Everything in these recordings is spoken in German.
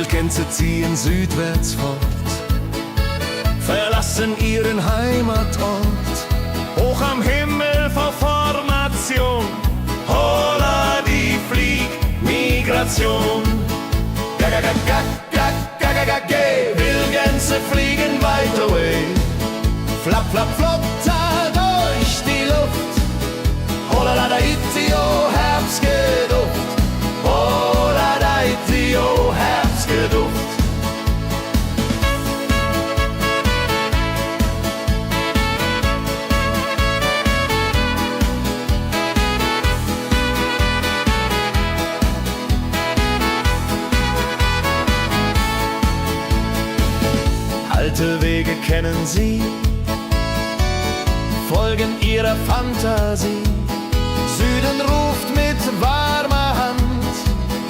Wildgänse ziehen südwärts fort, verlassen ihren Heimatort. Hoch am Himmel vor Formation, holla die Fliegmigration. Gag, Wildgänse fliegen weit away. Flap, flap, flop, da durch die Luft. Holla da itio, Herbstgeduft. Holla da itio, Herbstgeduft. Alte Wege kennen sie, folgen ihrer Fantasie. Süden ruft mit warmer Hand,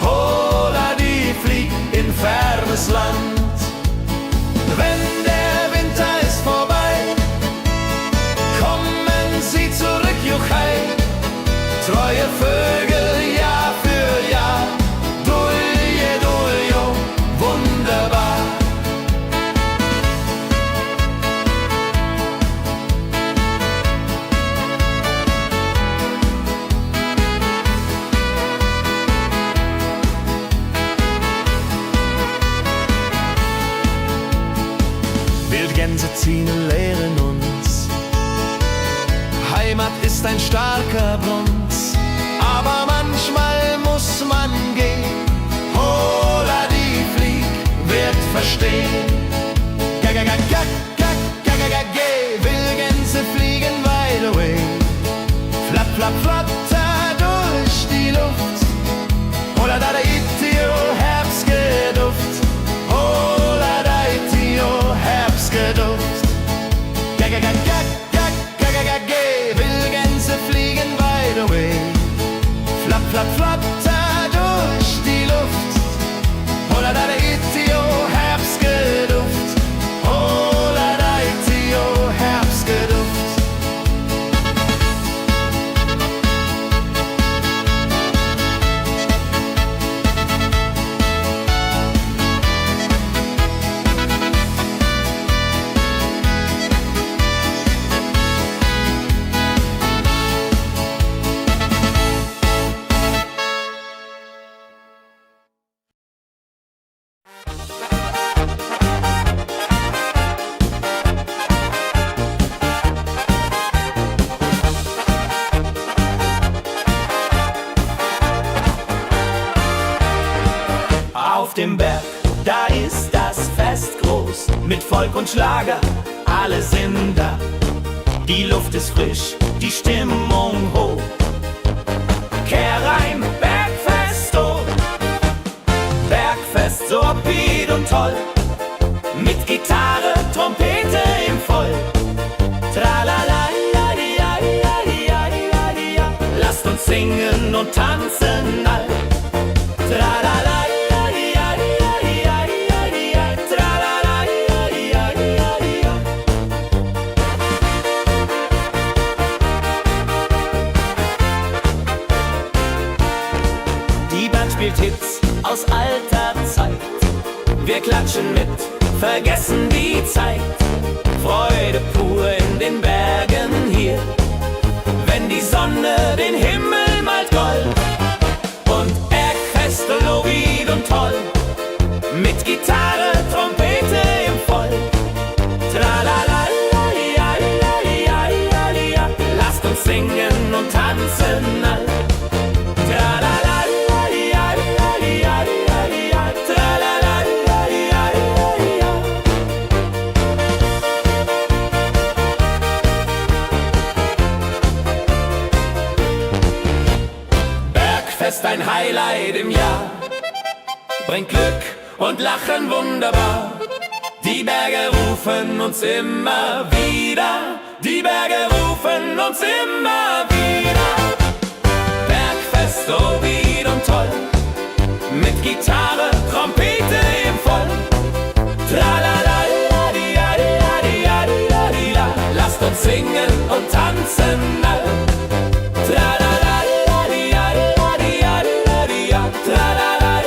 holla die flieg in fernes Land. Wenn der Winter ist vorbei, kommen sie zurück, Juchai. Treue Vögel Jahr für Jahr, Dulje, Duljo, wunderbar. Wildgänse ziehen, lehren uns. Heimat ist ein starker Bronz, aber manchmal muss man gehen. Holla die Flieg wird verstehen. Wildgänse fliegen wide away. Flap, flap, flatter durch die Luft. Holla da itio, Herbstgeduft. Holla da itio, Herbstgeduft. Wildgänse fliegen wide away. Flap, flap, flatter durch die Luft. Holla da itio, Herbstgeduft. Holla da itio, Herbstgeduft. Auf dem Berg, da ist das Fest groß, mit Volk und Schlager, alle sind da. Die Luft ist frisch, die Stimmung hoch. Kehrreim, Bergfest, oh. Bergfest, so upbeat und toll. Mit Gitarre, Trompete im Voll. Tralala, lasst uns singen und tanzen all. Tralala. Spielt Hits aus alter Zeit. Wir klatschen mit, vergessen die Zeit. Freude pur in den Bergen hier, wenn die Sonne den Himmel malt gold. Und Bergfest, lobig und toll, mit Gitarre, Trompete im Voll. Tralala, lasst uns singen und tanzen all. Tralala. Bergfest, ein Highlight im Jahr, bringt Glück und Lachen wunderbar. Die Berge rufen uns immer wieder, die Berge rufen uns immer wieder. Bergfest, so wied und toll, mit Gitarre, Trompete im Voll. Tralala, lasst uns singen und tanzen all. Tralala, tralala,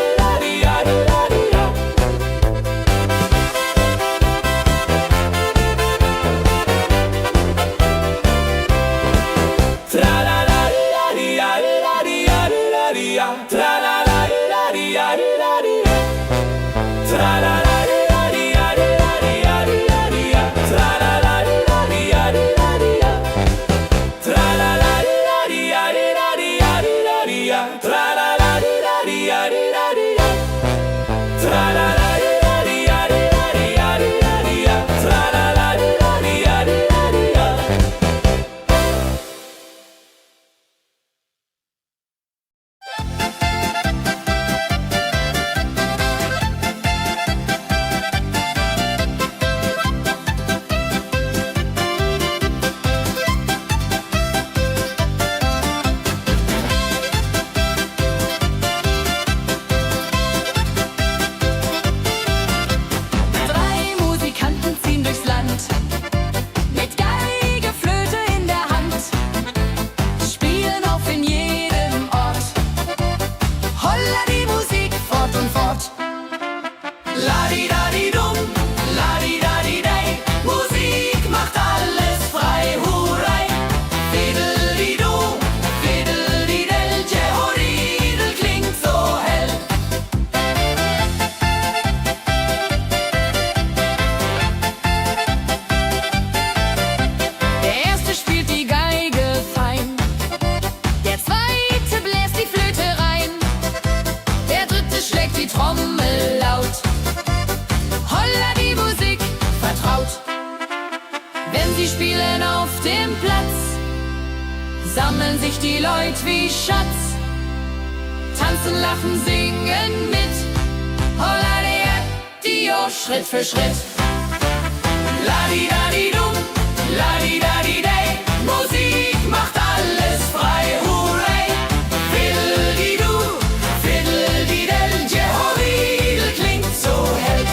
sammeln sich die Leute wie Schatz, tanzen, lachen, singen mit. Holla der Dio, Schritt für Schritt. Ladi-dadi-dum, ladi-dadi-day, Musik macht alles frei, hurray. Fiddle-di-du, fiddle-di-del, Jehoridel klingt so hell.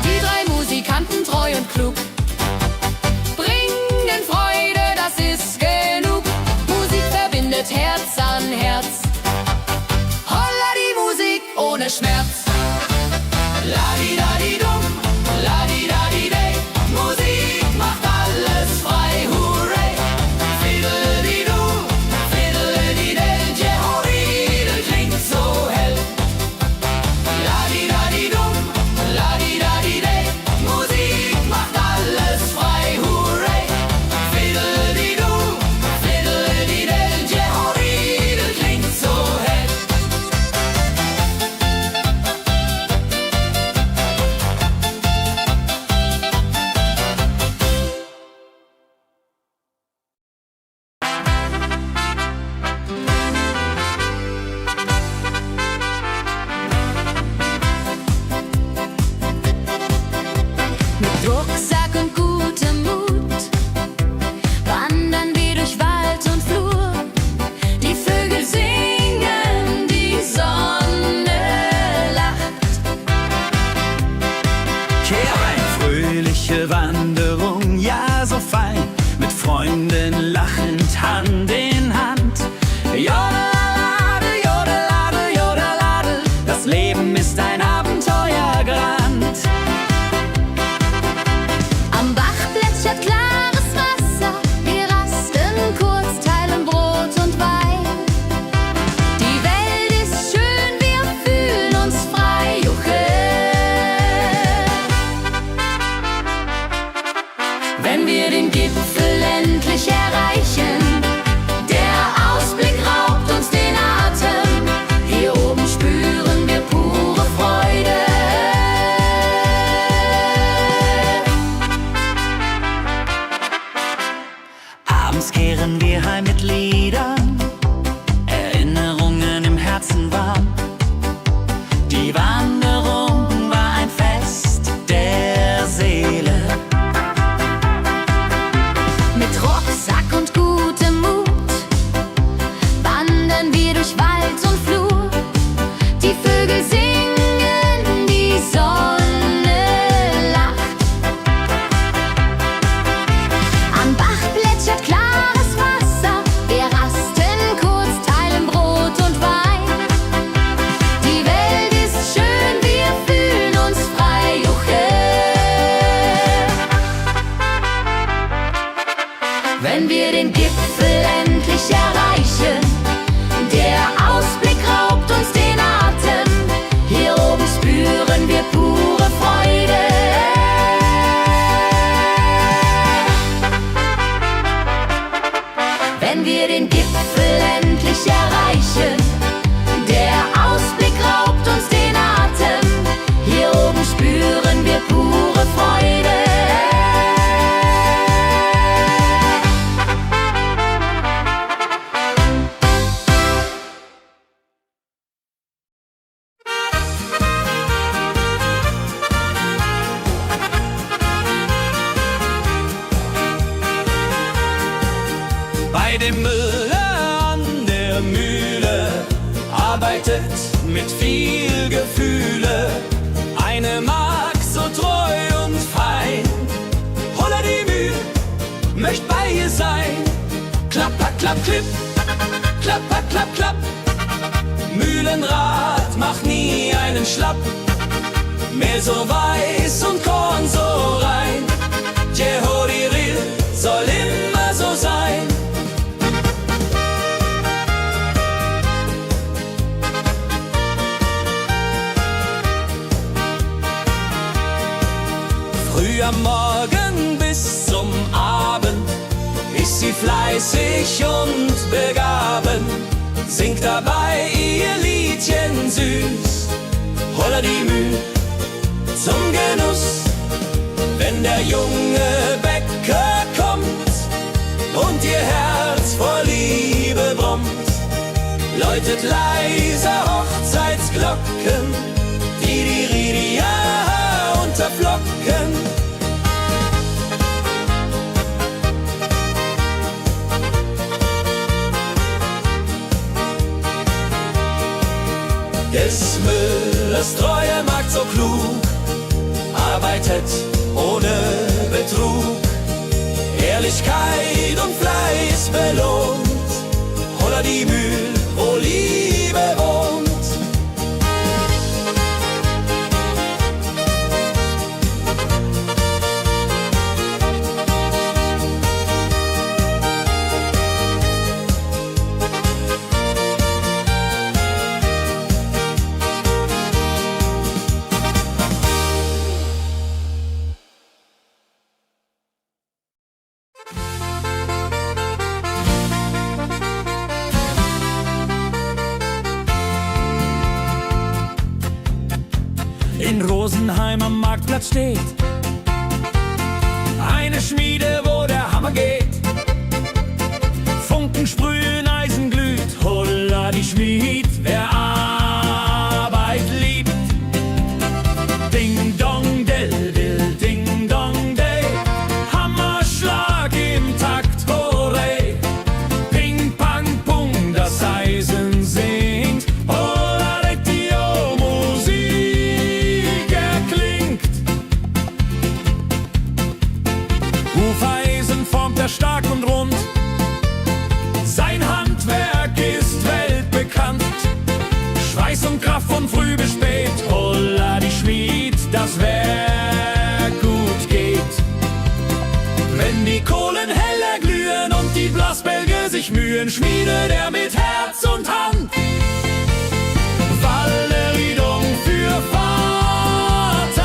Die drei Musikanten, treu und klug, bringen Freude, das ist genug. Musik verbindet Herz an Herz. Holla die Musik ohne Schmerz. Ladi-dadi-dum, ladi-dadi-day, Musik macht alles frei, hurray. Fiddle-di-du, fiddle-di-del, Jehoridel klingt so hell. Ladi-dadi-dum, ladi-dadi-day, Musik macht alles frei, hurray. Fiddle-di-du, fiddle-di-del, Jehoridel klingt so hell. Mit Rucksack und gutem Mut wandern wir durch Wald und Flur. Die Vögel singen, die Sonne lacht. Kehr ein, fröhliche Wanderung, ja so fein, mit Freunden lachend Hand in Hand. Jodeladel, jodeladel, jodeladel, das Leben ist ein Abenteuergrand. Am Bach plätschert klares Wasser, wir rasten kurz, teilen Brot und Wein. Die Welt ist schön, wir fühlen uns frei, juche. Wenn wir den Gipfel endlich erreichen, der Ausblick raubt uns den Atem. Hier oben spüren wir pure Freude. mit viel Gefühle. Eine mag so treu und fein. Holla die Mühe, möcht bei ihr sein. Klapper, klapp, klipp, klapper, klapp, klapp. Mühlenrad macht nie einen Schlapp. Mehl so weiß und Korn so rein. Jehodiril soll immer so sein. Früh am Morgen bis zum Abend ist sie fleißig und begaben, singt dabei ihr Liedchen süß. Holla die Müh zum Genuss, wenn der junge Bäcker kommt und ihr Herz vor Liebe brummt, läutet leise Hochzeitsglocken, die Ridia unterflocken. Des Müllers treue Magd so klug, arbeitet ohne Betrug, Ehrlichkeit und Fleiß belohnt. Holla die Mühl, wo Liebe wohnt. In Rosenheim am Marktplatz steht eine Schmiede, wo der Hammer geht. Funken sprühen, Eisen glüht, holla die Schmied, wer Arbeit liebt. Ding dong del dill, ding dong day, Hammerschlag im Takt, hurray. Ping pang pung, das Eisen singt, holla retio, Musik erklingt. Hufeisen formt er stark und rund, sein Handwerk ist weltbekannt. Schweiß und Kraft von früh bis spät, holla die Schmied, das Werk gut geht. Wenn die Kohlen heller glühen und die Blasbälge sich mühen, schmiedet er mit Herz und Hand Walleridung für Vaterland.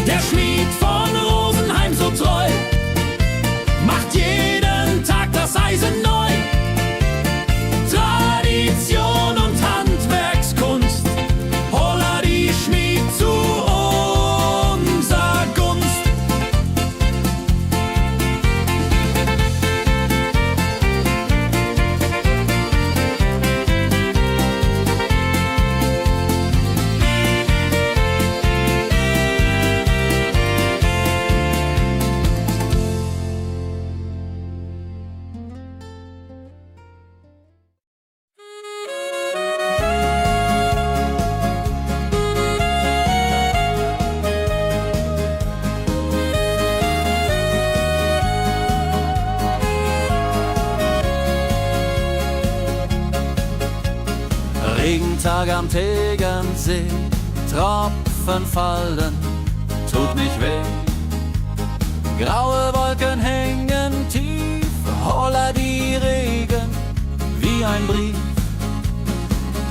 Der Schmied von Rosenheim so treu macht jeden Tag das Eisen neu. Tradition und Handwerkskunst, holla die Schmied zu unser Gunst. Regentag am Tegernsee, Tropfen fallen, tut nicht weh. Graue Wolken hängen tief, holla die Regen wie ein Brief.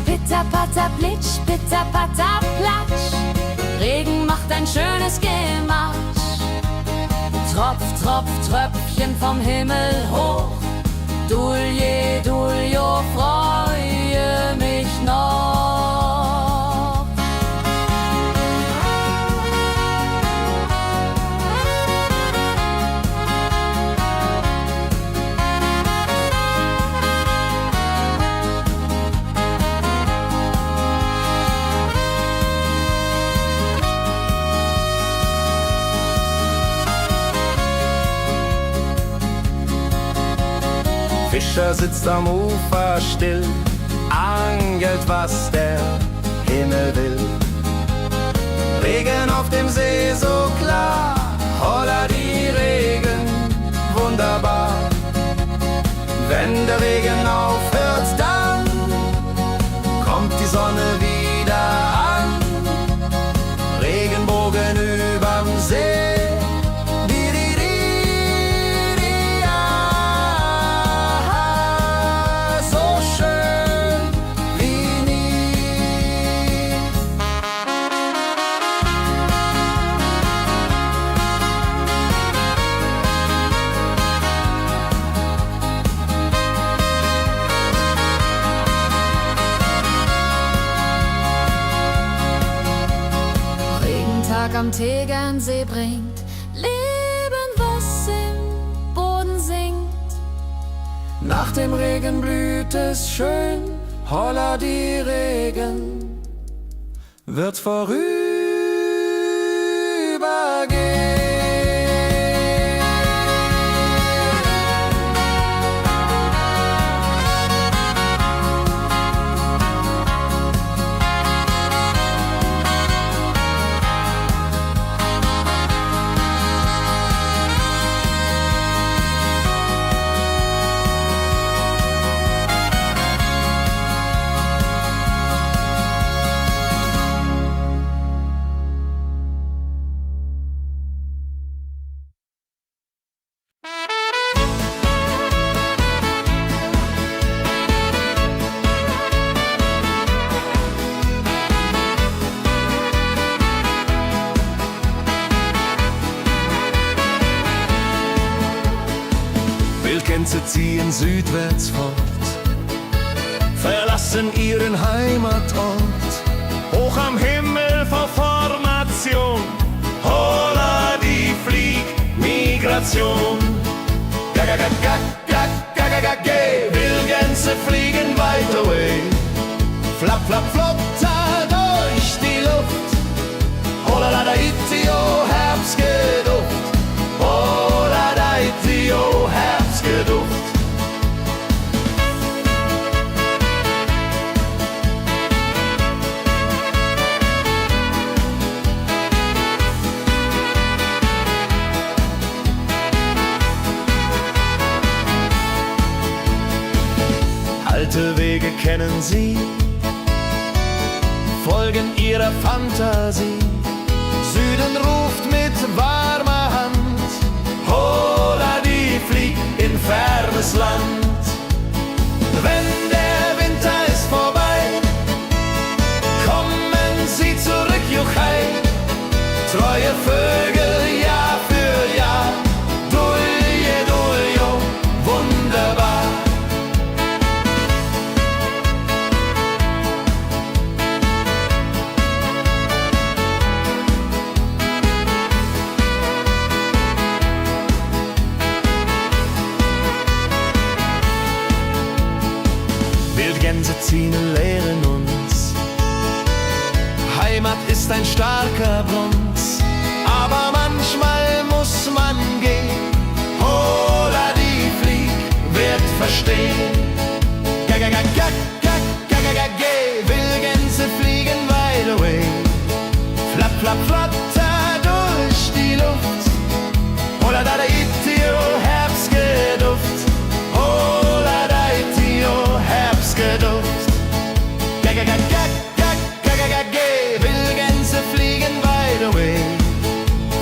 Pitter, patter, plitsch, pitter, patter, platsch. Regen macht ein schönes Gematsch. Tropf, tropf, Tröpfchen vom Himmel hoch. Dulje, Duljo, freue mich noch. Fischer sitzt am Ufer still, angelt, was der Himmel will. Regen auf dem See so klar, holla die Regen, wunderbar. Wenn der Regen aufhört, dann kommt die Sonne wieder an. Regenbogen überm See. Am Tegernsee bringt Leben, was im Boden sinkt. Nach dem Regen blüht es schön, holla die Regen wird vorübergehen. Wildgänse ziehen südwärts fort, verlassen ihren Heimatort. Hoch am Himmel vor Formation, holla die Fliegmigration. Gag, Wildgänse fliegen weit away. Flap, flap, flop, da durch die Luft. Holla da itio, Herbstgeduft. Holla da itio, Herbstgeduft. Alte Wege kennen sie, folgen ihrer Fantasie. Süden ruft mit warmer Hand, holla die flieg in fernes Land. Wenn der Winter ist vorbei, kommen sie zurück, juchai. Treue Vögel Jahr für Jahr, dulje, duljo, wunderbar. Wildgänse ziehen, lehren uns. Heimat ist ein starker Bronz, aber manchmal muss man gehen. Holla die Flieg wird verstehen. Wildgänse fliegen wide away. Flap, flap, flatter durch die Luft. Holla da itio, Herbstgeduft. Holla da itio, Herbstgeduft. Wildgänse fliegen wide away.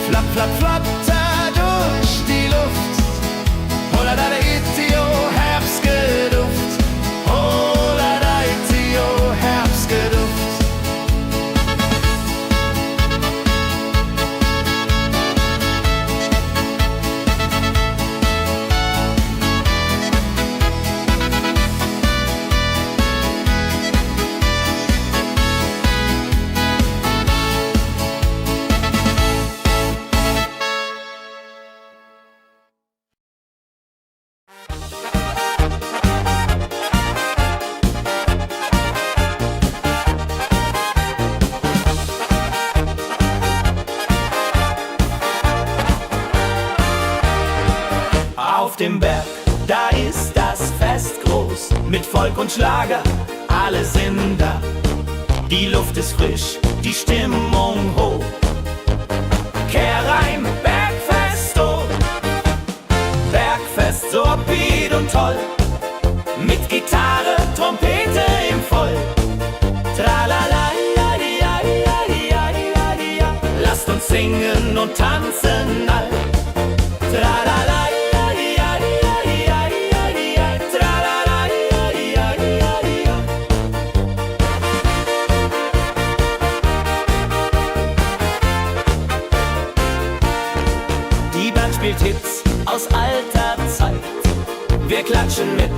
Flap, flap, flatter durch die Luft. Holla da itio, Herbstgeduft. Holla da itio, Herbstgeduft. Auf dem Berg, da ist das Fest groß, mit Volk und Schlager, alle sind da. Die Luft ist frisch, die Stimmung hoch. Kehr rein, Bergfest, oh. Bergfest, so upbeat und toll. Mit Gitarre, Trompete im Voll. Tralala, ja, ja, ja, ja, ja, ja. Lasst uns singen und tanzen all. Tralala, ja, ja, ja, ja, ja, ja. Tralala, ja, ja, ja, ja. Die Band spielt Hits aus alter Zeit. Wir klatschen mit,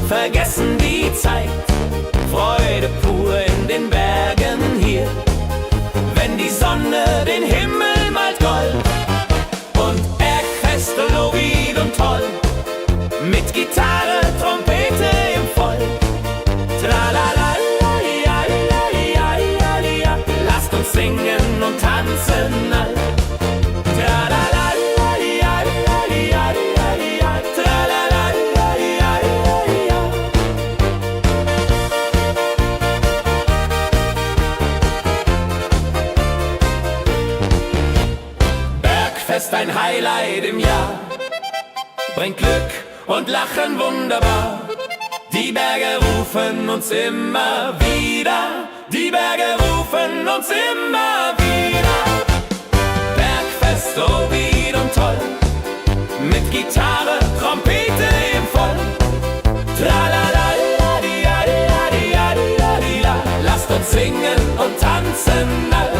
vergessen die Zeit. Freude pur in den Bergen hier, wenn die Sonne den Himmel malt gold. Und Bergfest, Lovid und toll, mit Gitarre, Trompete im Voll. Tralala, ja, ja, ja, ja, ja. Lasst uns singen und tanzen all. Tralala, ja, ja, ja, ja, ja. Tralala, ja, ja, ja. Bergfest, ein Highlight im Jahr, bringt Glück und Lachen wunderbar. Die Berge rufen uns immer wieder, die Berge rufen uns immer wieder. Bergfest, so wied und toll, mit Gitarre, Trompete im Voll. Tralala, la, di, la, di, la, di, la, di, la, di, la. Lasst uns singen und tanzen all.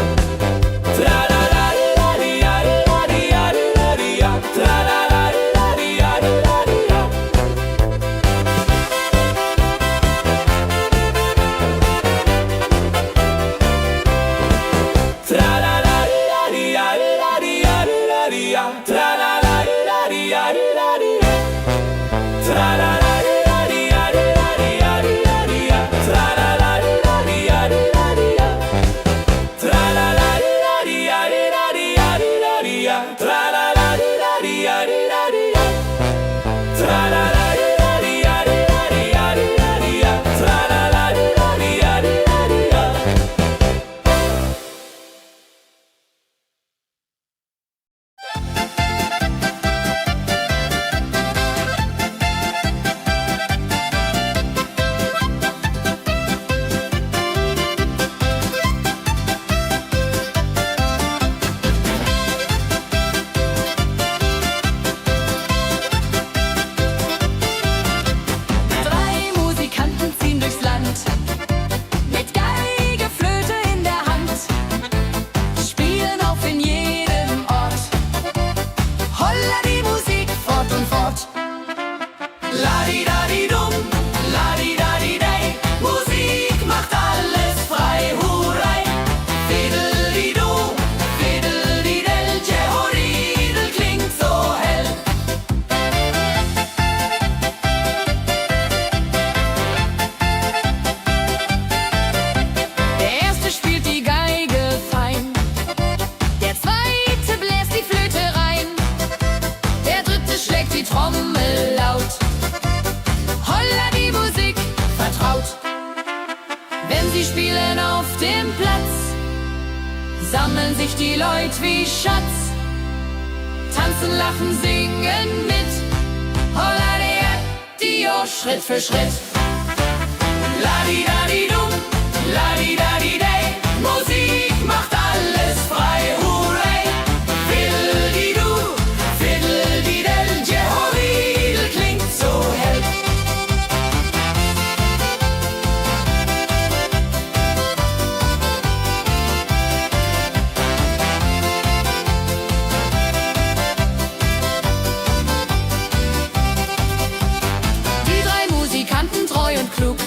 Tralala, la, di, la, di, la, di, la, di, la, di, la. Tralala, la, di, la, di, la, di, la. Tralala, la, di, la, di, la, di, la, di, la, di, la. Tralala, la, di, la, di, la, di, la. Tralala, la, di, la, di, la, di, la, di, la, di, la. Tralala, la, di, la, di, la, di, la. Tralala, la, di, la, di, la, di, la, di, la, di, la. Tralala, la, di, la, di, la, di, la. Tralala, la, di, la, di, la, di, la, di, la, di, la. Tralala, la, di, la, di, la, di, la. Drei Musikanten ziehen durchs Land, mit Geige, Flöte in der Hand, spielen auf in jedem Ort. Holla die Musik fort und fort. La-di-da-di-dum, la-di-da-di-day, Musik macht alles frei, hurray. Fiddle-di-du, fiddle-di-del, Jehoridel klingt so hell. Der erste spielt die Geige fein, der zweite bläst die Flöte rein, der dritte schlägt die Trommel laut. Holla die Musik vertraut. Wenn sie spielen auf dem Platz, sammeln sich die Leute wie Schatz, tanzen, lachen, singen mit. Holla der Dio, Schritt für Schritt. La-di-da-di-dum, la-di-da-di-day, Musik macht alles frei, hurray. Fiddle-di-du, fiddle-di-del, Jehoridel klingt so hell. Die drei Musikanten, treu und klug,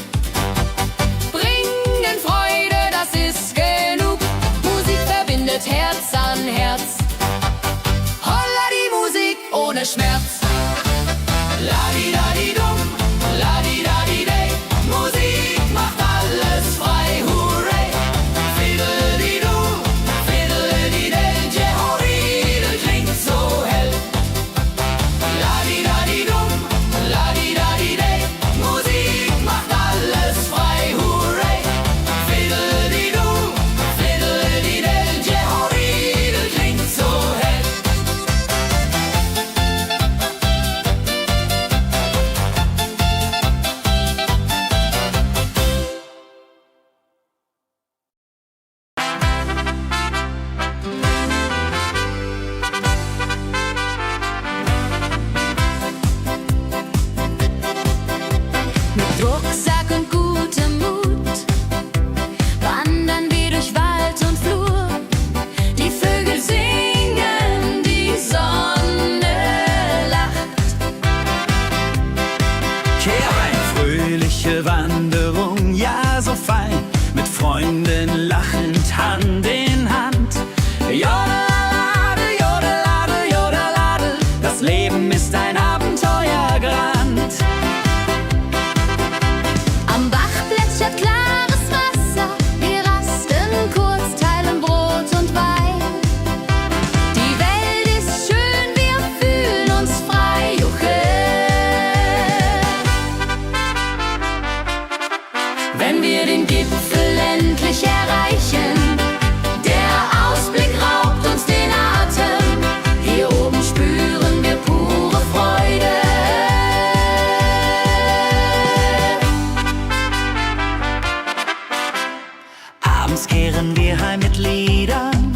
Abends kehren wir heim mit Liedern,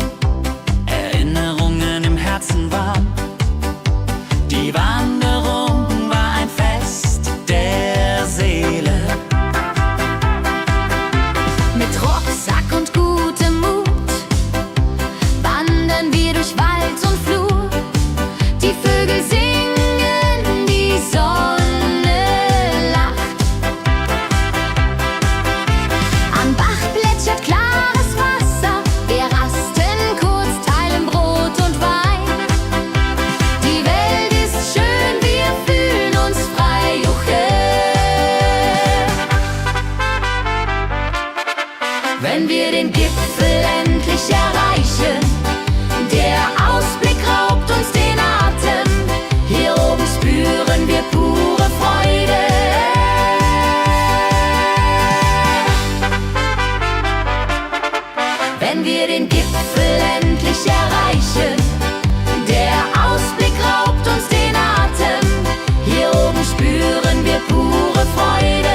Erinnerungen im Herzen warm. Die Wanderung war ein Fest der Seele. Mit Rucksack und gutem Mut wandern wir durch Wald und Flur. Die Vögel singen, die Sonne lacht. Am Bach plätschert klares Wasser. Wir rasten kurz, teilen Brot und Wein. Die Welt ist schön, wir fühlen uns frei. Juche. Wenn wir den Gipfel endlich erreichen, der Ausblick raubt uns den Atem. Hier oben spüren wir pure Freude. Wenn wir den Gipfel endlich erreichen, der Ausblick raubt uns den Atem. Hier oben spüren wir pure Freude.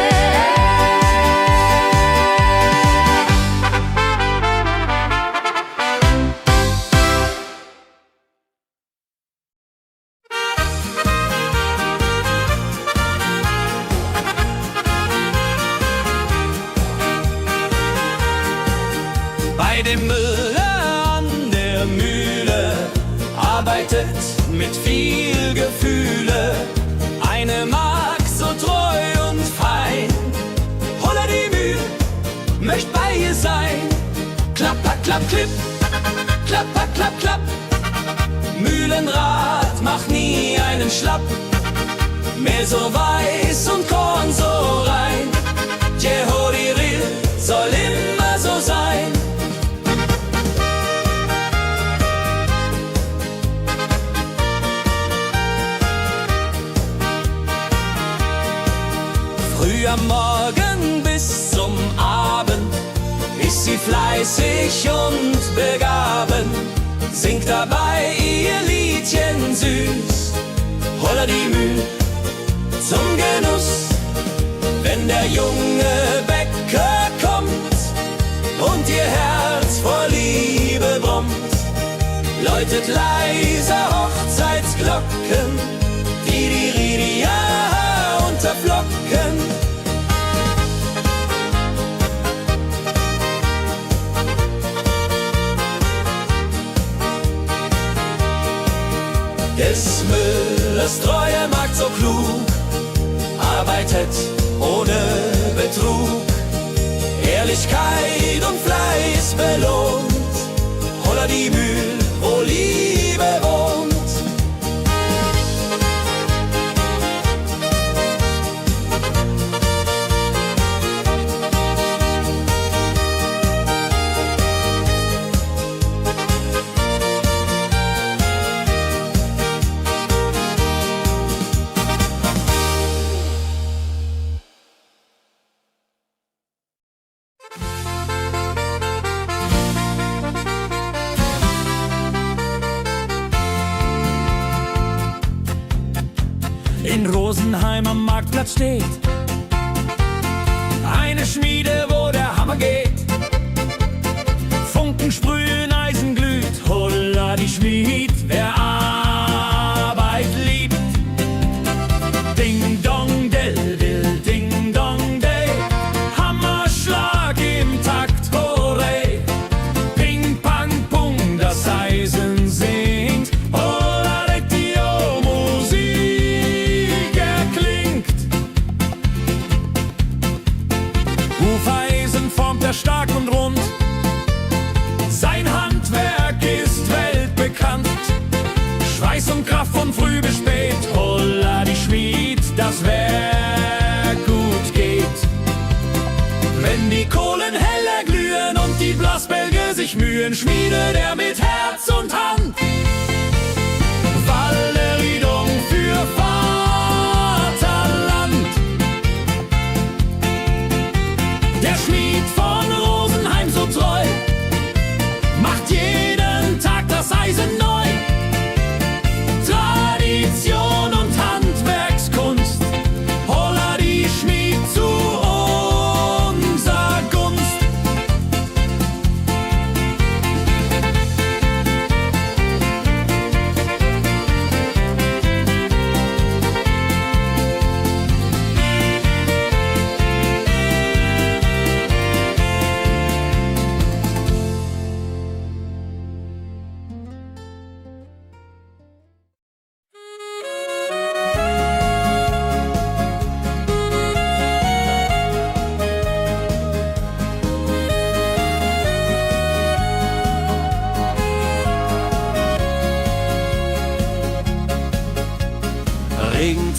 Bei dem Müller an der Mühle arbeitet mit viel Gefühle eine Magd so treu und fein. Holla die Mühl, möcht bei ihr sein. Klapper, klapp, klipp, klapper, klapp, klapp. Mühlenrad macht nie einen Schlapp. Mehr so weiß und Korn so rein. Jehodiril soll immer so sein. Früh am Morgen bis zum Abend ist sie fleißig und begaben, singt dabei ihr Liedchen süß. Holla die Mühl zum Genuss, wenn der junge Bäcker kommt und ihr Herz vor Liebe brummt, läutet leiser Hochzeitsglocken, die Ridia unterflocken. Des Müllers treue Magd so klug, arbeitet ohne Betrug, Ehrlichkeit und Fleiß belohnt. Holla die Mühl, wo Liebe wohnt. In Rosenheim am Marktplatz steht eine Schmiede, wo der Hammer geht. Funken sprühen, Eisen glüht, holla die Schmied, wer Arbeit liebt. Ding dong del dill, ding dong day, Hammerschlag im Takt, hooray. Ping pang pung, das Eisen singt, holla die Musik erklingt. Hufeisen formt er stark und rund, sein Handwerk ist weltbekannt. Schweiß und Kraft von früh bis spät, holla die Schmied, das Werk gut geht. Wenn die Kohlen heller glühen und die Blasbälge sich mühen, schmiedet er mit Herz und Hand Walleridung für Vaterland. Der Schmied von Rosenheim so treu macht jeden Tag das Eisen neu. Tradition und Handwerkskunst, holla die Schmied zu unser Gunst.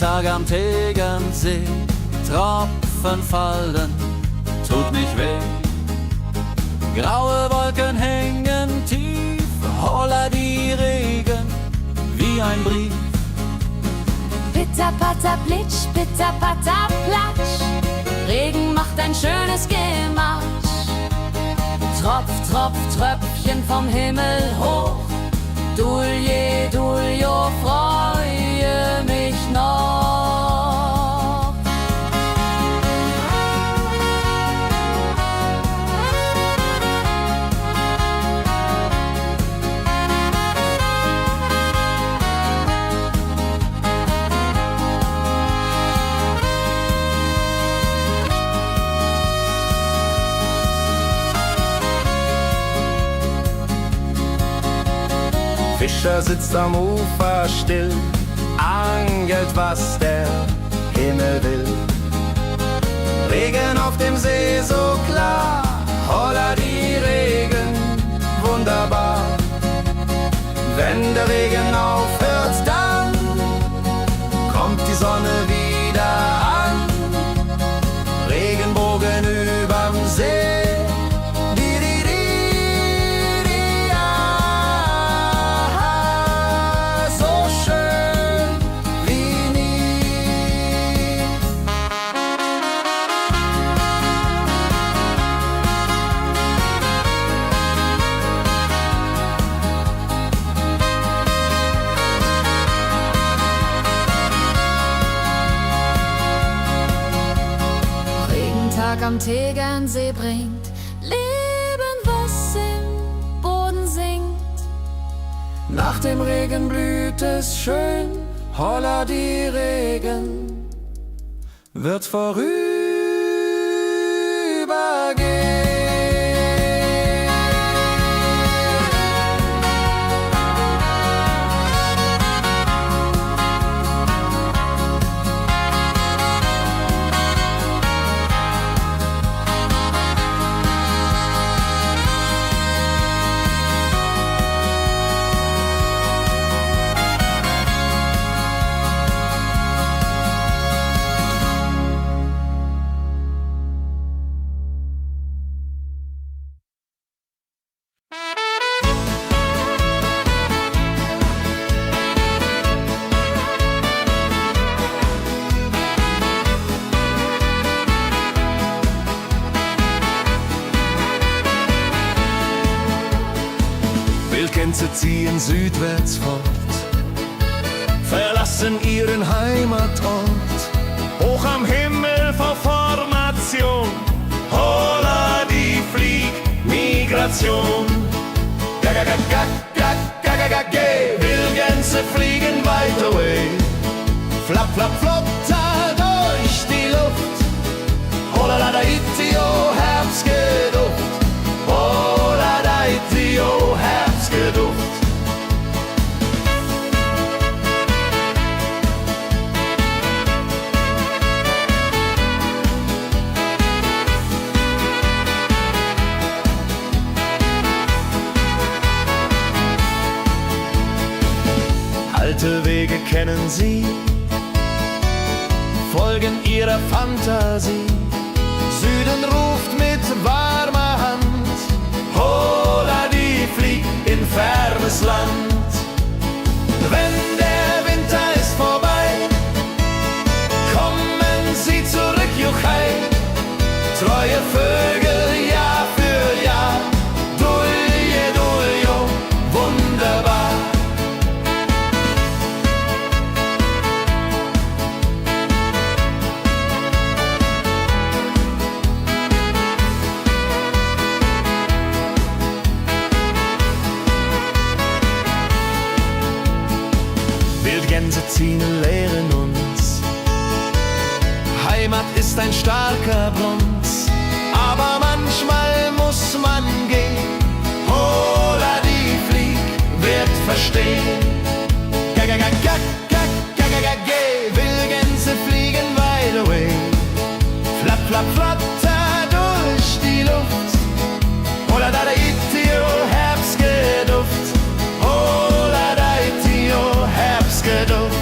Regentag am Tegernsee, Tropfen fallen, tut nicht weh. Graue Wolken hängen tief, holla die Regen wie ein Brief. Pitter, patter, plitsch, pitter, patter, platsch. Regen macht ein schönes Gematsch. Tropf, Tropf, Tröpfchen vom Himmel hoch. Dulje, Duljo, freue mich noch. Fischer sitzt am Ufer still, angelt, was der Himmel will. Regen auf dem See so klar, holla die Regen, wunderbar. Wenn der Regen aufhört, dann kommt die Sonne wieder an. Regenbogen überm See. Am Tegernsee bringt Leben, was im Boden singt. Nach dem Regen blüht es schön, holla die Regen wird vorübergehen. Wildgänse ziehen südwärts fort, verlassen ihren Heimatort. Hoch am Himmel vor Formation, holla die Fliegmigration. Wildgänse fliegen weit away, flapp, flapp, flotter durch die Luft. Holla da itio, Herbstgeduft. Holla da itio, Herbstgeduft. Alte Wege kennen sie, folgen ihrer Fantasie. Süden ruft mit warmer Hand, holla die fliegt in fernes Land. Wenn der Winter ist vorbei, kommen sie zurück, Juchai. Treue Vögel Jahr für Jahr, Dulje, Duljo, wunderbar. Wildgänse ziehen, lehren uns. Heimat ist ein starker Bronz, aber manchmal muss man gehen. Holla die Flieg wird verstehen. Wildgänse fliegen wide away, flapp, flapp, flatter durch die Luft. Holla da itio, Herbstgeduft. Holla da itio, Herbstgeduft.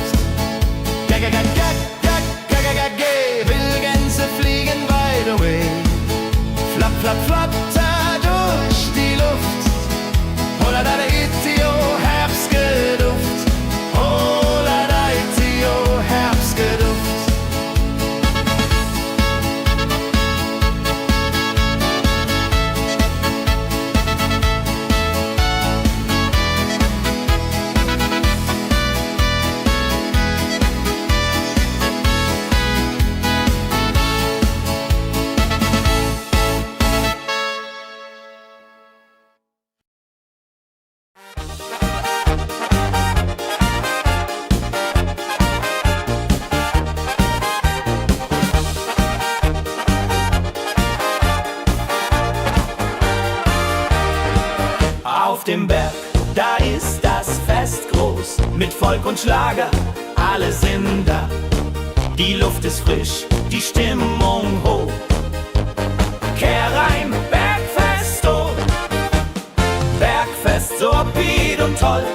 Auf dem Berg, da ist das Fest groß, mit Volk und Schlager, alle sind da. Die Luft ist frisch, die Stimmung hoch. Kehr rein, Bergfest, oh. Bergfest, so upbeat und toll.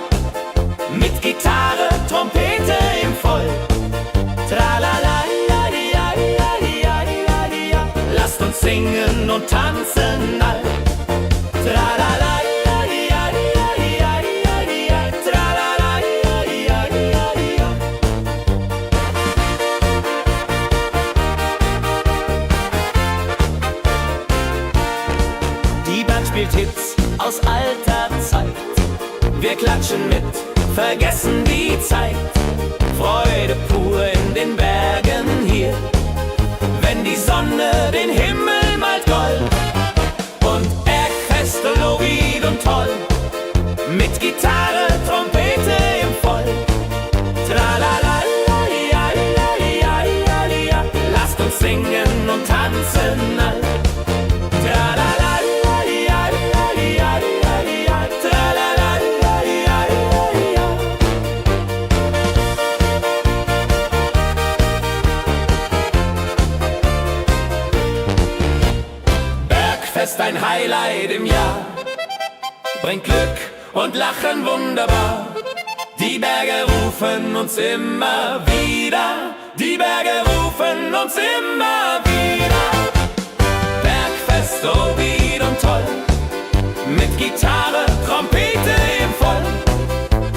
Mit Gitarre, Trompete im Voll. Tralala, ja, ja, ja, ja, ja, ja. Lasst uns singen und tanzen all. Tralala, ja, ja, ja, ja, ja, ja. Tralala, ja, ja, ja, ja. Die Band spielt Hits aus alter Zeit. Wir klatschen mit, vergessen die Zeit. Freude pur in den Bergen hier, wenn die Sonne den Himmel malt gold. Und Bergfest, Lovid und toll, mit Gitarre, Trompete im Voll. Tralala, ja, ja, ja, ja, ja. Lasst uns singen und tanzen all. Tralala, ja, ja, ja, ja, ja. Tralala, ja, ja, ja, ja. Bergfest, ein Highlight im Jahr, bringt Glück und Lachen wunderbar. Die Berge rufen uns immer wieder, die Berge rufen uns immer wieder. Bergfest, so wied und toll, mit Gitarre, Trompete im Voll.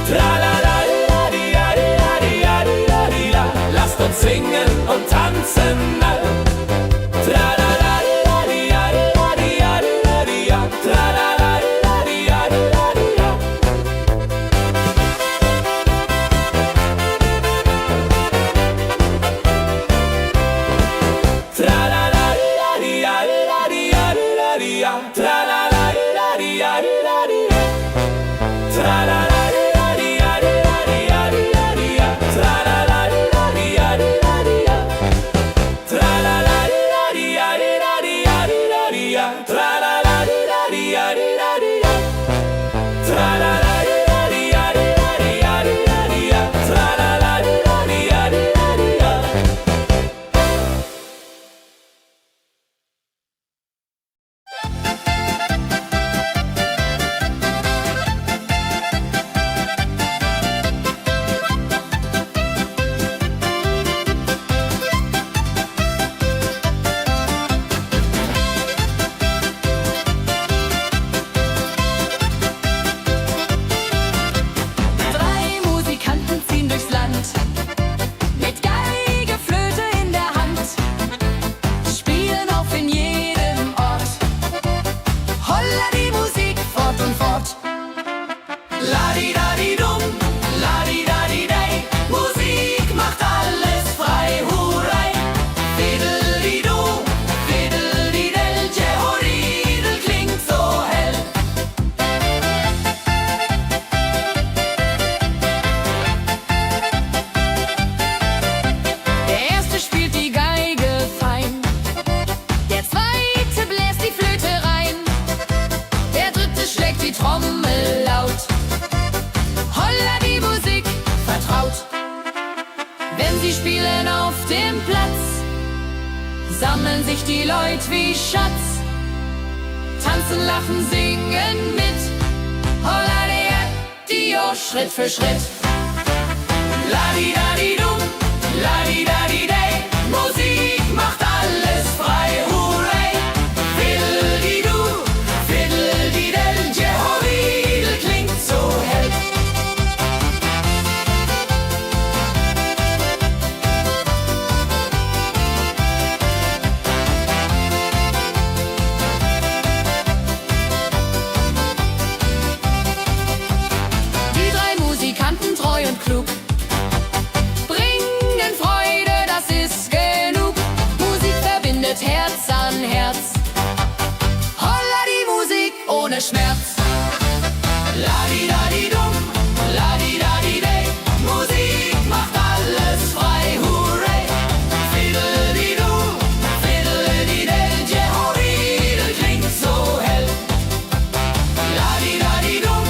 Tralala, di, ja, di, ja, di, ja, di, ja. Lasst uns singen und tanzen all. Tralala, di, ja, di, ja, di, ja. Tralala, di, ja, di, ja. Tralala, di, ja, di, ja. Tralala, di, ja, di, ja. Tralala, di, ja, di, ja. Tralala, di, ja, di, ja. Tralala, di, ja, di, ja. Tralala, di, ja, di, ja. Tralala, di, ja, di, ja. Tralala, di, ja, di, ja. Drei Musikanten ziehen durchs Land, mit Geige, Flöte in der Hand, spielen auf in jedem Ort. Holla die Musik fort und fort. Ladi-dadi-dum, ladi-dadi-dei, Musik macht alles frei, hurray. Fiddeli-du, fiddeli-del, Jehoridel klingt so hell. Der erste spielt die Geige fein, der zweite bläst die Flöte rein, der dritte schlägt die Trommel laut. Holla die Musik vertraut. Wenn sie spielen auf dem Platz, sammeln sich die Leute wie Schatz, tanzen, lachen, singen mit. Holla der Dio, Schritt für Schritt. Ladi-dadi-dum, ladi-dadi-dei, Musik macht alles frei, hurray. Fiddeli-du, fiddeli-del, Jehoridel klingt so hell. Die drei Musikanten, treu und klug, bringen Freude, das ist genug. Musik verbindet Herz an Herz. Holla die Musik ohne Schmerz. Ladi-dadi-dum, ladi-dadi-dei, Musik macht alles frei, hurray. Fiddeli-du, fiddeli-del, Jehoridel klingt so hell. Ladi-dadi-dum,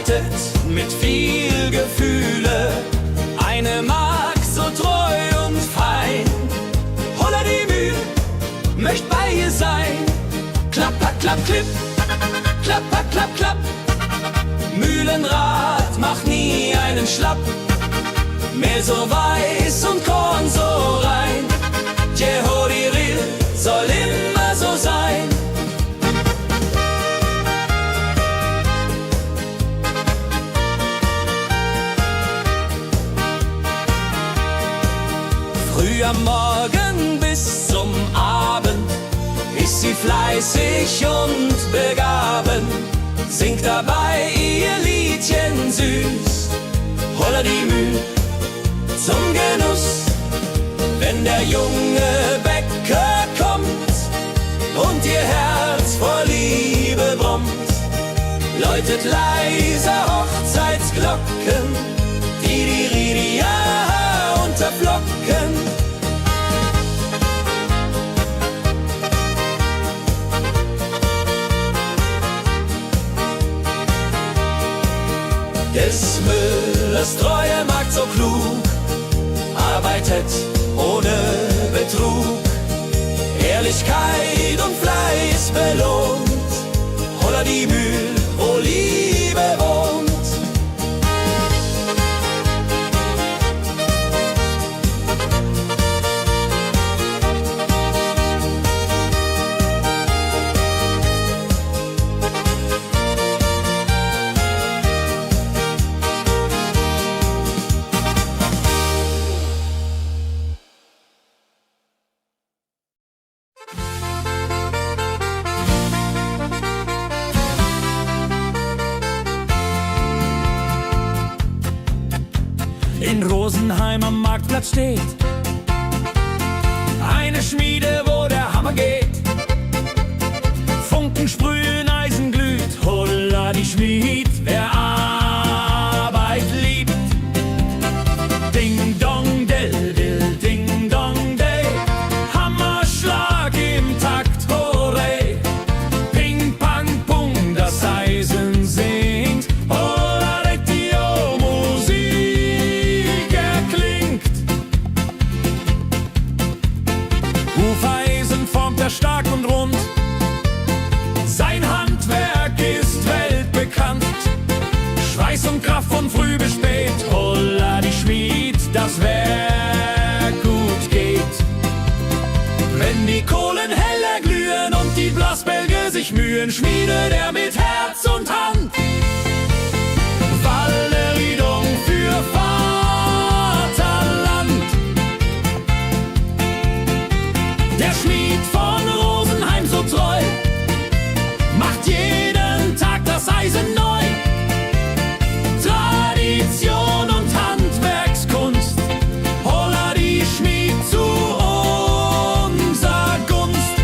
arbeitet mit viel Gefühle. Eine Magd so treu und fein. Holla die Mühl, möcht bei ihr sein. Klapper, klapp, klipp, klapper, klapp, klapp. Mühlenrad macht nie einen Schlapp. Mehl so weiß und Korn so rein. Jehodiril soll immer so sein. Früh am Morgen bis zum Abend ist sie fleißig und begaben, singt dabei ihr Liedchen süß. Holla die Mühl zum Genuss, wenn der junge Bäcker kommt und ihr Herz vor Liebe brummt, läutet leise Hochzeitsglocken, die Ridia unterflocken. Des Müllers treue Magd so klug, arbeitet ohne Betrug, Ehrlichkeit und Fleiß belohnt. Holla die Mühl, wo Liebe wohnt. In Rosenheim am Marktplatz steht eine Schmiede, wo der Hammer geht. Funken sprühen, Eisen glüht, holla die Schmied, wer Arbeit liebt. Ding dong del dill, ding dong day, Hammerschlag im Takt, hooray. Ping pang pung, das Eisen singt, holla retio, Musik erklingt. Hufeisen formt er stark und rund, sein Handwerk ist weltbekannt. Schweiß und Kraft von früh bis spät, holla die Schmied, das Werk gut geht. Wenn die Kohlen heller glühen und die Blasbälge sich mühen, schmiedet er mit Herz und Hand Walleriedung für Vaterland. Der Schmied von Rosenheim so treu macht jeden Tag das Eisen neu. Tradition und Handwerkskunst, holla die Schmied zu unser Gunst.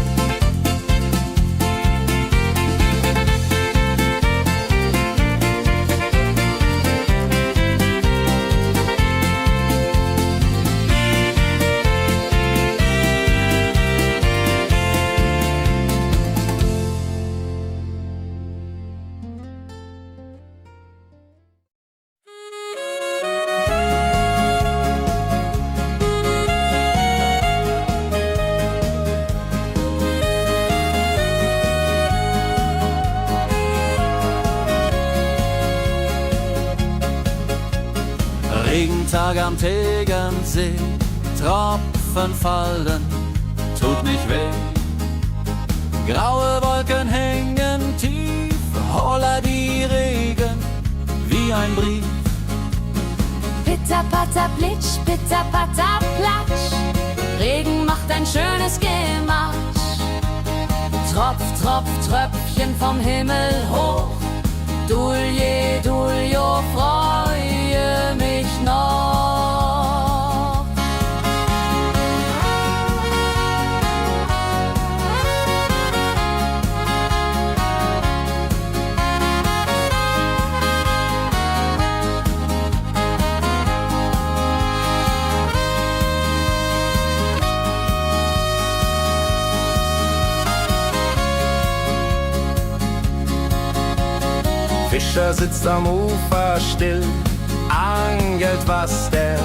Regentag am Tegernsee, Tropfen fallen, tut nicht weh. Graue Wolken hängen tief, holla die Regen wie ein Brief. Pitter, patter, plitsch, pitter, patter, platsch. Regen macht ein schönes Gematsch. Tropf, Tropf, Tröpfchen vom Himmel hoch. Dulje, Duljo, freue mich noch. Fischer sitzt am Ufer still, angelt, was der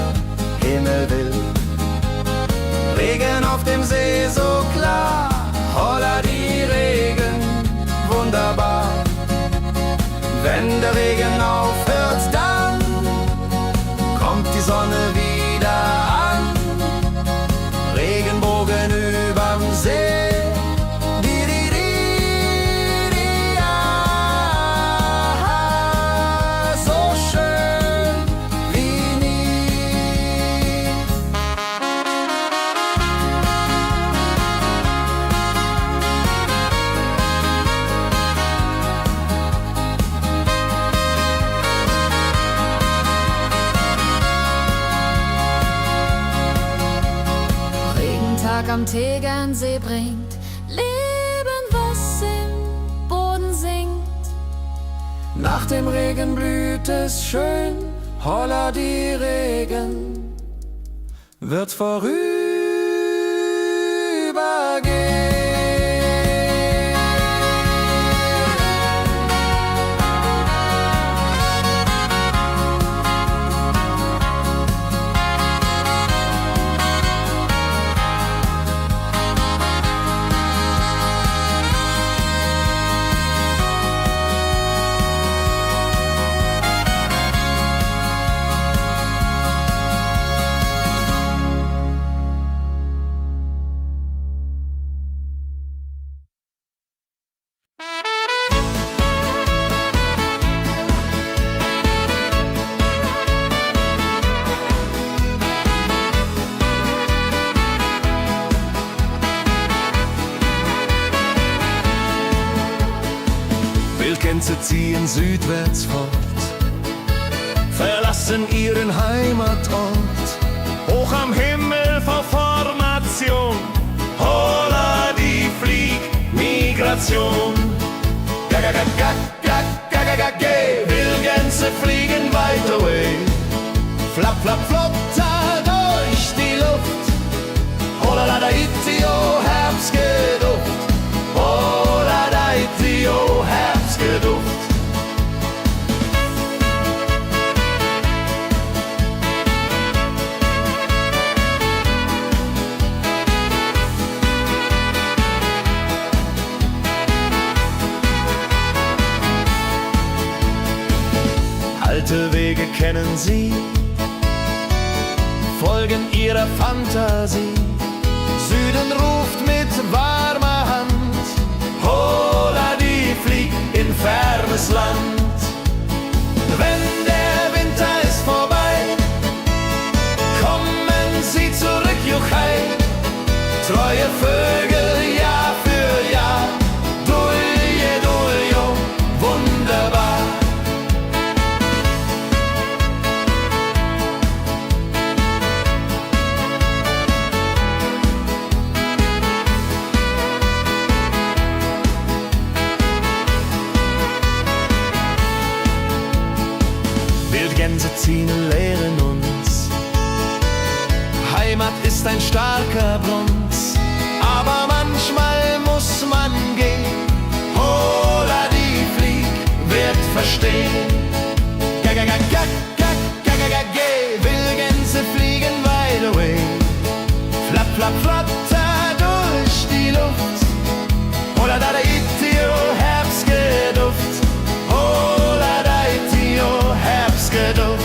Himmel will. Regen auf dem See so klar, holla die Regen, wunderbar. Wenn der Regen aufhört, dann kommt die Sonne wieder an. Regenbogen überm See. Am Tegernsee bringt Leben, was im Boden sinkt. Nach dem Regen blüht es schön, holla die Regen wird vorübergehen. Wildgänse ziehen südwärts fort, verlassen ihren Heimatort. Hoch am Himmel vor Formation, holla die Fliegmigration. Wildgänse fliegen weit away, flap, flap, flop, da durch die Luft. Holla da itio, Herbstgeduft. Holla da itio, Herbstgeduft. Alte Wege kennen sie, folgen ihrer Fantasie. Süden ruft mit warmer Hand, holla die flieg in fernes Land. Wenn der Winter ist vorbei, kommen sie zurück, juchai. Treue Vögel Jahr für Jahr, dulje, duljo, wunderbar. Wildgänse ziehen, lehren uns, Heimat ist ein starker Brunz, aber manchmal muss man gehen. Holla die Flieg wird verstehen. Wildgänse fliegen wide away, flap, flap, flatter durch die Luft. Holla da itio, Herbstgeduft. Holla da itio, Herbstgeduft.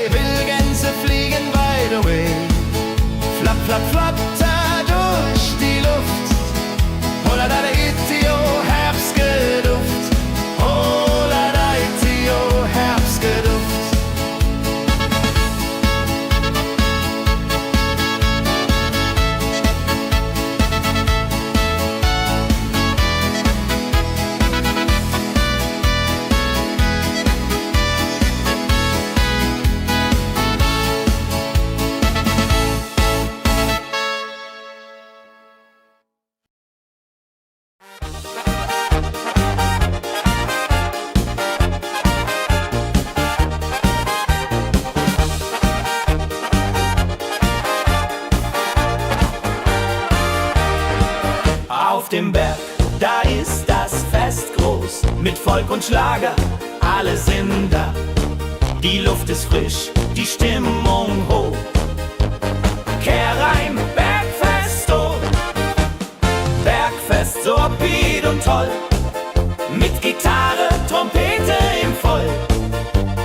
Wildgänse fliegen wide away, flap, flap, flatter durch die Luft. Holla da itio, Herbstgeduft. Holla da itio, Herbstgeduft. mit Volk und Schlager, alle sind da. Die Luft ist frisch, die Stimmung hoch. Kehrreim, Bergfest, oh. Bergfest, so upbeat und toll. Mit Gitarre, Trompete im Voll.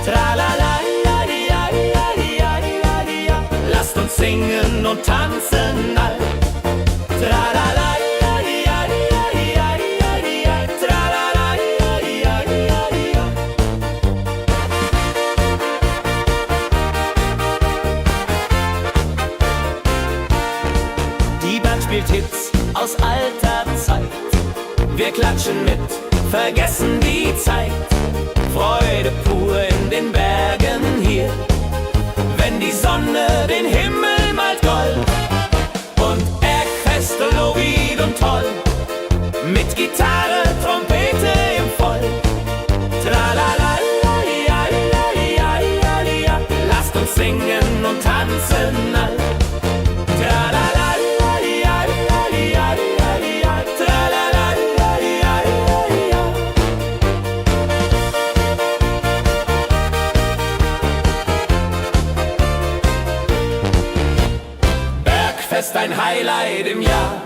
Tralala, ja, ja, ja, ja, ja, ja. Lasst uns singen und tanzen all. Tralala, ja, ja, ja, ja, ja, ja. Tralala, ja, ja, ja, ja. Die Band spielt Hits aus alter Zeit. Wir klatschen mit, vergessen die Zeit. Freude pur in den Bergen hier, wenn die Sonne den Himmel malt gold. Und Bergfest, Lovid und toll, mit Gitarre, Trompete im Voll. Tralala, ja, ja, ja, ja, ja. Lasst uns singen und tanzen all. Tralala, ja, ja, ja, ja, ja. Tralala, ja, ja, ja. Bergfest, ein Highlight im Jahr,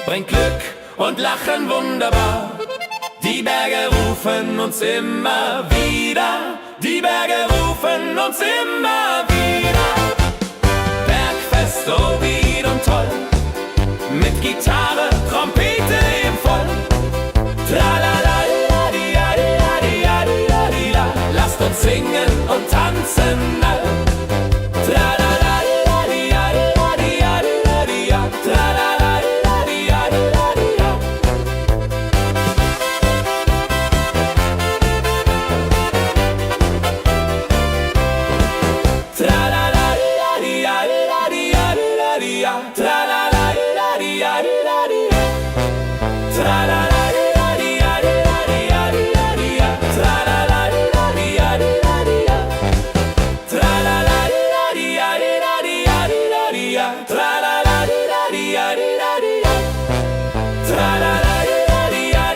bringt Glück und Lachen wunderbar. Die Berge rufen uns immer wieder, die Berge rufen uns immer wieder. Bergfest, so wied und toll, mit Gitarre, Trompete im Voll. Tralala, ja, ja, ja, ja, ja, ja. Lasst uns singen und tanzen all. Tralala, ja, ja, ja, ja, ja. Tralala, ja, ja, ja, ja. Tralala, ja, ja, ja, ja, ja. Tralala, ja, ja, ja, ja. Tralala, ja, ja, ja, ja, ja. Tralala, ja, ja, ja, ja. Tralala, ja, ja, ja, ja. Tralala, ja, ja, ja, ja. Tralala, ja, ja,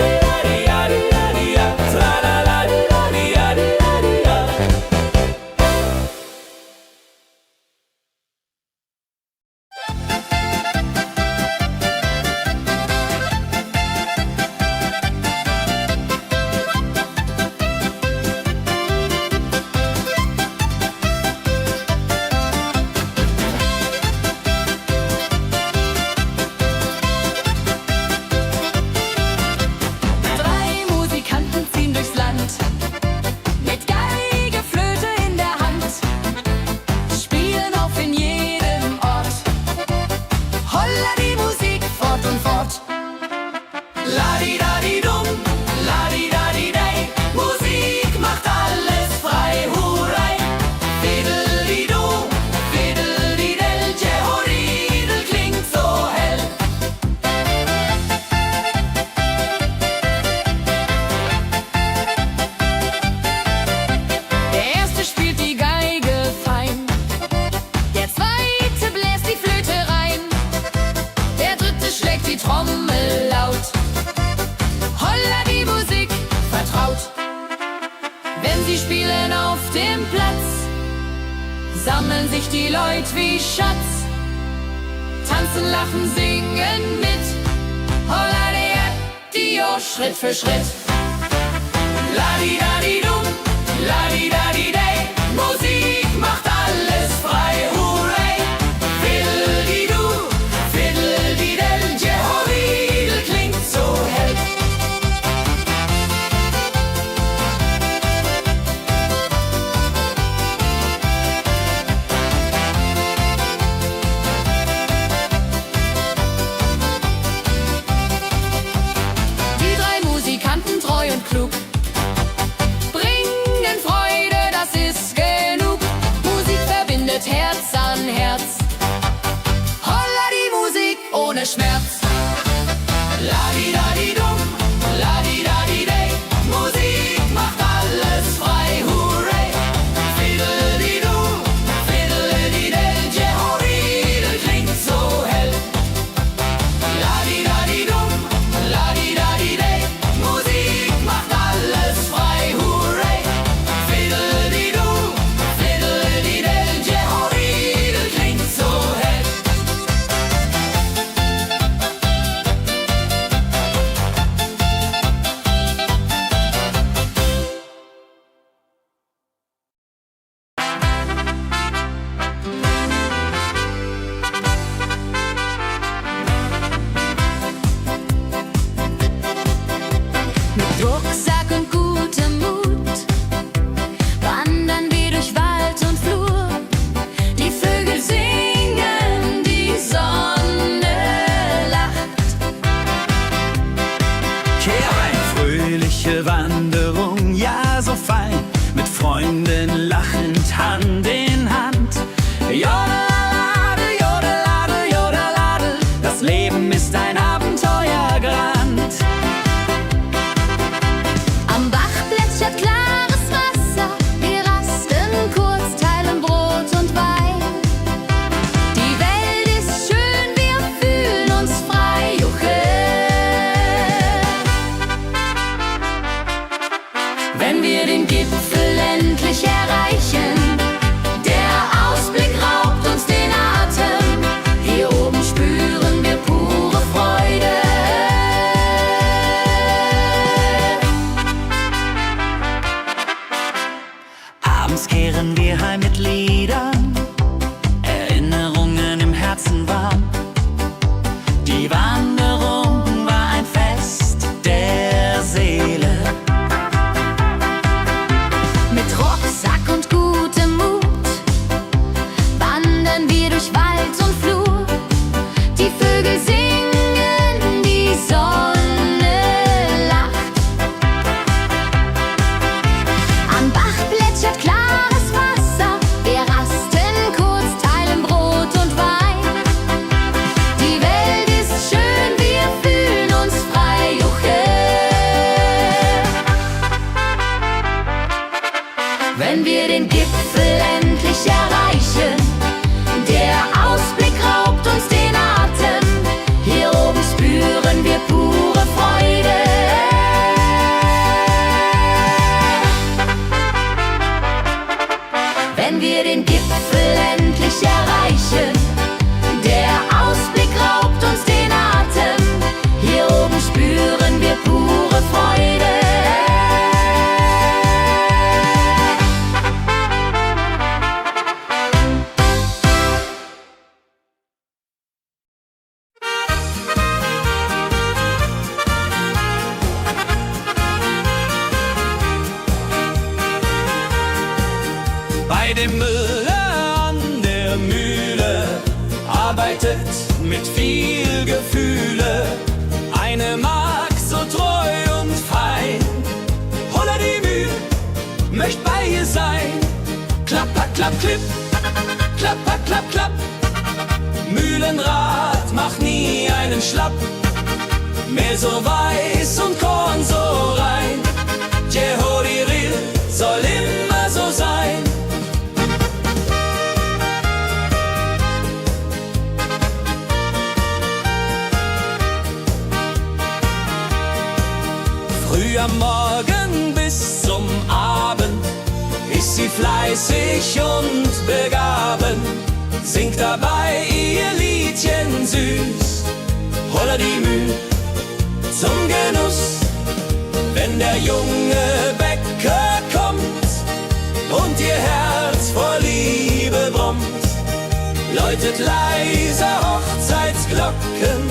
ja, ja. Tralala, ja, ja, ja, ja. Drei Musikanten ziehen durchs Land, mit Geige, Flöte in der Hand, spielen auf in jedem Ort. Holla die Musik fort und fort. Ladi-dadi-dum, ladi-dadi-dei, Musik macht alles frei, hurray. Fiddeli-du, fiddeli-del, Jehoridel klingt so hell. Der erste spielt die Geige fein, der zweite bläst die Flöte rein, der dritte schlägt die Trommel laut. Holla die Musik vertraut. Wenn sie spielen auf dem Platz, sammeln sich die Leute wie Schatz. Tanzen, lachen, singen mit. Holla der Dio, Schritt für Schritt. Ladi-dadi-dum, ladi-dadi-dei, Musik macht alles frei, hurray. Fiddeli-du, fiddeli-del, Jehoridel klingt so hell. Die drei Musikanten, treu und klug, fein, mit Freunden lachend Hand in Hand. Jodeladel, jodeladel, jodeladel, das Leben ist ein Abenteuergrand. Am Bach plätschert klares Wasser, wir rasten kurz, teilen Brot und Wein. Die Welt ist schön, wir fühlen uns frei, juche. Wenn wir den Gipfel endlich erreichen, der Ausblick raubt uns den Atem. Hier oben spüren wir pure Freude. Abends kehren wir heim mit Liedern, Erinnerungen im Herzen warm. Die Wanderung war ein Fest der Seele. Mit Rucksack und gutem Mut wandern wir durch Wald und Flur. Die Vögel singen, die Sonne lacht. Am Bach plätschert klares Wasser, wir rasten kurz, teilen Brot und Wein. Die Welt ist schön, wir fühlen uns frei, juche. Wenn wir den Gipfel endlich erreichen, der Ausblick raubt uns den Atem. Hier oben spüren wir pure Freude. Wenn wir den Gipfel endlich erreichen, der Ausblick raubt uns den Atem. Hier oben spüren wir pure Freude. Bei dem Müller an der Mühle arbeitet mit viel Gefühle eine Magd so treu und fein. Holla die Mühl, möcht bei ihr sein. Klapper, klapp, klipp, klapper, klapp, klapp. Mühlenrad macht nie einen Schlapp. Mehl so weiß und Korn so rein. Jehodiril soll immer so sein. Früh am Morgen bis zum Abend ist sie fleißig und begaben, singt dabei ihr Liedchen süß. Holla die Mühl zum Genuss, wenn der junge Bäcker kommt und ihr Herz vor Liebe brummt, läutet leise Hochzeitsglocken,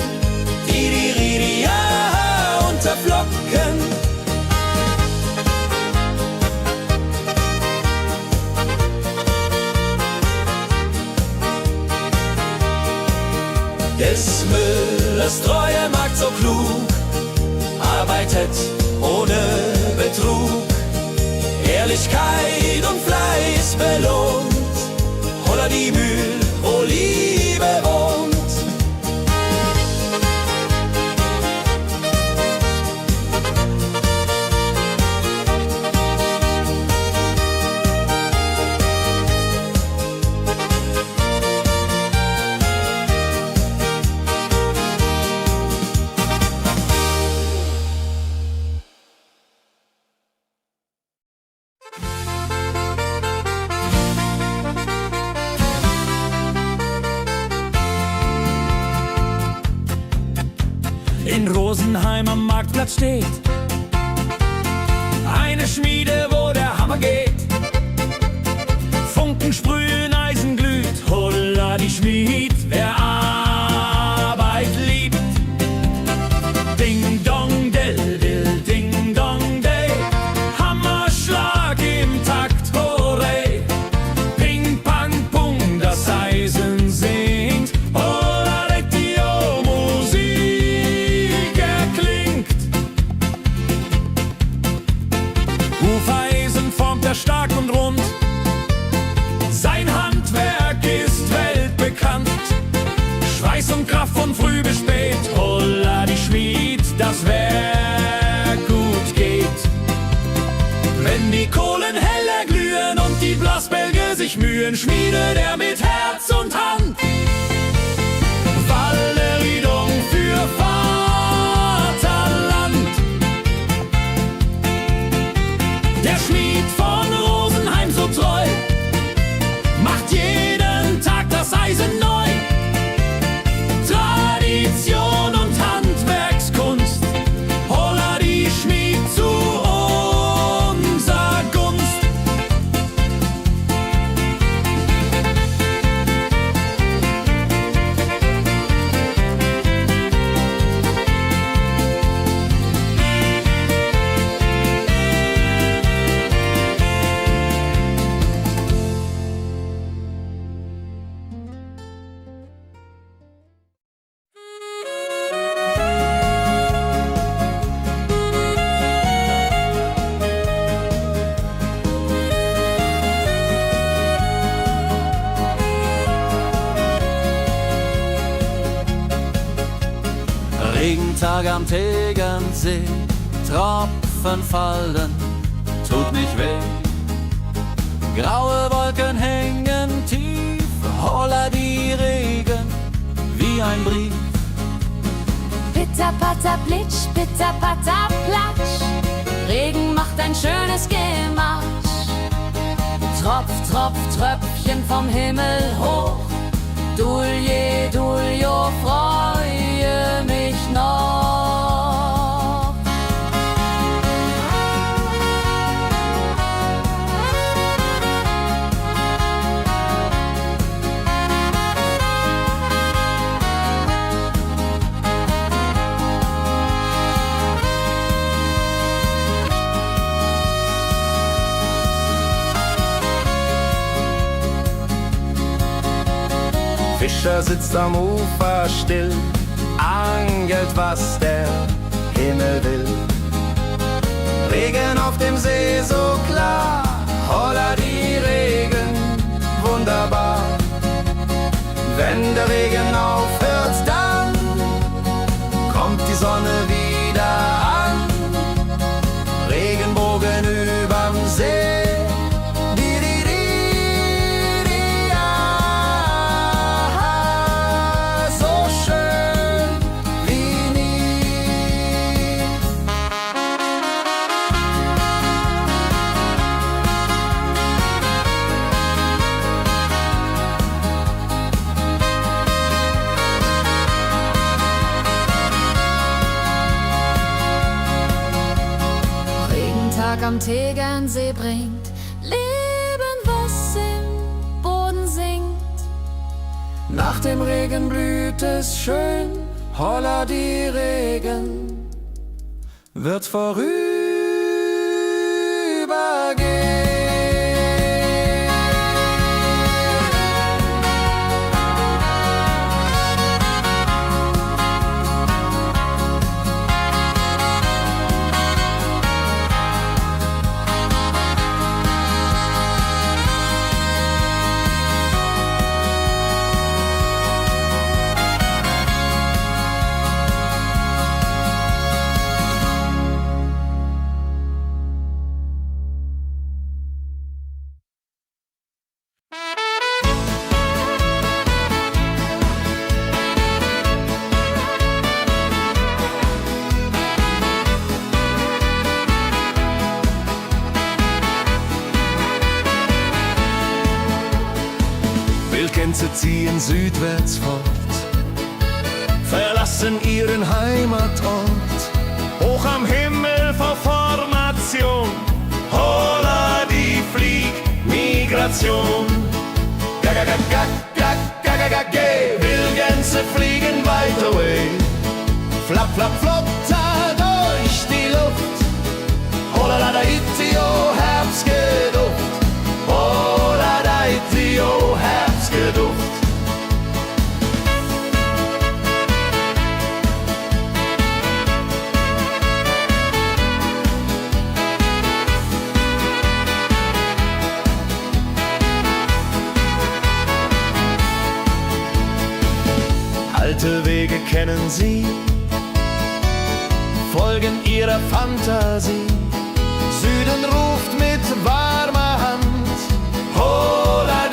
die Ridia unterflocken. Des Müllers treue Magd so klug, arbeitet ohne Betrug, Ehrlichkeit und Fleiß belohnt. Holla die Mühl, wo Liebe wohnt. In Rosenheim am Marktplatz steht eine Schmiede, wo der Hammer geht. Funken sprühen, Eisen glüht, holla die Schmied, wer Arbeit liebt. Ding dong del dill, ding dong day, Hammerschlag im Takt, hurray. Ping pang pung, das Eisen singt, holla die Musik erklingt. Hufeisen sich Mühen schmiedet er mit Herz und Hand. Walleridung für Vaterland. Der Schmied von Rosenheim so treu macht jeden Tag das Eisen neu. Tradition und Handwerkskunst, holla die Schmied zu unser Gunst. Regentag am Tegernsee, Tropfen fallen, tut nicht weh. Graue Wolken hängen tief, holla die Regen wie ein Brief. Pitter, patter, plitsch, pitter, patter, platsch. Regen macht ein schönes Gemarsch. Tropf, Tropf, Tröpfchen vom Himmel hoch. Dulje, Duljo, freue mich noch. Fischer sitzt am Ufer still, angelt, was der Himmel will. Regen auf dem See so klar, holla die Regen, wunderbar. Wenn der Regen aufhört, dann kommt die Sonne wieder an. Regenbogen überm See. Am Tegernsee bringt Leben, was im Boden singt. Nach dem Regen blüht es schön, holla die Regen wird vorübergehen. Gänse ziehen südwärts fort, verlassen ihren Heimatort. Hoch am Himmel vor Formation, holla die Fliegmigration. Wildgänse fliegen weit away, flapp, flapp, flotter durch die Luft. Holla da itio, Herbstgeduft, holla da itio, Herbstgeduft. Alte Wege kennen sie, folgen ihrer Fantasie. Süden ruft mit warmer Hand, holla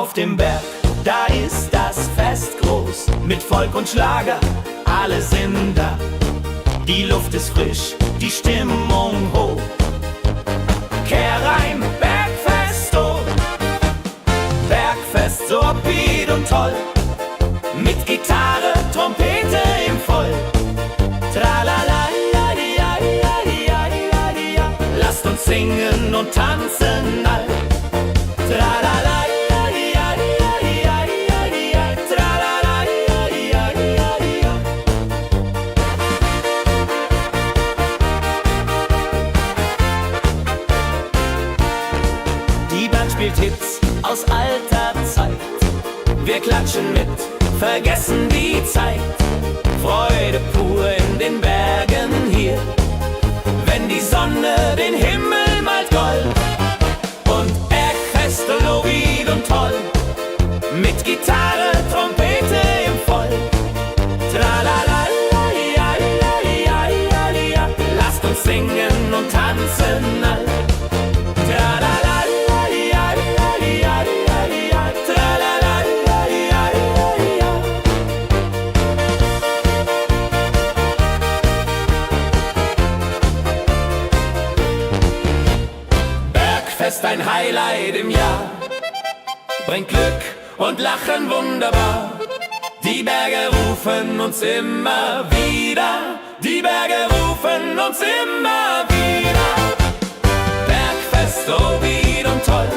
Auf dem Berg, da ist das Fest groß, mit Volk und Schlager, alle sind da. Die Luft ist frisch, die Stimmung hoch. Kehr rein, Bergfest, oh. Bergfest, so upbeat und toll. Mit Gitarre, Trompete im Voll. Tralala, ja, ja, ja, ja, ja, ja. Lasst uns singen und tanzen all. Tralala, ja, ja, ja, ja, ja, ja. Tralala, ja, ja, ja, ja. Die Band spielt Hits aus alter Zeit. Wir klatschen mit, vergessen die Zeit. Freude pur in den Bergen hier, wenn die Sonne den Himmel malt gold. Und Bergfest, lobig und toll, mit Gitarre, Trompete im Voll. Tralala, ja, ja, ja, ja, ja. Lasst uns singen und tanzen all. Tralala, ja, ja, ja, ja, ja. Tralala, ja, ja, ja, ja. Bergfest, ein Highlight im Jahr, bringt Glück und Lachen wunderbar. Die Berge rufen uns immer wieder, die Berge rufen uns immer wieder. Bergfest, so wied und toll,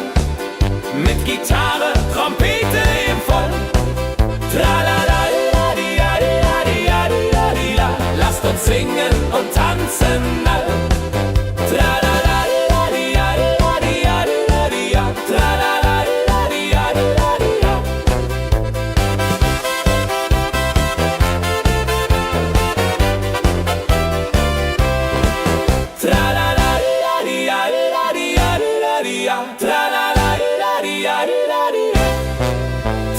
mit Gitarre, Trompete im Voll. Tralala, di, ja, di, ja, di, ja, di, ja. Lasst uns singen und tanzen all. Tralala, di, ja, di, ja, di, ja. Tralala, di, ja, di, ja. Tralala, di, ja, di, ja. Tralala, di, ja, di, ja.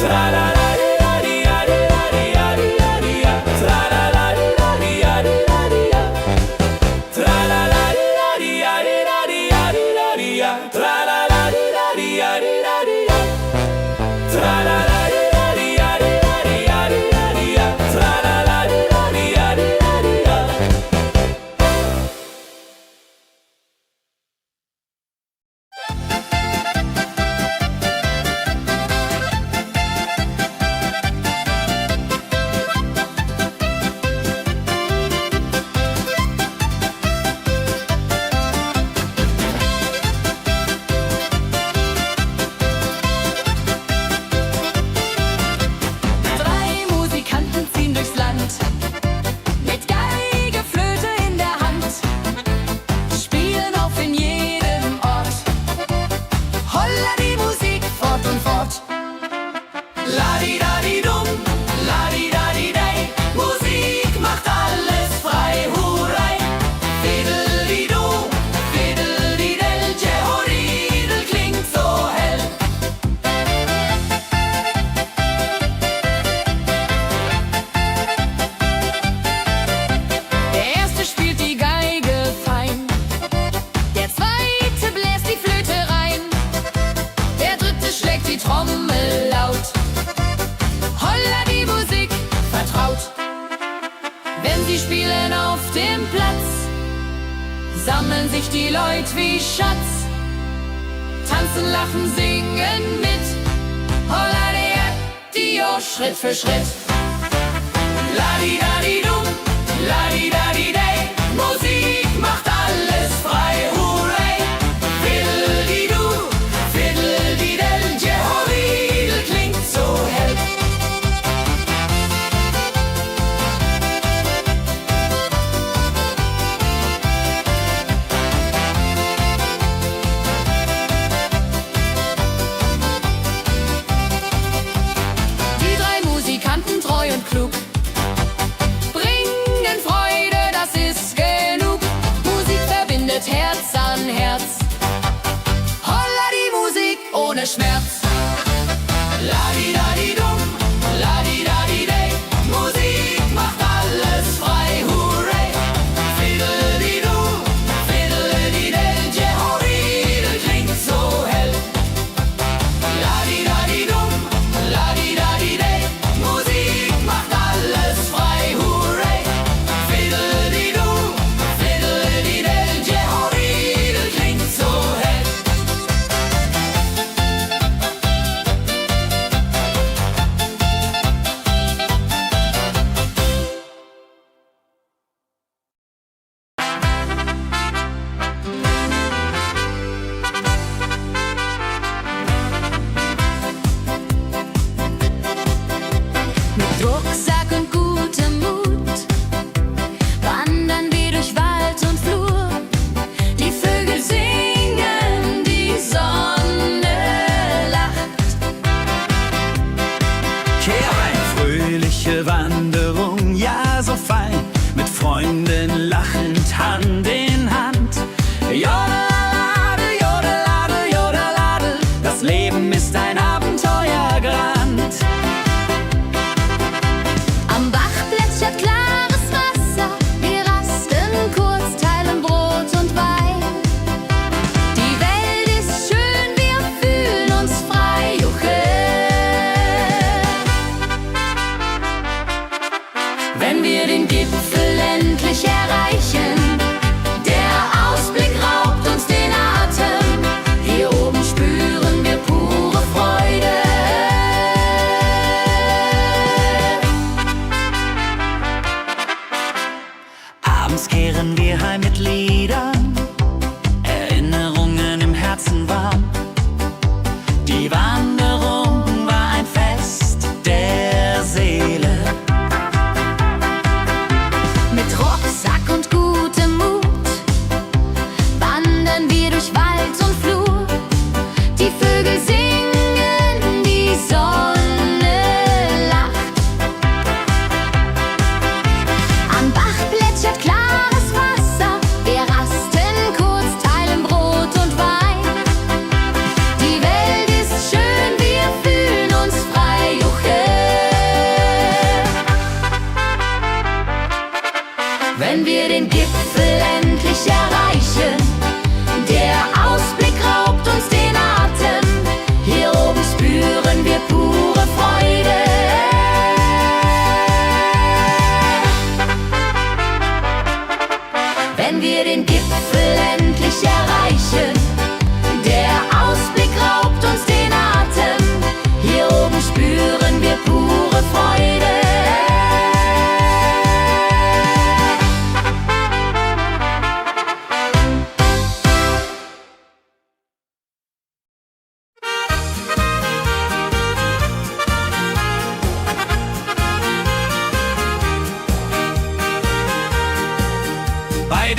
Tralala, di, ja, di, ja. Tralala, di, ja, di, ja. Tralala, di, ja, di, ja. Tralala, di, ja, di, ja. Tralala, di, ja, di, ja. Tralala, di, ja, di, ja. Drei Musikanten ziehen durchs Land, mit Geige, Flöte in der Hand, spielen auf in jedem Ort. Holla die Musik fort und fort. Ladi-dadi-dum, ladi-dadi-dei, Musik macht alles frei, hurray. Fiddle-di-du, fiddle-di-del, Jehoridel klingt so hell. Der erste spielt die Geige fein, der zweite bläst die Flöte rein, der dritte schlägt die Trommel laut. Holla die Musik vertraut. Wenn sie spielen auf dem Platz, sammeln sich die Leute wie Schatz, tanzen, lachen, singen mit. Holla der Dio, Schritt für Schritt. Ladi-dadi-dum, ladi-dadi-dei, Musik macht alles frei, hurray. Fiddle-di-du, fiddle-di-del, Jehoridel klingt so hell. Die drei Musikanten, treu und klug, bringen Freude, das ist genug. Musik verbindet Herz an Herz. Holla die Musik ohne Schmerz. Ladi-dadi-dum, ladi-dadi-dei, Musik macht alles frei, hurray. Fiddle-di-du, fiddle-di-del, Jehoridel klingt so hell. Ladi-dadi-dum,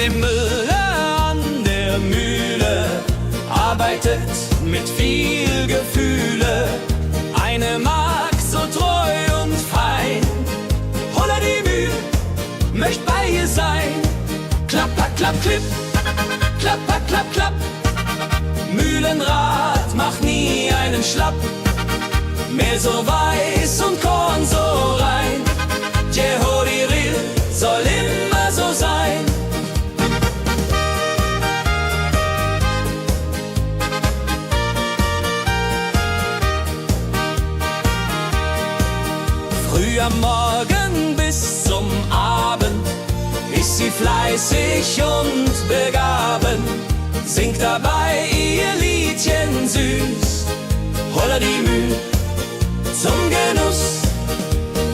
dem Müller an der Mühle, arbeitet mit viel Gefühle. Eine Magd so treu und fein, Holla die Mühl, möcht bei ihr sein. Klapper, klapp, klipp, klapper, klapp, klapp. Mühlenrad macht nie einen Schlapp. Mehl so weiß und Korn so rein. Jehodiril soll immer so sein. Früh am Morgen bis zum Abend ist sie fleißig und begaben, singt dabei ihr Liedchen süß. Holla die Mühl zum Genuss,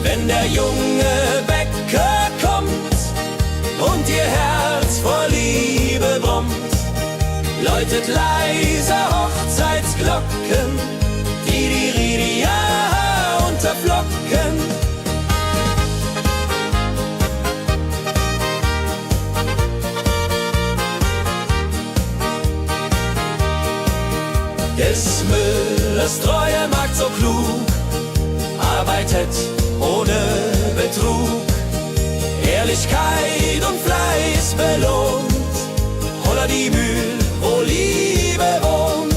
wenn der junge Bäcker kommt und ihr Herz vor Liebe brummt, läutet leiser Hochzeitsglocken, die Ridia unterflocken. Des Müllers treue Magd so klug, arbeitet ohne Betrug, Ehrlichkeit und Fleiß belohnt. Holla die Mühl, wo Liebe wohnt.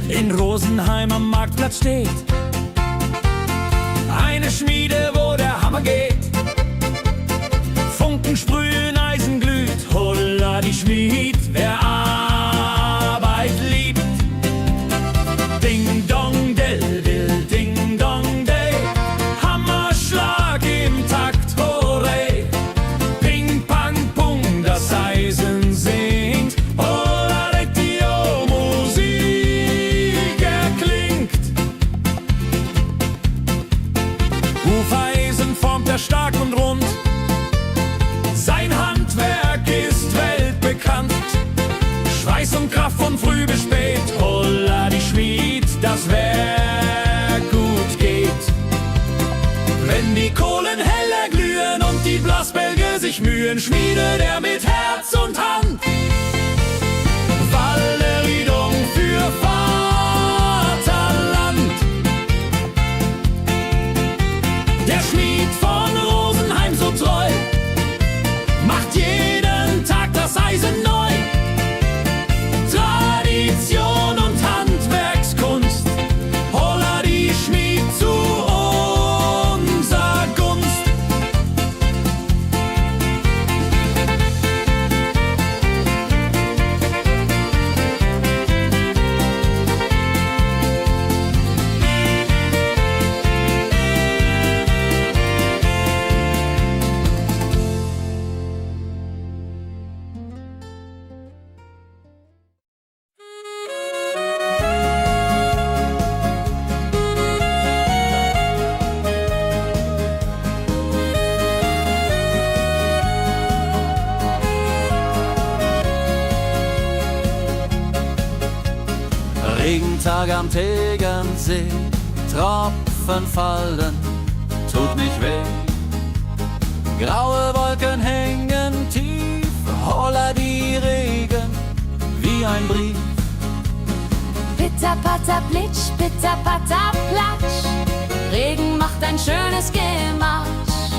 In Rosenheim am Marktplatz steht eine Schmiede, wo der Hammer geht. Funken sprühen, Eisen glüht, Holla die Schmied, wer Arbeit liebt. Ding dong del dill, ding dong day, Hammerschlag im Takt, hurray. Ping pang pung, das Eisen singt, Holla Dio, Musik erklingt. Hufeisen formt er stark und rund, sein Handwerk ist weltbekannt. Schweiß und Kraft von früh bis spät, Holla die Schmied, das Werk gut geht. Wenn die Kohlen heller glühen und die Blasbälge sich mühen, schmiedet er mit Herz und Hand Walleridung für Vaterland. Der Schmied von Rosenheim so treu, macht jeden Tag das Eisen neu. Tradition und Handwerkskunst, Holla die Schmied zu unser Gunst. Regentag am Tegernsee, Tropfen fallen, tut nicht weh. Graue Wolken hängen tief, Holla die Regen wie ein Brief. Pitter, patter, plitsch, pitter, patter, platsch. Regen macht ein schönes Gematsch.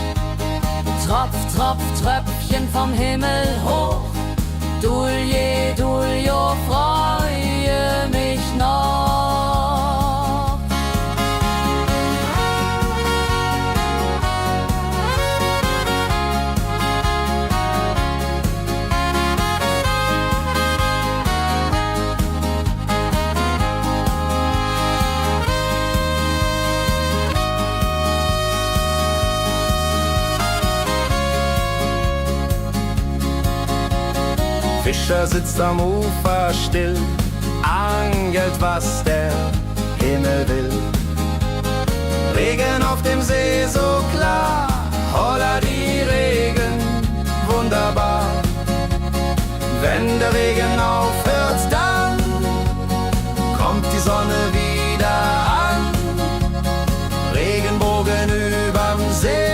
Tropf, Tropf, Tröpfchen vom Himmel hoch. Dulje, Duljo, freue mich noch. Fischer sitzt am Ufer still, angelt, was der Himmel will. Regen auf dem See so klar, holla die Regen, wunderbar. Wenn der Regen aufhört, dann kommt die Sonne wieder an. Regenbogen überm See.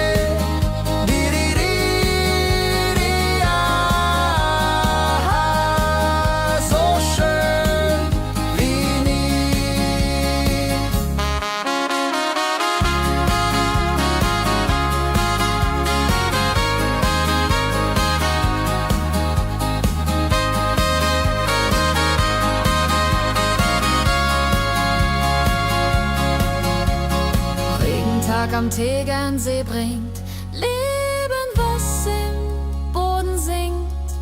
Am Tegernsee bringt Leben, was im Boden sinkt.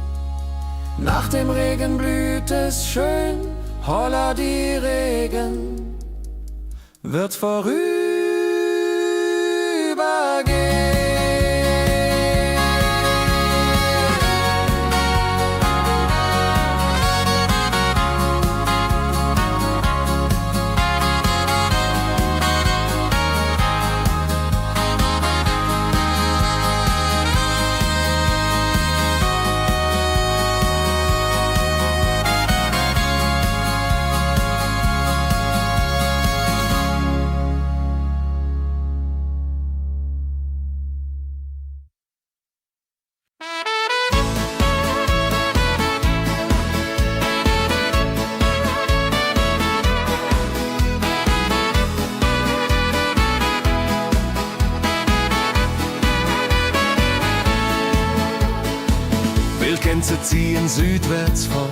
Nach dem Regen blüht es schön, holla die Regen wird vorübergehen. Wildgänse ziehen südwärts fort,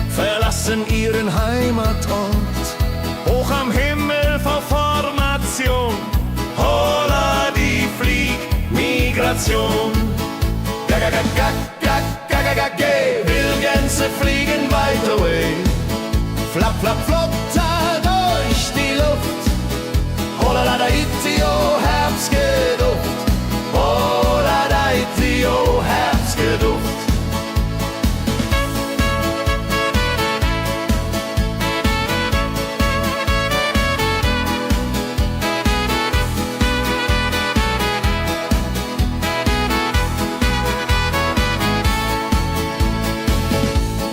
verlassen ihren Heimatort. Hoch am Himmel vor Formation, holla die Fliegmigration. Gag, Wildgänse fliegen weit away. Flap, flap, flop, da durch die Luft. Holla da itio, Herbstgeduft. Holla da itio, Herbstgeduft.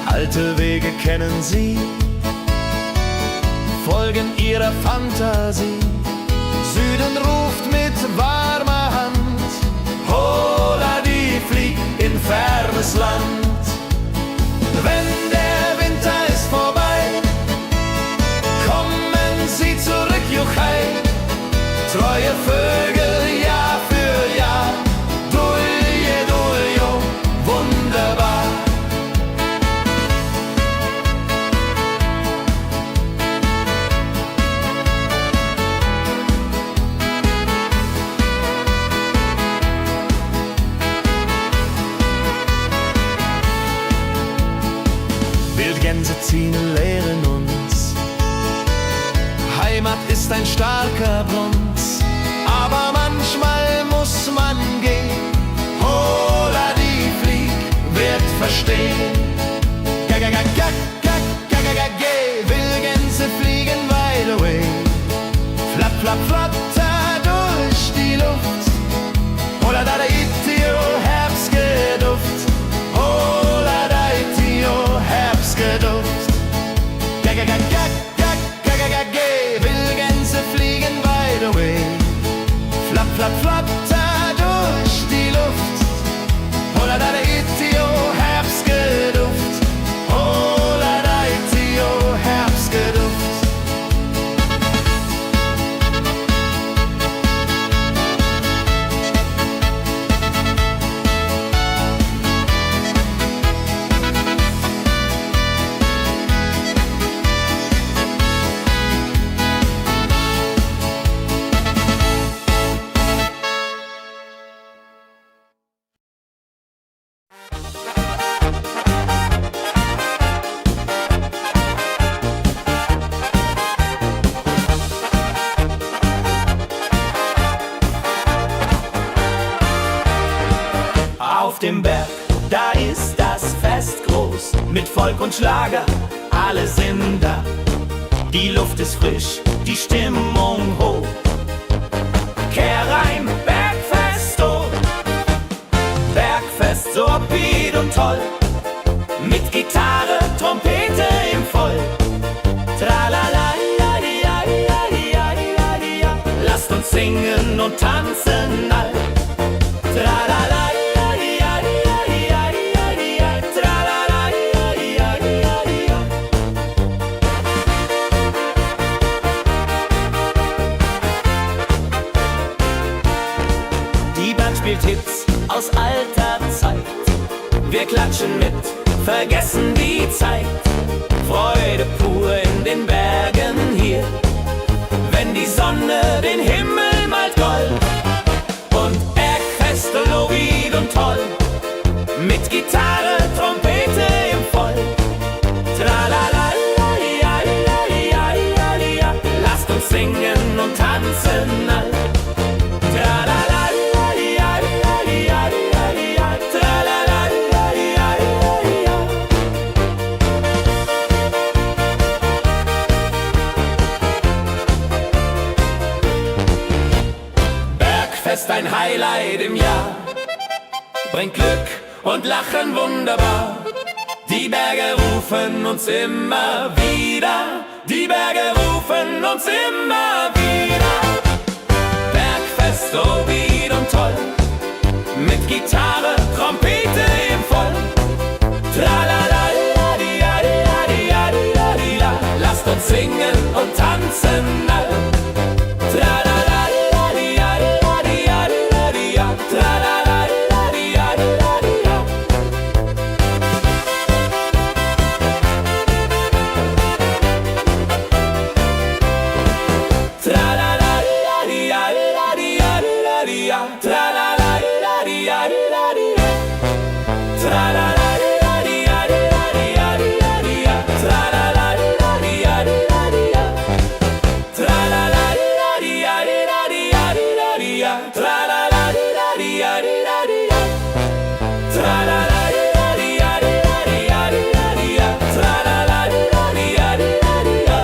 Alte Wege kennen sie, folgen ihrer Fantasie. Süden ruft mit warmer Hand, holla die flieg in fernes Land. Wenn der Winter ist vorbei, kommen sie zurück, Juchai. Treue Vögel Jahr für Jahr, dulje, duljo, wunderbar. Wildgänse ziehen, lehren uns. Heimat ist ein starker Bronz, aber manchmal muss man gehen. Holla die Flieg wird verstehen. Wildgänse fliegen wide away. Flap, flap, flatter durch die Luft. Holla da itio, Herbstgeduft. Holla da itio, Herbstgeduft. Wildgänse fliegen wide away. Flap, flap, flatter durch die Luft. Holla da itio, Herbstgeduft. Holla da itio, Herbstgeduft. Folk und Schlager, alle sind da. Die Luft ist frisch, die Stimmung hoch. Kehr rein, Bergfest, oh. Bergfest, so upbeat und toll. Mit Gitarre, Trompete im Voll. Tralala, ja, ja, ja, ja, ja, ja. Lasst uns singen und tanzen all. Tralala, ja, ja, ja, ja, ja, ja. Tralala, ja, ja, ja, ja. Die Band spielt Hits aus alter Zeit. Wir klatschen mit, vergessen die Zeit. Freude pur in den Bergen hier, wenn die Sonne den Himmel malt gold. Und Bergfest, Lovid und toll, mit Gitarre, Trompete im Voll. Tralala, ja, ja, ja, ja, ja. Lasst uns singen und tanzen all. Tralala, ja, ja, ja, ja, ja. Tralala, ja, ja, ja, ja. Bergfest, ein Highlight im Jahr, bringt Glück und Lachen wunderbar. Die Berge rufen uns immer wieder, die Berge rufen uns immer wieder. Bergfest, so wied und toll, mit Gitarre, Trompete im Voll. Tralala, ja, ja, ja, ja, ja, ja. Lasst uns singen und tanzen all. Tralala, ja, ja, ja, ja, ja, ja. Tralala, ja, ja, ja, ja. Tralala, ja, ja, ja, ja, ja. Tralala, ja, ja, ja, ja. Tralala, ja, ja, ja, ja, ja. Tralala, ja, ja, ja, ja. Tralala, ja, ja, ja, ja. Tralala, ja, ja, ja, ja. Tralala, ja, ja, ja, ja. Tralala, ja, ja, ja, ja.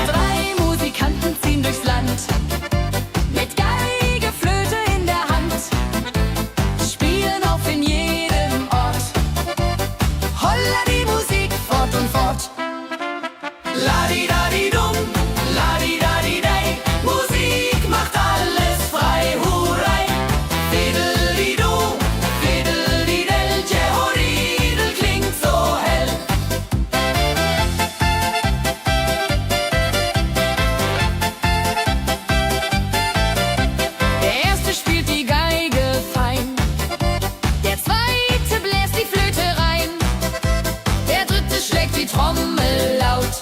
Drei Musikanten ziehen durchs Land, mit Geige, Flöte in der Hand, spielen auf in jedem Ort. Holla die Musik fort und fort. Ladi-dadi-dum, ladi-dadi-dei, Musik macht alles frei, hurray. Fiddeli-du, fiddeli-del, Jehoridel klingt so hell. Der erste spielt die Geige fein, der zweite bläst die Flöte rein, der dritte schlägt die Trommel laut.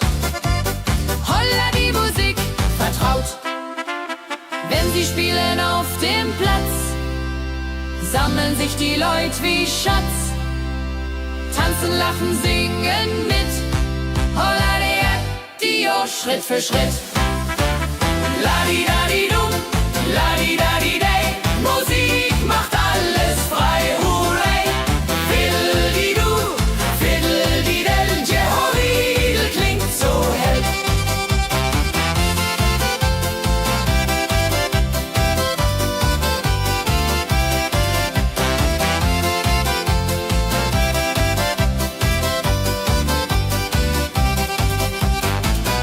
Holla die Musik vertraut. Wenn sie spielen auf dem Platz, sammeln sich die Leute wie Schatz. Tanzen, lachen, singen mit. Holla der Dio, Schritt für Schritt. Ladi-dadi-dum, ladi-dadi-dei, Musik macht alles frei, hurray. Fiddeli-du, fiddeli-del, Jehoridel klingt so hell.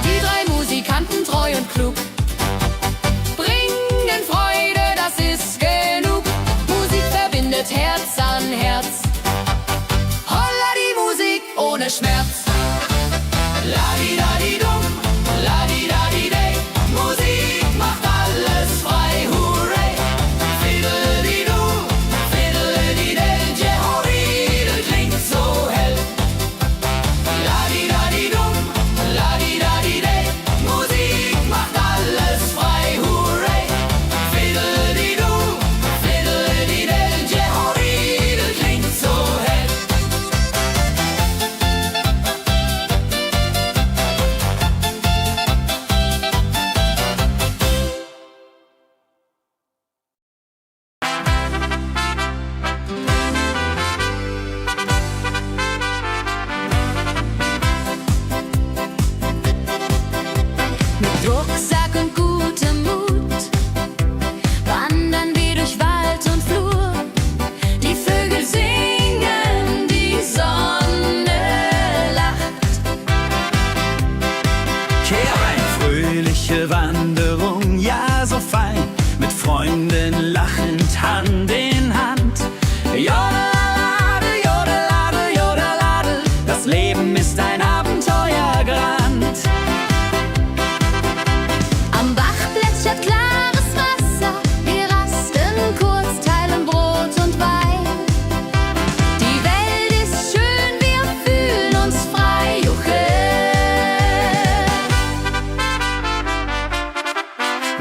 Die drei Musikanten, treu und klug,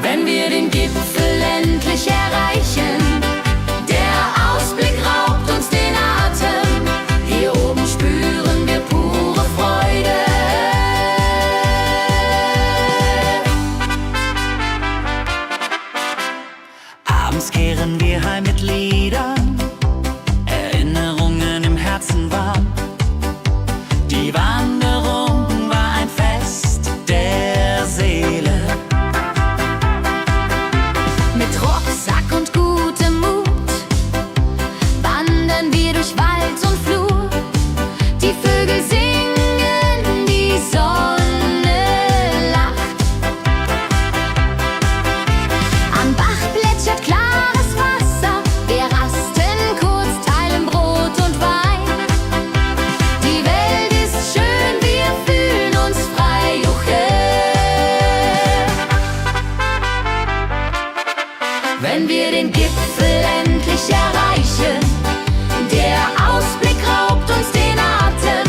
wenn wir den Gipfel endlich erreichen. Der Ausblick raubt uns den Atem, hier oben spüren wir pure Freude. Abends kehren wir heim mit Liedern, Erinnerungen im Herzen warm. Die Wanderung war ein Fest der Seele. Mit Rucksack und gutem Mut wandern wir durch Wald und Flur. Die Vögel singen, die Sonne lacht. Am Bach plätschert klares Wasser, wir rasten kurz, teilen Brot und Wein. Die Welt ist schön, wir fühlen uns frei, juche. Wenn wir den Gipfel endlich erreichen, der Ausblick raubt uns den Atem,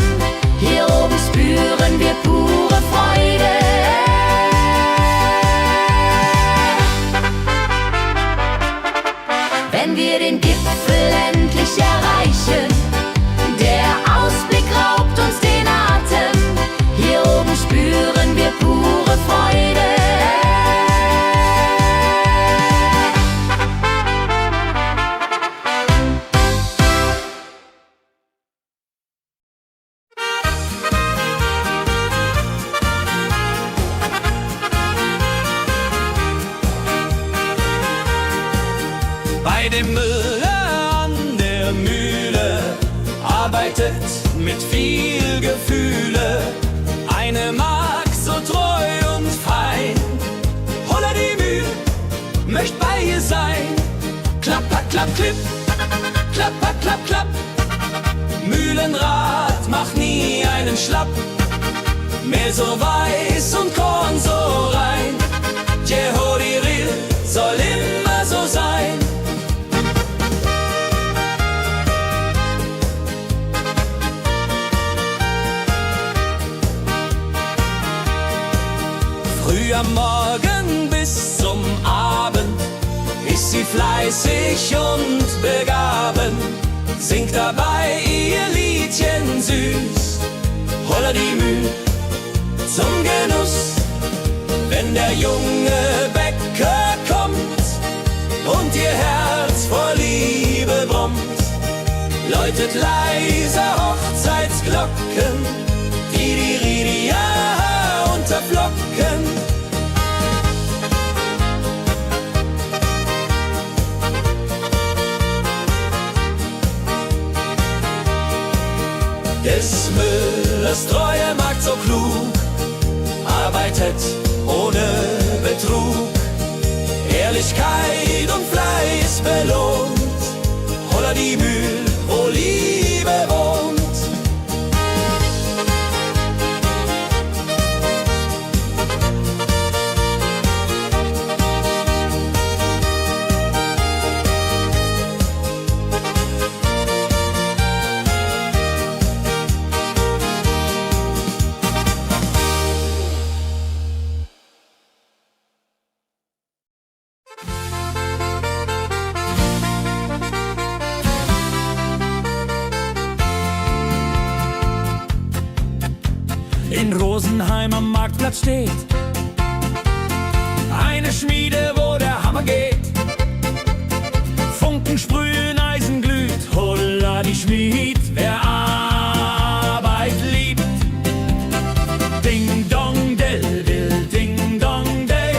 hier oben spüren wir pure Freude. Wenn wir den Gipfel endlich erreichen, der Ausblick raubt uns den Atem, hier oben spüren wir pure Freude. Bei dem Müller an der Mühle arbeitet mit viel Gefühle eine Magd so treu und fein. Holla die Mühl, möcht bei ihr sein. Klapper, klapp, klipp, klapper, klapp, klapp. Mühlenrad macht nie einen Schlapp. Mehl so weiß und Korn so rein. Jehodiril soll immer so sein. Früh am Morgen bis zum Abend ist sie fleißig und begaben, singt dabei ihr Liedchen süß. Holla die Mühl zum Genuss, wenn der junge Bäcker kommt und ihr Herz vor Liebe brummt, läutet leise Hochzeitsglocken, Didiridia unter Flocken. Des Müllers treue Magd so klug, arbeitet ohne Betrug, Ehrlichkeit und Fleiß belohnt. Holla die Mühl, wo Liebe wohnt. In Rosenheim am Marktplatz steht eine Schmiede, wo der Hammer geht. Funken sprühen, Eisen glüht, holla die Schmied, wer Arbeit liebt. Ding dong del will, ding dong day,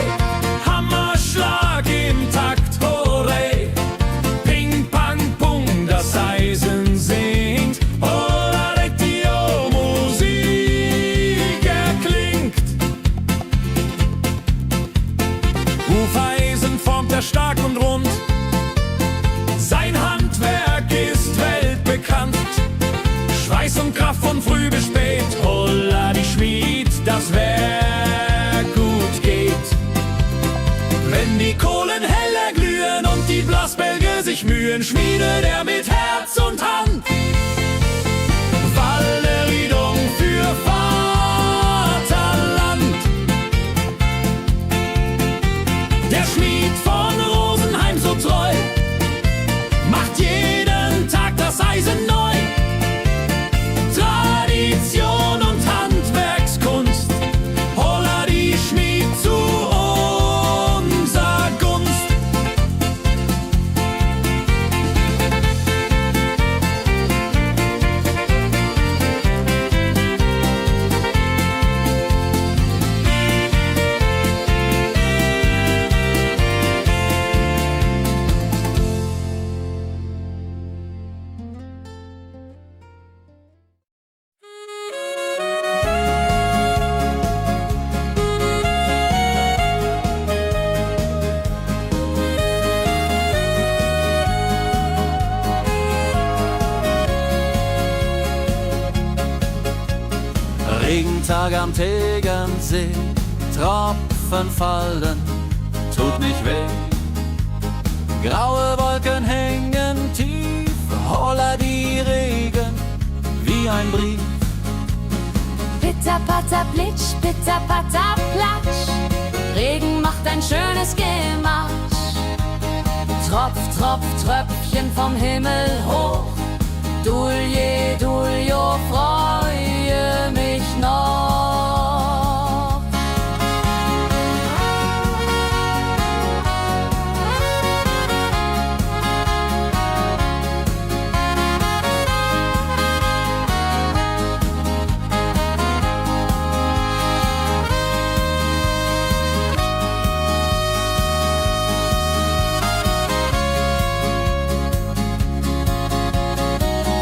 Hammerschlag im Takt, hooray. Ping pang pung, das Eisen singt, holla die Musik erklingt. Hufeisen formt er stark und rund, sein Handwerk ist weltbekannt. Schweiß und Kraft von früh bis spät, holla die Schmied, das Werk gut geht. Wenn die Kohlen heller glühen und die Blasbälge sich mühen, schmiedet er mit Herz und Hand Walleriedung für Vaterland. Der Schmied von Rosenheim so treu macht jeden Tag das Eisen neu. Tradition und Handwerkskunst, holla die Schmied zu unser Gunst. Regentag am Tegernsee, Tropfen fallen, tut nicht weh. Graue Wolken hängen tief, holla die Regen wie ein Brief. Pitter, patter, plitsch, pitter, patter, platsch. Regen macht ein schönes Gemarsch. Tropf, Tropf, Tröpfchen vom Himmel hoch. Dulje, Duljo, freue mich noch.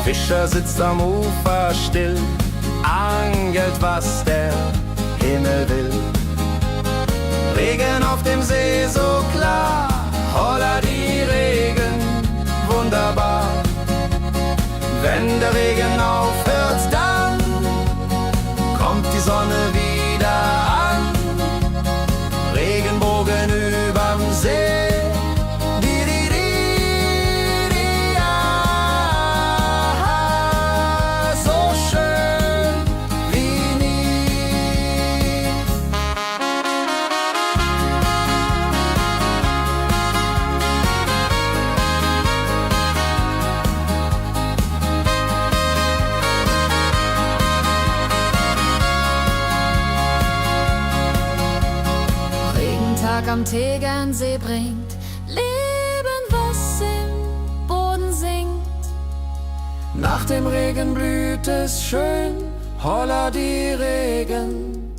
Fischer sitzt am Ufer still, angelt, was der Himmel will. Regen auf dem See so klar, holla die Regen, wunderbar. Wenn der Regen aufhört, dann kommt die Sonne wieder an. Regenbogen überm See. Am Tegernsee bringt Leben, was im Boden singt. Nach dem Regen blüht es schön, holla die Regen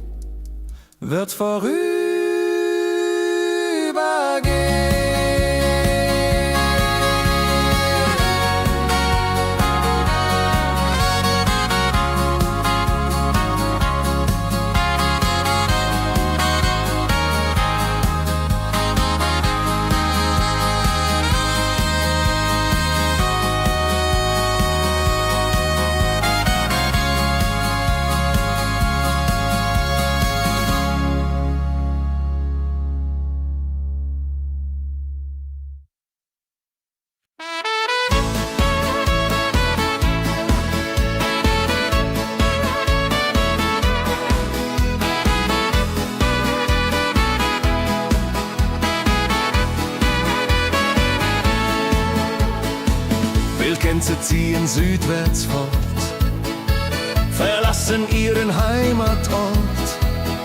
wird vorübergehen. Gänse ziehen südwärts fort, verlassen ihren Heimatort.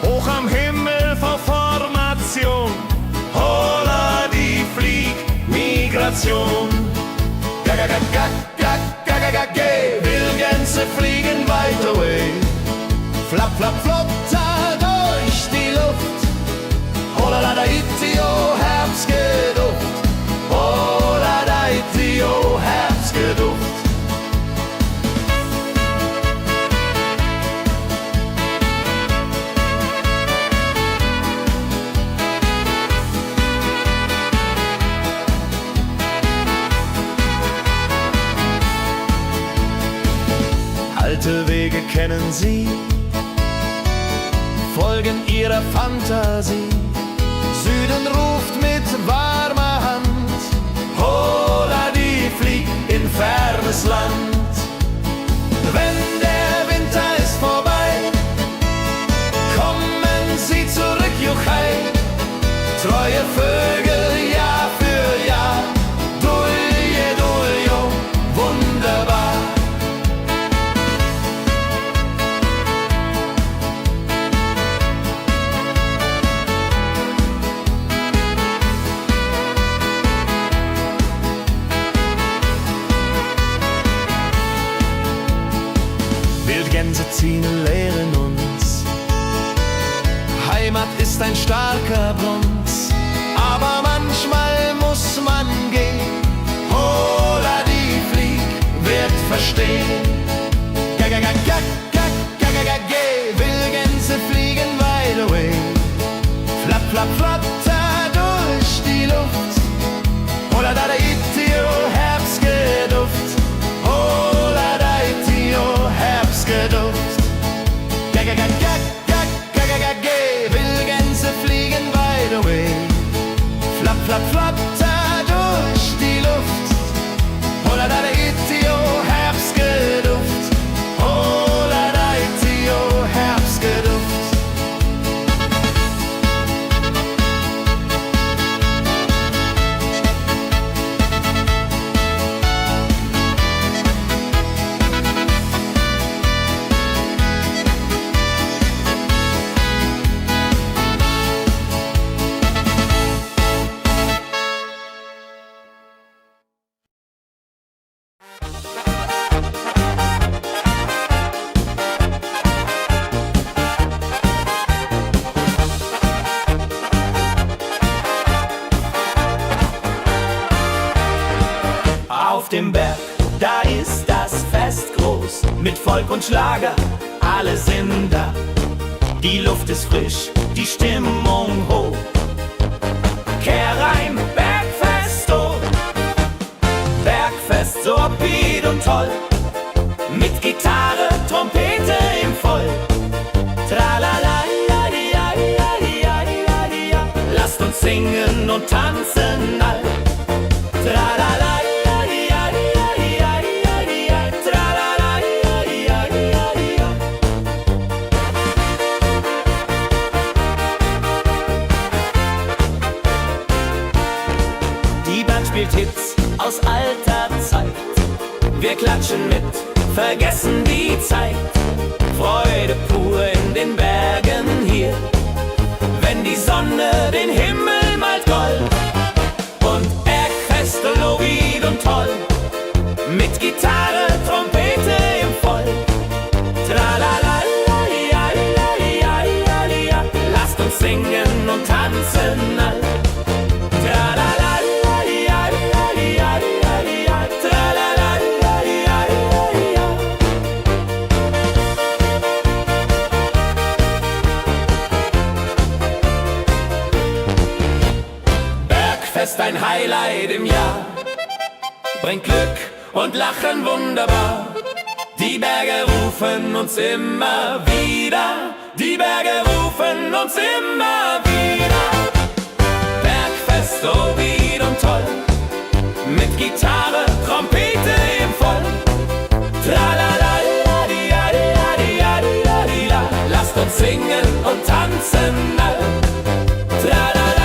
Hoch am Himmel vor Formation, holla die Fliegmigration. Wildgänse fliegen weit away, flapp, flapp, flotter durch die Luft. Holla la da itio, Herbstgeduft. Holla da itio, Herbstgeduft. Alte Wege kennen sie, folgen ihrer Fantasie. Süden ruft mit warmer Hand, holla die fliegt in fernes Land. Wenn der Winter ist vorbei, kommen sie zurück, Juchai. Treu neue Vögel Jahr für Jahr. Dulje, duljo, wunderbar. Wildgänse ziehen lehren uns. Heimat ist ein starker Bronz, aber manchmal muss man gehen. Hola, die Flieg wird verstehen. Wildgänse fliegen wide away. Flapp, flapp, flatter durch die Luft. Hola, da itio, Herbstgeduft. Hola, da itio, Herbstgeduft. Wildgänse fliegen wide away. Flapp, flapp, flatter durch die Luft. Hola, da itio, Herbstgeduft. Hola, da itio, Herbstgeduft. Auf dem Berg, da ist das Fest groß, mit Volk und Schlager, alle sind da. Die Luft ist frisch, die Stimmung hoch. Kehrreim, Bergfest, oh. Bergfest, so upbeat und toll. Mit Gitarre, Trompete im Voll. Tralala, ja, ja, ja, ja, ja, ja. Lasst uns singen und tanzen all. Tralala. Spielt Hits aus alter Zeit. Wir klatschen mit, vergessen die Zeit. Freude pur in den Bergen hier, wenn die Sonne den Himmel malt gold. Und Bergfest, lobig und toll, mit Gitarre, Trompete im Voll. Tralala, ja, ja, ja, ja, ja. Lasst uns singen und tanzen all. Tralala. Bergfest, ein Highlight im Jahr, bringt Glück und Lachen wunderbar. Die Berge rufen uns immer wieder, die Berge rufen uns immer wieder. Bergfest, so wied und toll, mit Gitarre, Trompete im Voll. Tralala, ja, ja, ja, ja, ja. Lasst uns singen und tanzen all. Tralala.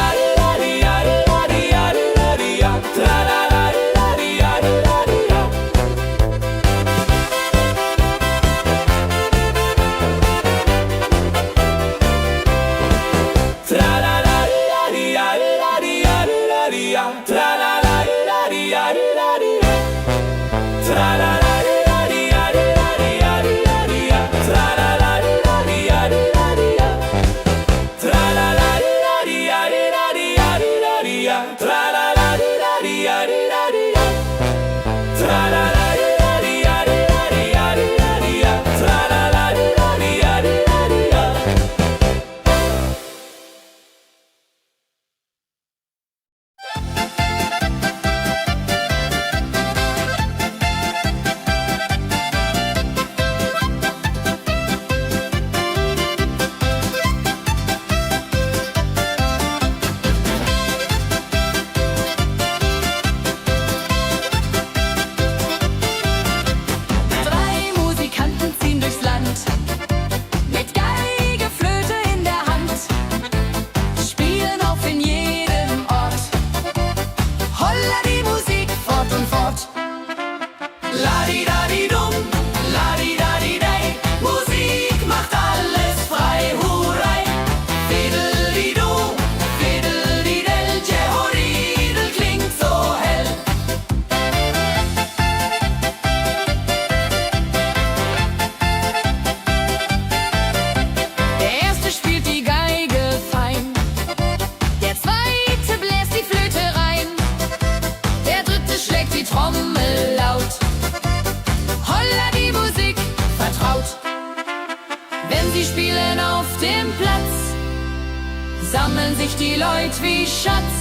sammeln sich die Leute wie Schatz.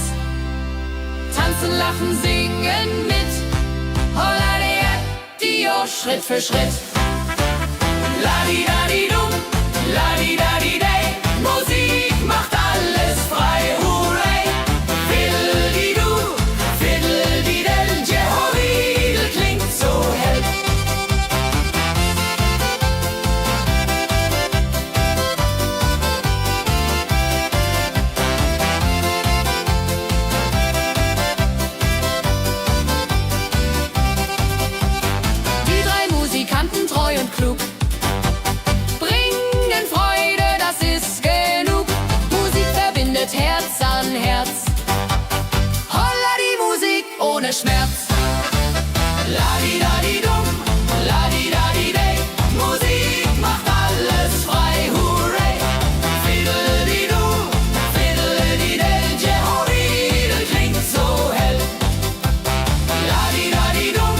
Tanzen, lachen, singen mit. Holla Dio, Schritt für Schritt. Ladi-dadi-dum, ladi-dadi-day. Musik macht alles frei, hurray. Fiddle-di-du, fiddle-di-del. Jehoridel klingt so hell. Die drei Musikanten, treu und klug, bringen Freude, das ist genug. Musik verbindet Herz an Herz. Holla die Musik ohne Schmerz. Ladi-dadi-dum, ladi-dadi-day. Musik macht alles frei, hurray. Fiddle-di-du, fiddle-di-del. Jehoridel klingt so hell. Ladi-dadi-dum,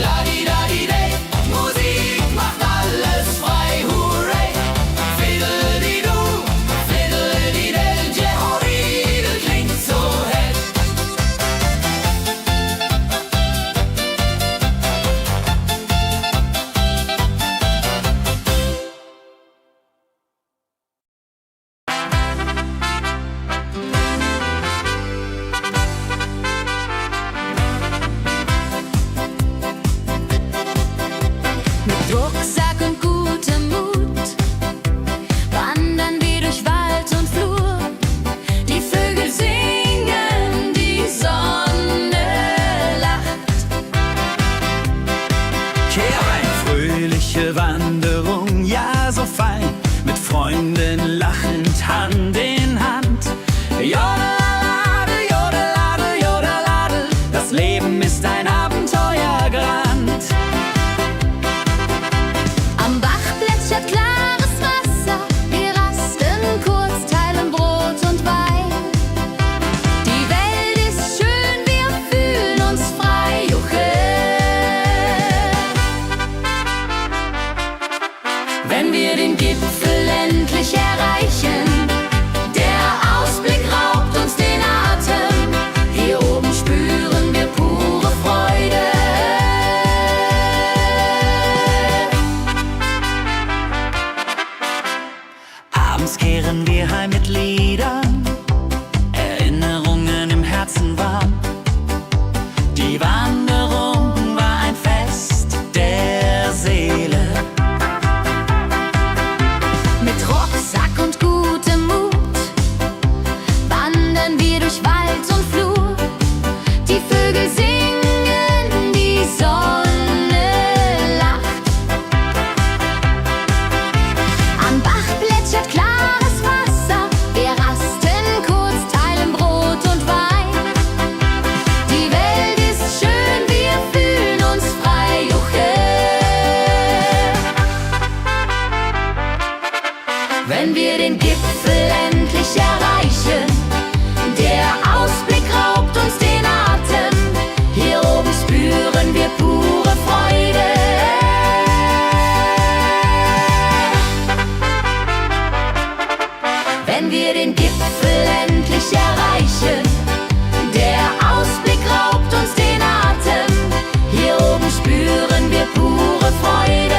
ladi-dadi-day. Musik macht alles frei, hurray. Fiddle-di-du, fiddle-di-del. Jehoridel klingt so hell. Mit Rucksack und gutem Mut wandern wir durch Wald und Flur. Die Vögel singen, die Sonne lacht. Eine fröhliche Wanderung, ja so fein, mit Freunden lachend Hand in Hand. Jodeladel, jodeladel, jodeladel, das Leben ist ein Abenteuergrand. Am Bach plätschert klares Wasser, wir rasten kurz, teilen Brot und Wein. Die Welt ist schön, wir fühlen uns frei, juche. Wenn wir den Gipfel endlich erreichen, der Ausblick raubt uns den Atem. Hier oben spüren wir pure Freude. Abends kehren wir heim mit Liedern, Erinnerungen im Herzen warm. Die Wanderung war ein Fest der Seele. Mit Rucksack und gutem Mut wandern wir durch Wald und Flur. Die Vögel singen, die Sonne lacht. Am Bach plätschert klares Wasser, wir rasten kurz, teilen Brot und Wein. Die Welt ist schön, wir fühlen uns frei, juche. Wenn wir den Gipfel endlich erreichen, der Ausblick raubt uns den Atem. Hier oben spüren wir pure Freude. Wenn wir den Gipfel endlich erreichen, der Ausblick raubt uns den Atem. Hier oben spüren wir pure Freude.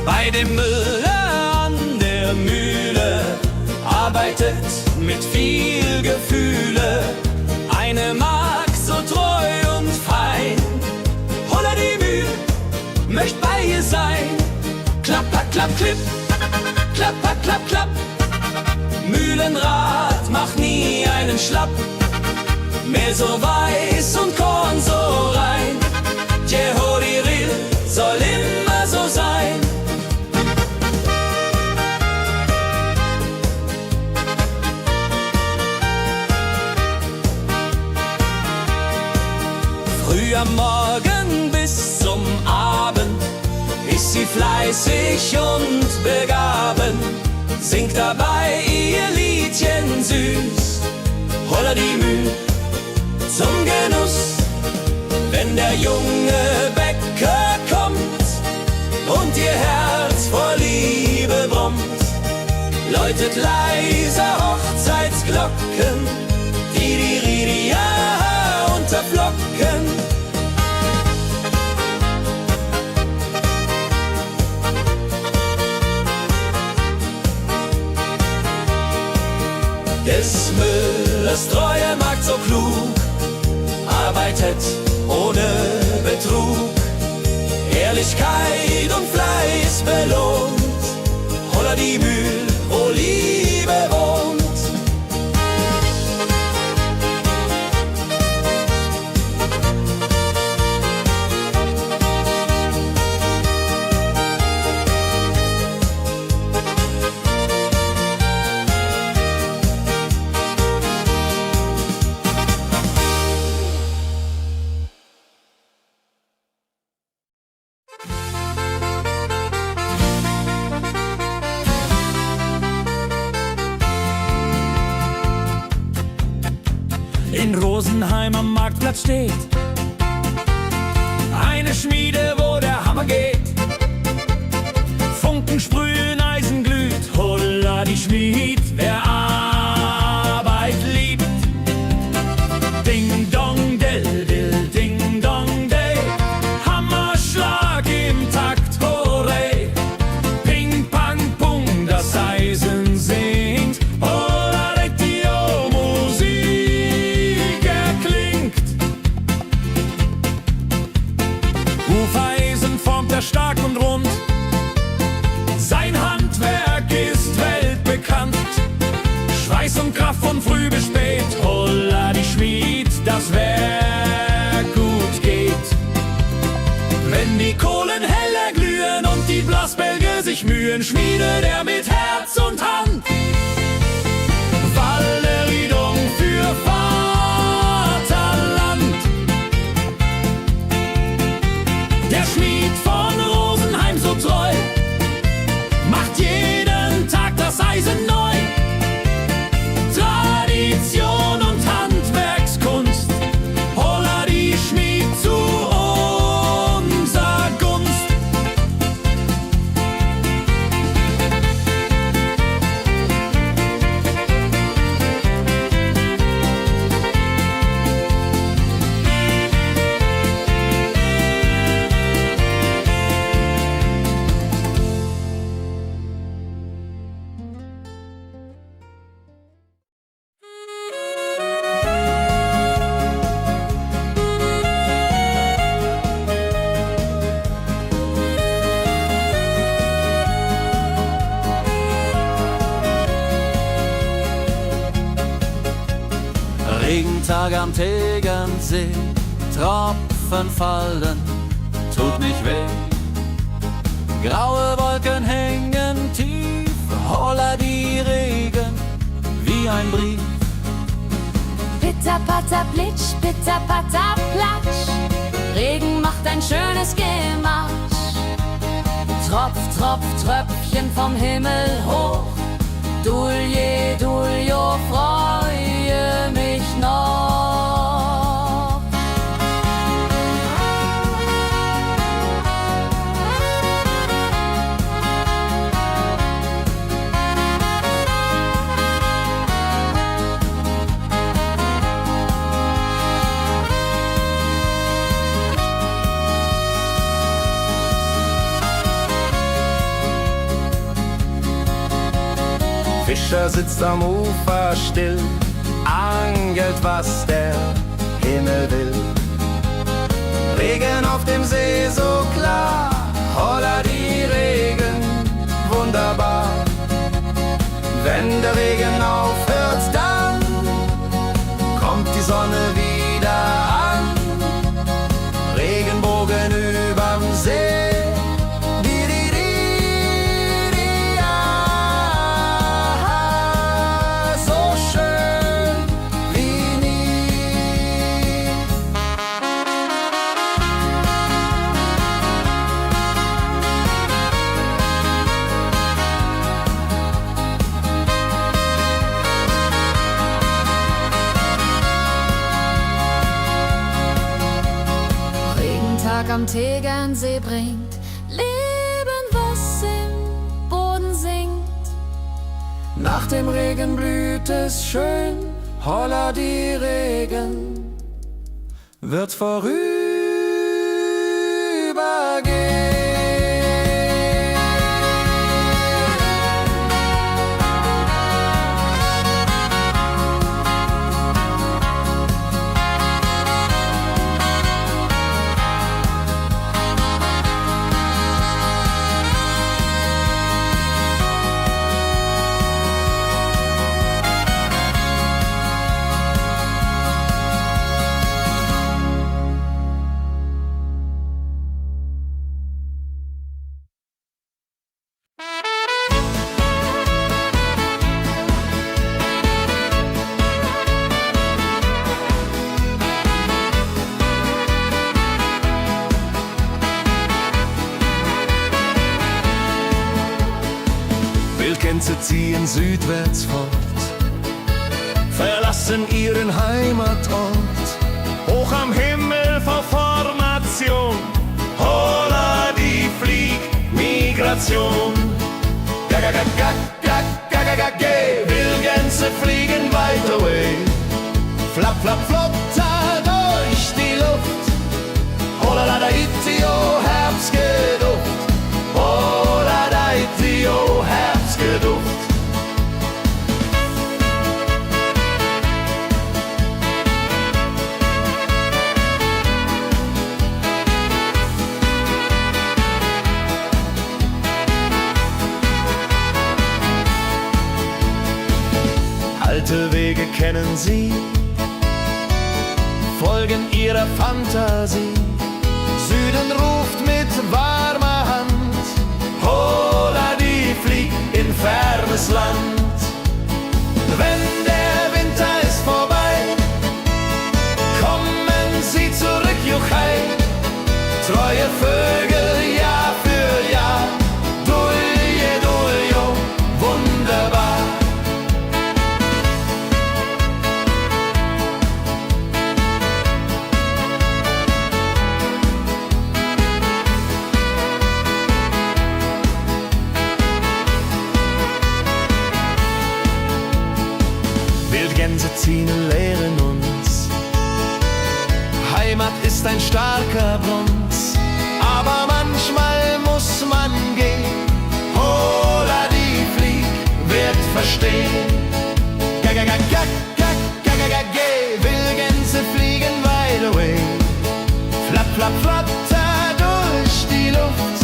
Bei dem Müller an der Mühle arbeitet mit viel Gefühle eine Magd so treu und fein. Holla die Mühl, möcht bei ihr sein. Klapper, klapp, klipp, klapper, klapp, klapp. Mühlenrad macht nie einen Schlapp. Mehl so weiß und Korn so rein. Jehoridel soll immer so sein. Früh am Morgen bis zum Abend ist sie sie fleißig und begaben, singt dabei ihr Liedchen süß. Holla die Müh zum Genuss, wenn der junge Bäcker kommt und ihr Herz vor Liebe brummt, läutet leise Hochzeitsglocken, die Ridia unterflocken. Des Müllers treue Magd so klug, arbeitet ohne Betrug, Ehrlichkeit und Fleiß belohnt, holla die Mühl, wo Liebe wohnt. In Rosenheim am Marktplatz steht eine Schmiede, wo der Hammer geht. Funken sprühen, Eisen glüht, holla die Schmied, wer Arbeit liebt. Ding dong del dill, ding dong day, Hammerschlag im Takt, hooray. Ping pang pung, das Eisen singt, holla retio, Musik erklingt. Hufeisen formt er stark und rund, sein Handwerk ist weltbekannt. Schweiß und Kraft von früh bis spät, holla die Schmied, das Werk gut geht. Wenn die Kohlen heller glühen und die Blasbälge sich mühen, schmiedet er mit Herz und Hand Walleridung für Vaterland. Der Schmied von Rosenheim so treu macht jeden Tag das Eisen neu. Tradition und Handwerkskunst, holla die Schmied zu unser Gunst. Regentag am Tegernsee, Tropfen fallen, tut nicht weh. Graue Wolken hängen tief, holla die Regen wie ein Brief. Pitter, patter, plitsch, pitter, patter, platsch. Regen macht ein schönes Gemarsch. Tropf, Tropf, Tröpfchen vom Himmel hoch. Dulje, Duljo, freue mich noch. Fischer sitzt am Ufer still, angelt, was der Himmel will. Regen auf dem See so klar, holla die Regen, wunderbar. Wenn der Regen aufhört, dann kommt die Sonne wieder an. Regenbogen überm See. am Tegernsee bringt Leben, was im Boden sinkt. Nach dem Regen blüht es schön, holla die Regen wird vorübergehen. Wildgänse ziehen südwärts fort, verlassen ihren Heimatort. Hoch am Himmel vor Formation, holla die Fliegmigration. Gag, Wildgänse fliegen weit away. Flap, flap, flop, da durch die Luft. Holla da itio, Herbstgeduft. Holla da itio, Herbstgeduft. Alte Wege kennen sie, folgen ihrer Fantasie. Süden ruft mit warmer Hand, holla die flieg in fernes Land. Wenn der Winter ist vorbei, kommen sie zurück, Juchai. Treue Vögel Jahr für Jahr, Dulje, Duljo, wunderbar. Wildgänse ziehen, lehren uns. Heimat ist ein starker Bronz, aber manchmal muss man gehen. Holla die Flieg wird verstehen. Wildgänse fliegen wide away. Flap, flap, flatter durch die Luft.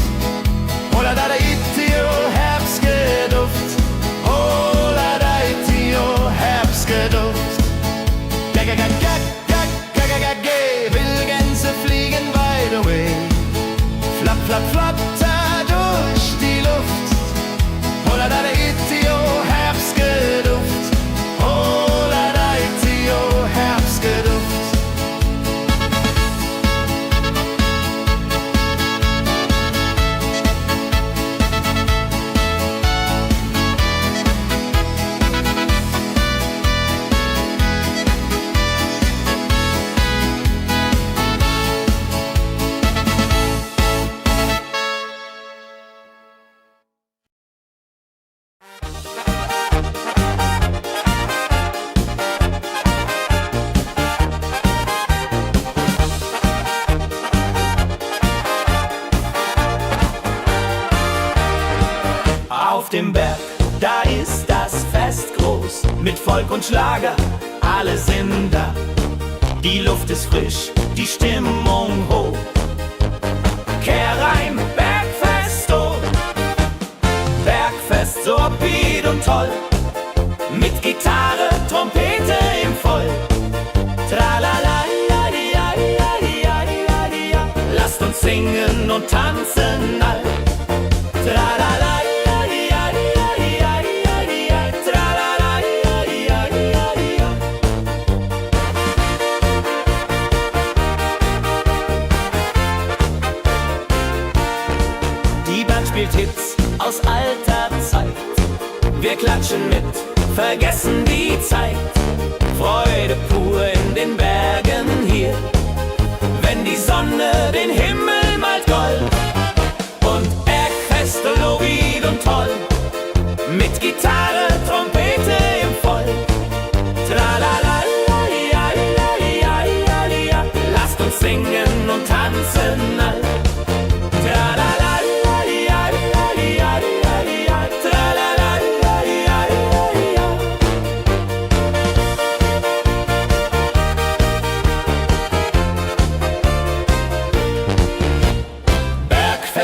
Holla da itio, Herbstgeduft. Holla da itio, Herbstgeduft. Wildgänse fliegen wide away. Flap, flap, flatter durch die Luft. Holla da itio, Herbstgeduft. Holla da itio, Herbstgeduft. Auf dem Berg, da ist das Fest groß, mit Volk und Schlager, alle sind da. Die Luft ist frisch, die Stimmung hoch. Kehrreim, Bergfest, oh. Bergfest, so upbeat und toll. Mit Gitarre, Trompete im Voll. Tralala, lasst uns singen und tanzen all. Tralala. Spielt Hits aus alter Zeit. Wir klatschen mit, vergessen die Zeit. Freude pur in den Bergen hier, wenn die Sonne den Himmel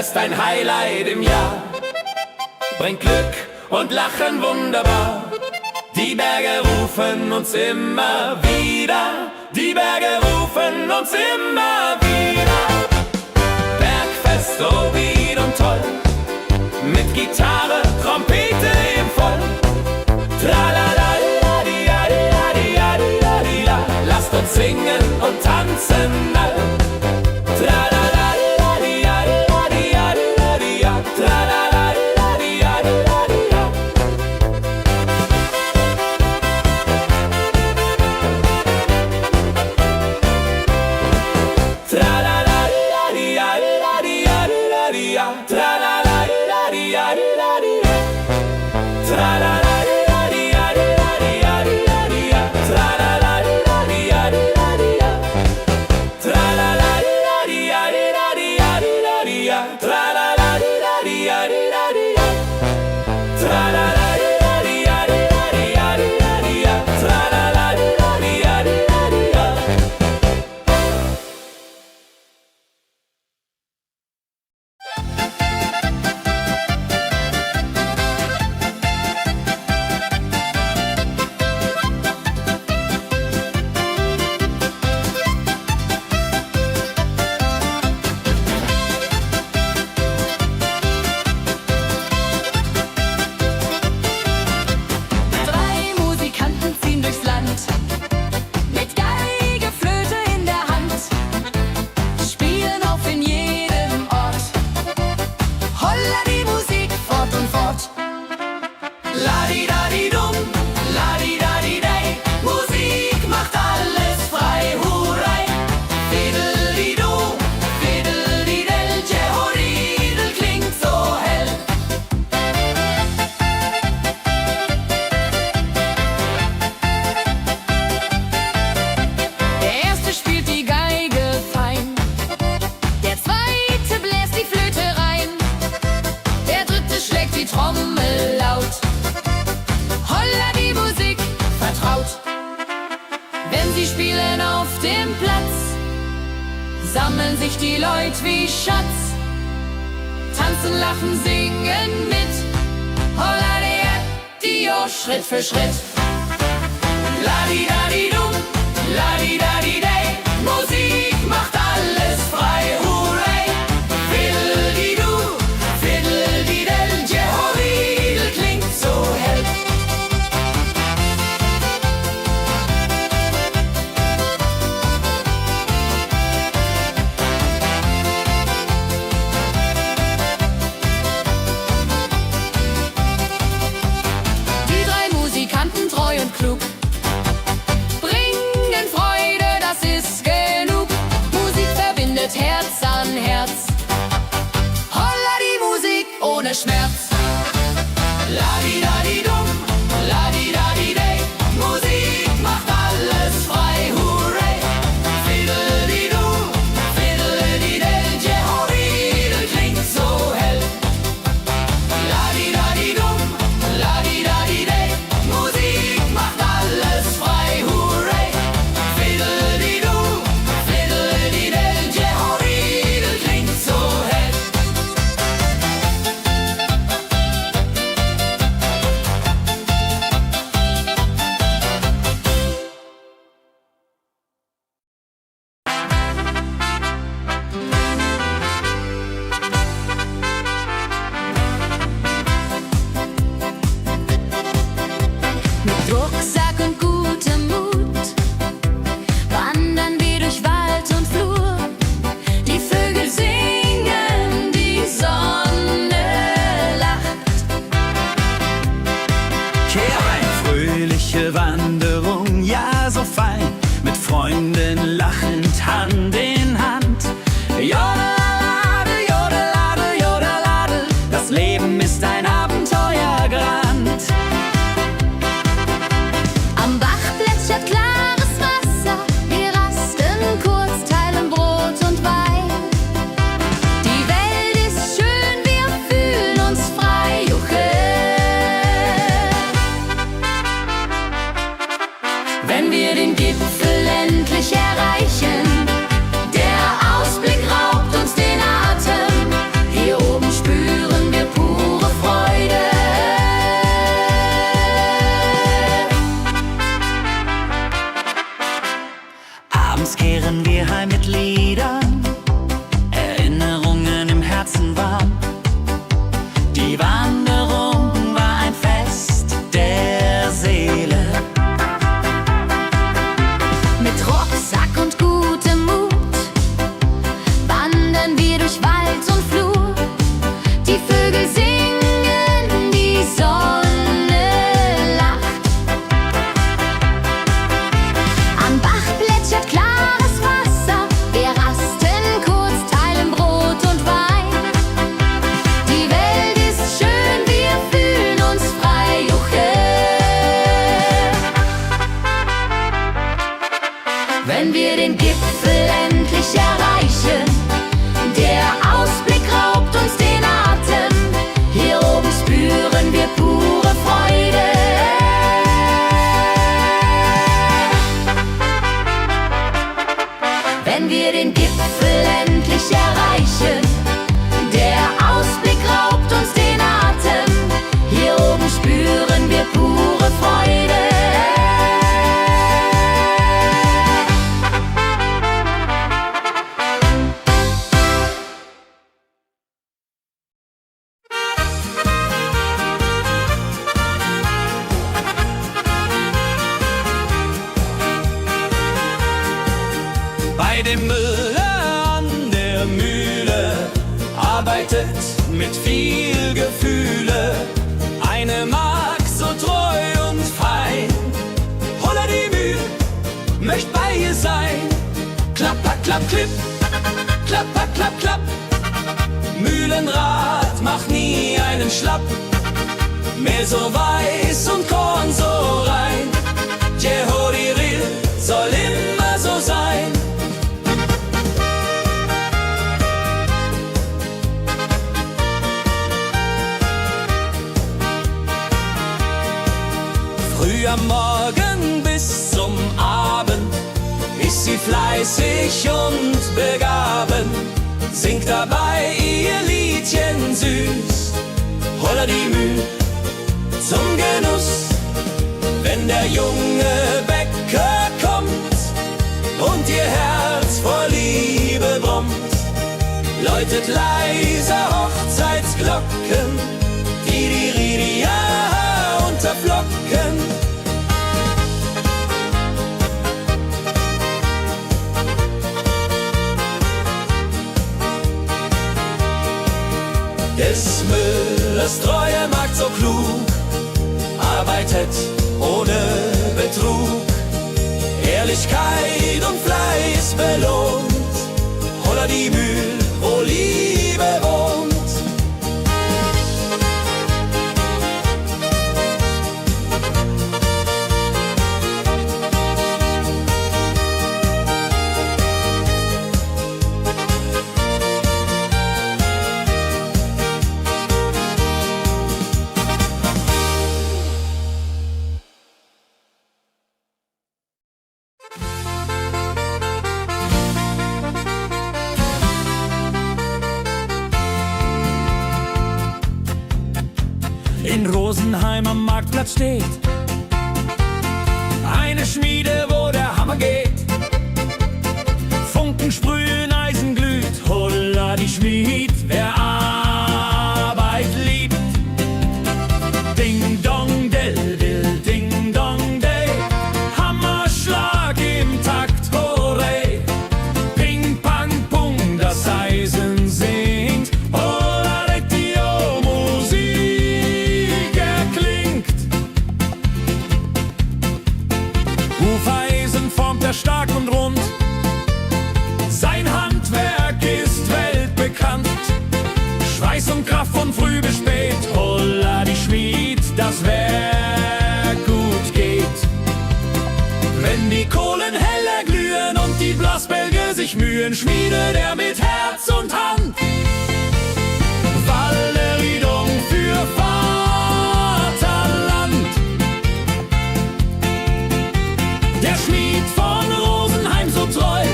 Bergfest ein Highlight im Jahr. Bringt Glück und Lachen wunderbar. Die Berge rufen uns immer wieder. Die Berge rufen uns immer wieder. Bergfest, so weit und toll. Mit Gitarre, Trompete im Voll. Tralala-la-di-ja-di-ja-di-ja-di-ja-di-ja. Lasst uns singen und tanzen all. Tralala-di-ja-di-ja-di-ja-di-ja. Tralala-di-ja-di-ja-di-ja. Tralala-di-ja-di-ja-di-ja-di-ja. Tralala-di-ja-di-ja-di-ja-di-ja. Tralala-di-ja-di-ja-di-ja-di-ja-di-ja. Tralala-di-ja-di-ja-di-ja-di-ja. Tralala-di-ja-di-ja-di-ja-di-ja-di-ja. Tralala-di-ja-di-ja-di-ja-di-ja. Tralala-di-ja-di-ja-di-ja-di-ja-di-ja. Tralala-di-ja-di-ja-di-ja-di-ja. Drei Musikanten ziehen durchs Land, mit Geige, Flöte in der Hand, spielen auf in jedem Ort. Holla die Musik fort und fort. La-di-da-di-dum, la-di-da-di-day. Musik macht alles frei, hurray. Fiddle-di-do, fiddle-di-del, Jehoridel klingt so hell. Der erste spielt die Geige fein, der zweite bläst die Flöte rein, der dritte schlägt die Trommel laut. Holla die Musik vertraut. Wenn sie spielen auf dem Platz, sammeln sich die Leute wie Schatz, tanzen, lachen, singen mit. Holla der Dio, Schritt für Schritt. La-di-da-di-dum, la-di-da-di-day. Musik macht alles frei, hurray. Fiddle-di-do, fiddle-di-del, Jehoridel klingt so hell. Die drei Musikanten, treu und klug, bringen Freude, das ist genug. Musik verbindet Herz an Herz. Holla die Musik ohne Schmerz. La-di-da-di-dum, la-di-da-di-day. Musik macht alles frei, hurray. Fiddle-di-do, fiddle-di-del, Jehoridel klingt so hell. La-di-da-di-dum, la-di-da-di-day. Musik macht alles wenn wir den Gipfel endlich erreichen. Der Ausblick raubt uns den Atem, hier oben spüren wir pure Freude. Wenn wir den Gipfel endlich erreichen, der Ausblick raubt uns den Atem, hier oben spüren wir pure Freude. Bei dem Müller an der Mühle arbeitet mit viel Gefühle eine Magd so treu und fein. Holla die Mühl, möcht bei ihr sein. Klapper, klapp, klipp, klapper, klapp, klapp. Mühlenrad macht nie einen Schlapp. Mehl so weiß und Korn so rein. Jehodiril soll immer so sein. Früh am Morgen bis zum Abend ist sie fleißig und begaben, singt dabei ihr Liedchen süß. Holla die Mühl zum Genuss, wenn der junge Bäcker kommt und ihr Herz vor Liebe brummt, läutet leise Hochzeitsglocken, die Ridia unterflocken. Des Müllers treue Magd so klug, arbeitet ohne Betrug, Ehrlichkeit und Fleiß belohnt. Holla die Mühl, wo Liebe wohnt. In Rosenheim am Marktplatz steht eine Schmiede, wo der Hammer geht. Funken sprühen, Eisen glüht, holla die Schmied, wer Arbeit liebt. Ding dong del dill, ding dong day, Hammerschlag im Takt, hurray. Ping pang pung, das Eisen singt, holla retio, Musik erklingt. Hufeisen formt er stark und rund, sein Handwerk ist weltbekannt. Schweiß und Kraft von früh bis spät, holla die Schmied, das Werk gut geht. Wenn die Kohlen heller glühen und die Blasbälge sich mühen, schmiedet er mit Herz und Hand Walleridung für Vaterland. Der Schmied von Rosenheim so treu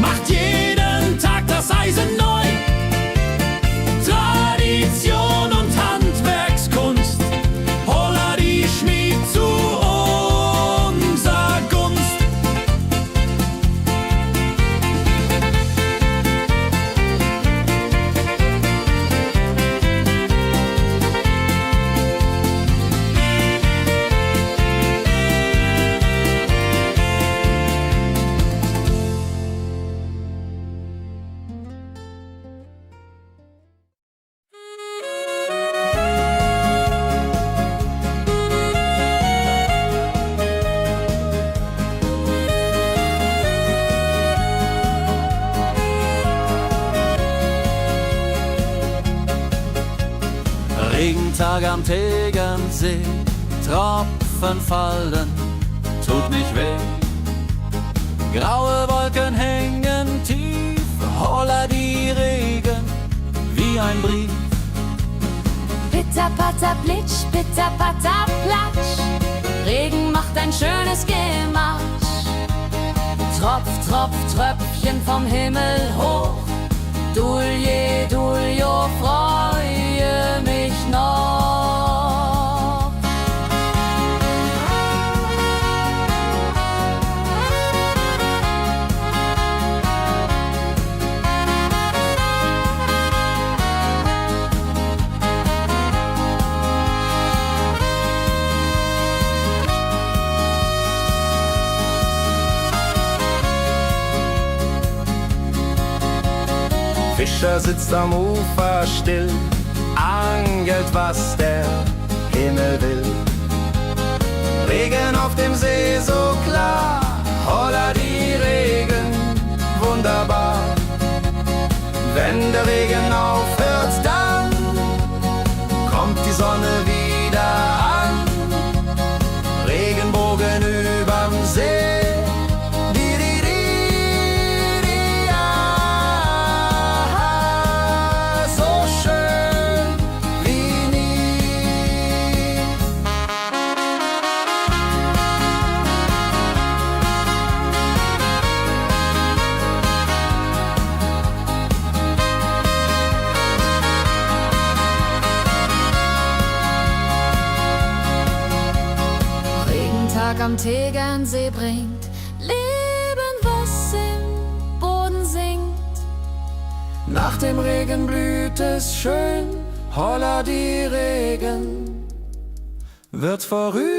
macht jeden Tag das Eisen neu. Tradition und Handwerkskunst, holla die Schmied zu unser Gunst. Regentag am Tegernsee, Tropfen fallen, tut nicht weh. Graue Wolken hängen tief, holla die Regen wie ein Brief. Pitter, patter, plitsch, pitter, patter, platsch. Regen macht ein schönes Gematsch. Tropf, Tropf, Tröpfchen vom Himmel hoch. Dulje, Duljo, freue mich noch. Fischer sitzt am Ufer still, angelt, was der Himmel will. Regen auf dem See so klar, holla die Regen, wunderbar. Wenn der Regen aufhört, dann kommt die Sonne wieder an. Regenbogen überm See. Am Tegernsee bringt Leben, was im Boden singt. Nach dem Regen blüht es schön, holla die Regen wird vorübergehen.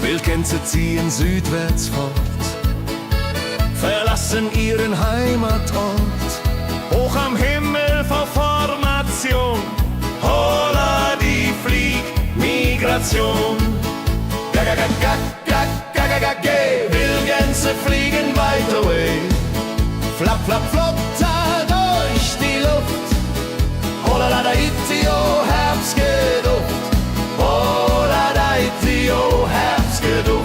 Wildgänse ziehen südwärts fort, verlassen ihren Heimatort. Hoch am Himmel vor Formation, holla die Fliegmigration. Gag, Wildgänse fliegen weit away. Flap, flap, flop, da durch die Luft. Holla da itio, Herbstgeduft. Holla da itio, Herbstgeduft.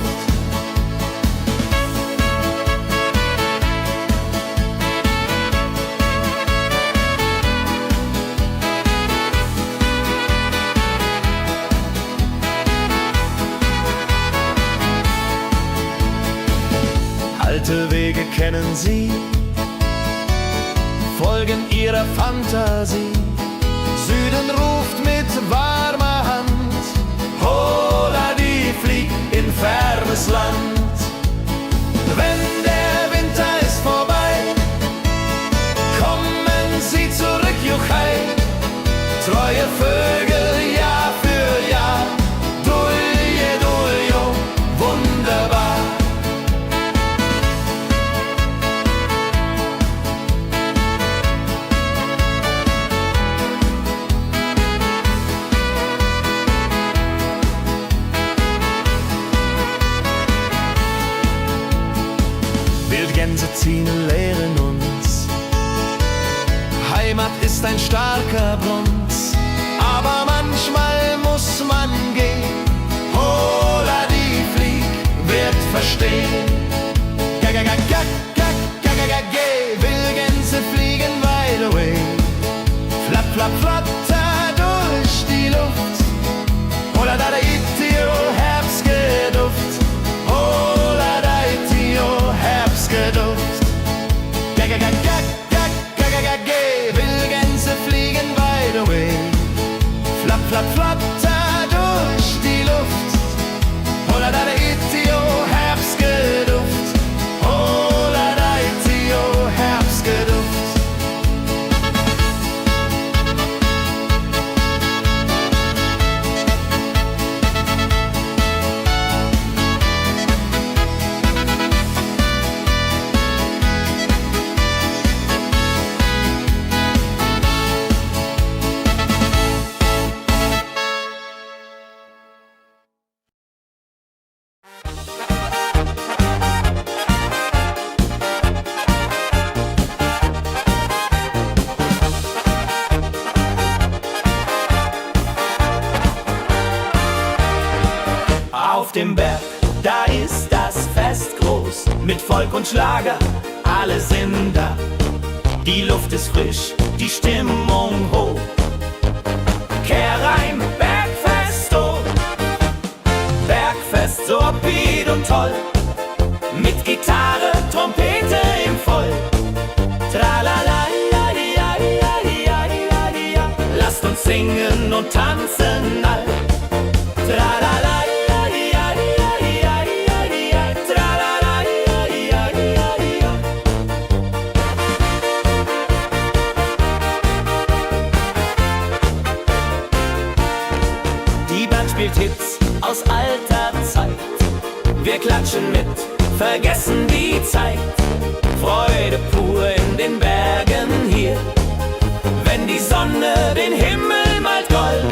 Alte Wege kennen sie, folgen ihrer Fantasie. Süden ruft mit warmer Hand, holla die flieg in fernes Land. Wenn der Winter ist vorbei, kommen sie zurück, Juchai. Treue Vögel Jahr für Jahr, Dulje, Duljo, wunderbar. Wildgänse ziehen, lehren uns. Heimat ist ein starker Bronz, aber manchmal muss man gehen. Holla die Flieg wird verstehen. Wildgänse fliegen wide away. Flap, flap, flatter durch die Luft. Holla da itio, Herbstgeduft. Holla da itio, Herbstgeduft. Wildgänse fliegen wide away. Flap, flap, flatter durch Auf dem Berg, da ist das Fest groß, mit Volk und Schlager, alle sind da. Die Luft ist frisch, die Stimmung hoch. Kehr rein, Bergfest, oh. Bergfest, so upbeat und toll. Mit Gitarre, Trompete im Voll. Tralala, ja, ja, ja, ja, ja, ja. Lasst uns singen und tanzen all. Tralala, ja, ja, ja, ja, ja, ja. Tralala, ja, ja, ja, ja. Die Band spielt Hits aus alter Zeit. Wir klatschen mit, vergessen die Zeit. Freude pur in den Bergen hier, wenn die Sonne den Himmel malt gold.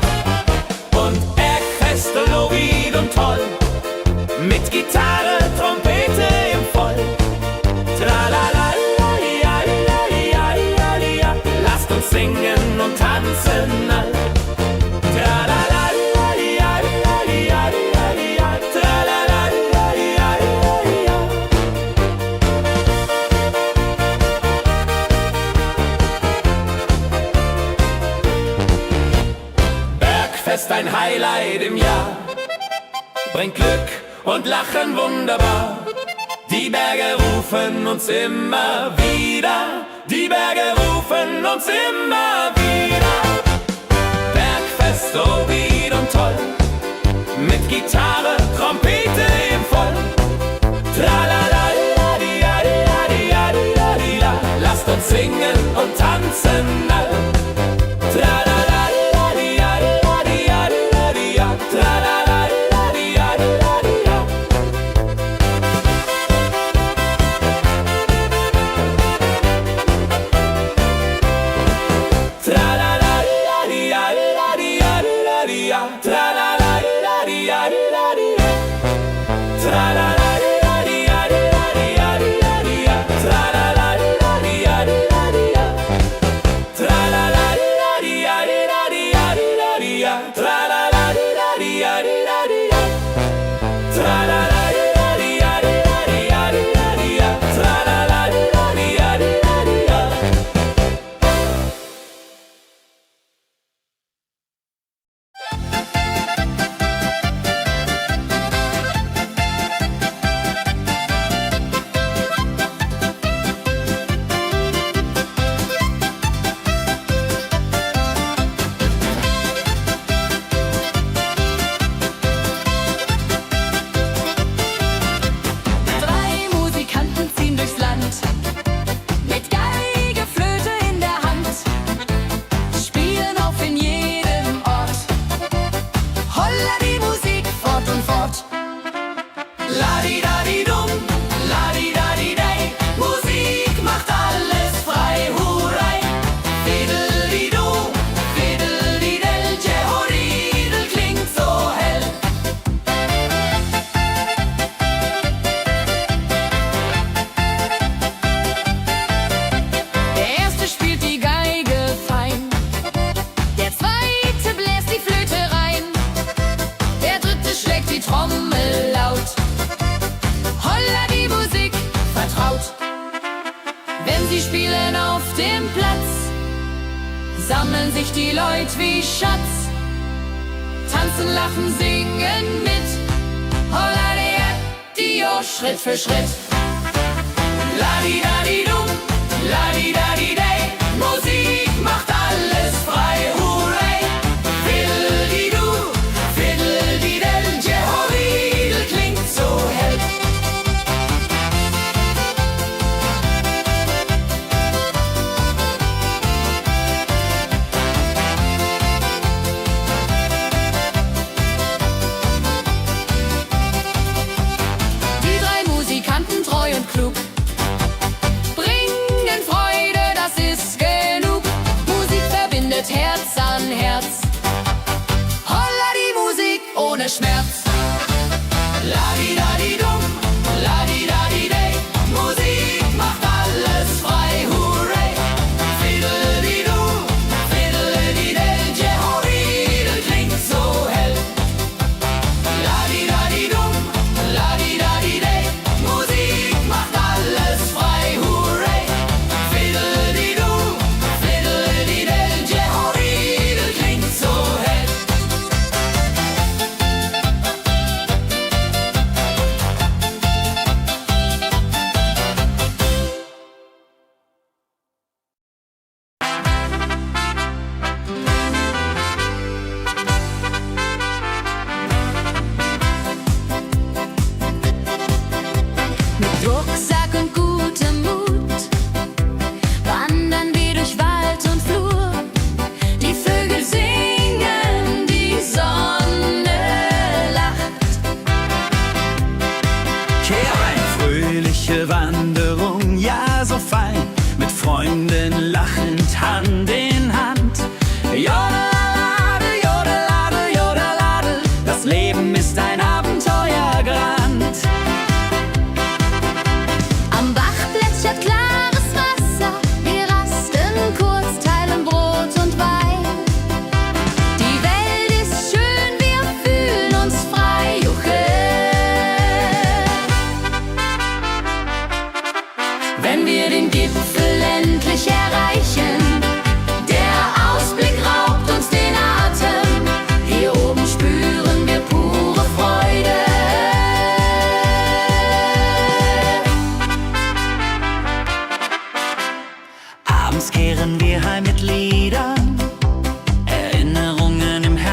Und Bergfest, Lovid und toll, mit Gitarre, Trompete im Voll. Tralala, ja, ja, ja, ja, ja. Lasst uns singen und tanzen all. Tralala, ja, ja, ja, ja, ja. Tralala, ja, ja, ja, ja. Bergfest, ein Highlight im Jahr, bringt Glück und Lachen wunderbar. Die Berge rufen uns immer wieder, die Berge rufen uns immer wieder. Bergfest, so wied und toll, mit Gitarre, Trompete im Voll. Tralala, ja, ja, ja, ja, ja, ja. Lasst uns singen und tanzen all. Tralala, ja, ja, ja, ja, ja, ja. Tralala, ja, ja, ja, ja. Tralala, ja, ja, ja, ja, ja. Tralala, ja, ja, ja, ja. Tralala, ja, ja, ja, ja, ja. Tralala, ja, ja, ja, ja. Tralala, ja, ja, ja, ja. Tralala, ja, ja, ja, ja. Tralala, ja, ja, ja, ja. Tralala, ja, ja, ja, ja. Drei Musikanten ziehen durchs Land, mit Geige, Flöte in der Hand, spielen auf in jedem Ort. Holla die Musik fort und fort. Ladi-dadi-dum, ladi-dadi-dei, Musik macht alles frei, hurray. Fiddeli-du, fiddeli-del, Jehoridel klingt so hell. Der erste spielt die Geige fein, der zweite bläst die Flöte rein, der dritte schlägt die Trommel laut. Holla die Musik vertraut. Wenn sie spielen auf dem Platz, sammeln sich die Leute wie Schatz. Tanzen, lachen, singen mit. Holla die Schritt für Schritt. Ladi-dadi-dum, ladi-dadi-dei, Musik macht alles frei, hurray. Fiddeli-du, fiddeli-del, Jehoridel klingt so hell. Die drei Musikanten, treu und klug, bringen Freude, das ist genug. Musik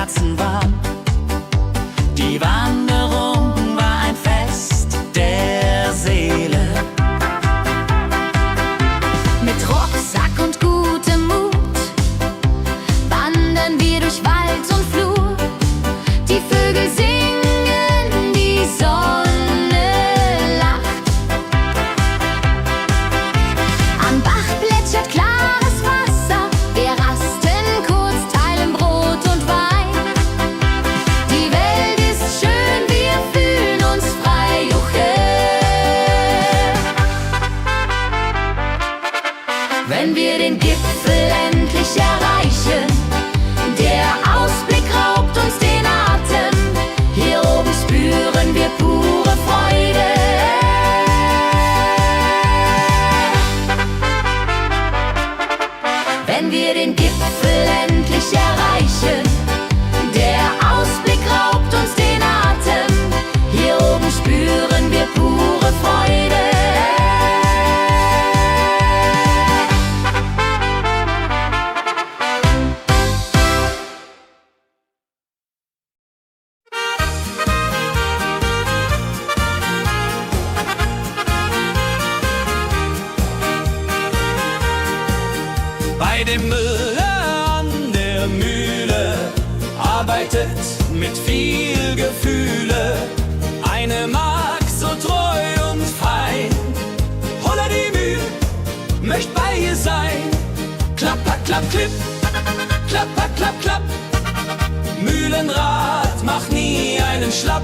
Herzen warm. Die Wanderung war ein Fest der Seele. Mit Rucksack und gutem Mut wandern wir durch Wald und Flur. Die Vögel singen, die Sonne lacht. Am Bach plätschert klares Wasser. Wir rasten kurz, teilen Brot und Wein. Die Welt ist schön, wir fühlen uns frei. Juche. Wenn wir den Gipfel endlich erreichen, der Ausblick raubt uns den Atem. Hier oben spüren wir pure Freude. Wenn wir den Gipfel endlich erreichen, der Ausblick raubt uns den Atem. Hier oben spüren wir pure Freude. Bei dem Müller an der Mühle arbeitet mit viel Gefühle eine Magd so treu und fein. Holla die Mühl, möcht bei ihr sein. Klapper, klapp, klipp, klapper, klapp, klapp. Mühlenrad macht nie einen Schlapp.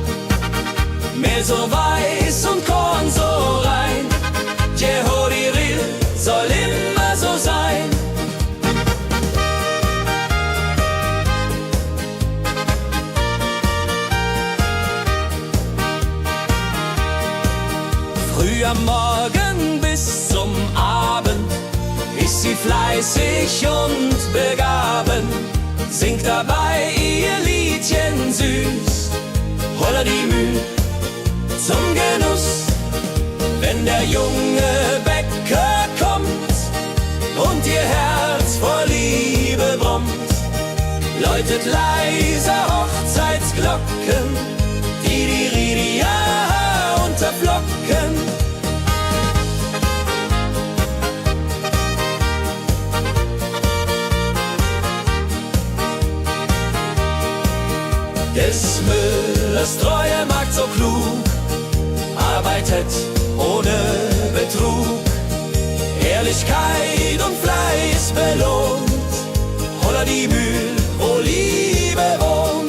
Mehl so weiß und Korn so rein. Jehodiril soll immer so sein. Früh am Morgen bis zum Abend ist sie fleißig und begaben, singt dabei ihr Liedchen süß. Holla die Mühl zum Genuss, wenn der junge Bäcker kommt und ihr Herz vor Liebe brummt, läutet leise Hochzeitsglocken, die Ridia unterflocken. Des Müllers treue Magd so klug, arbeitet ohne Betrug, Ehrlichkeit und Fleiß belohnt. Holla die Mühl, wo Liebe wohnt.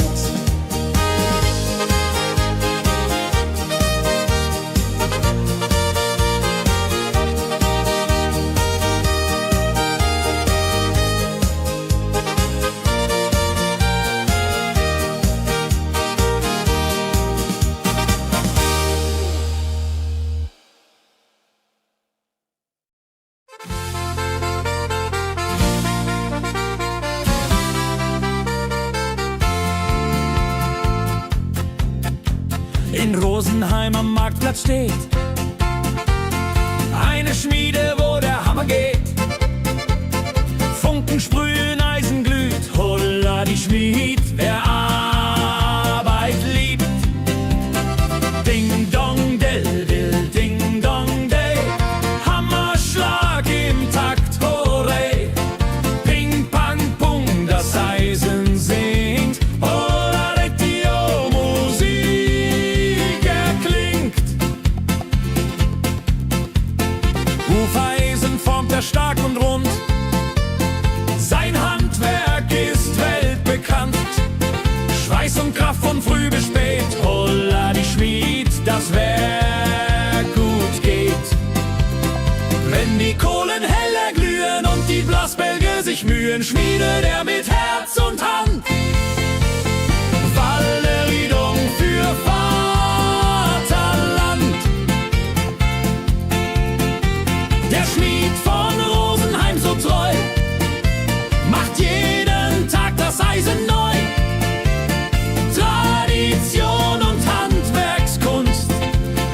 In Rosenheim am Marktplatz steht eine Schmiede, wo der Hammer geht. Funken sprühen, Eisen glüht, holla die Schmied, wer Arbeit liebt. Ding dong del dill, ding dong day, Hammerschlag im Takt, hooray. Ping pang pung, das Eisen singt, holla retio, Musik erklingt. Hufeisen formt er stark und rund, sein Handwerk ist weltbekannt. Schweiß und Kraft von früh bis spät, holla die Schmied, das Werk gut geht. Wenn die Kohlen heller glühen und die Blasbälge sich mühen, schmiedet er mit Herz und Hand Walleriedung für Vaterland. Der Schmied von Rosenheim so treu macht jeden Tag das Eisen neu. Tradition und Handwerkskunst,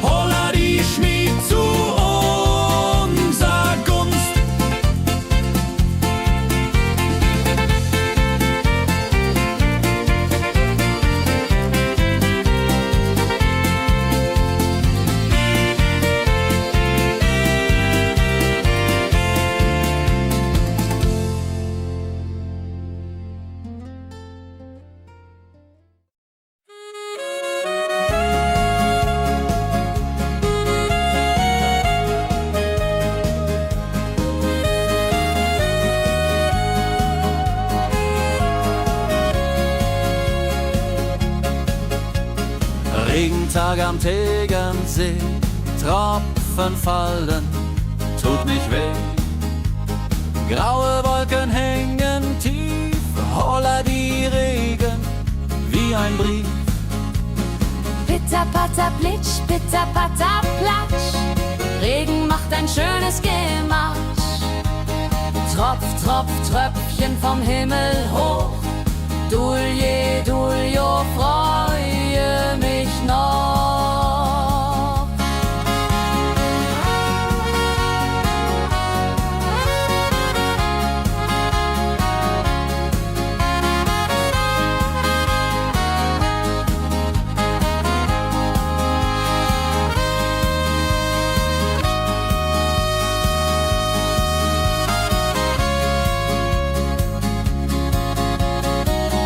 holla die Schmied zu unser Gunst. Regentag am Tegernsee, Tropfen fallen, tut nicht weh. Graue Wolken hängen tief, holla die Regen wie ein Brief. Pitter, patter, plitsch, pitter, patter, platsch. Regen macht ein schönes Gematsch. Tropf, Tropf, Tröpfchen vom Himmel hoch. Dulje, Duljo, freue mich noch.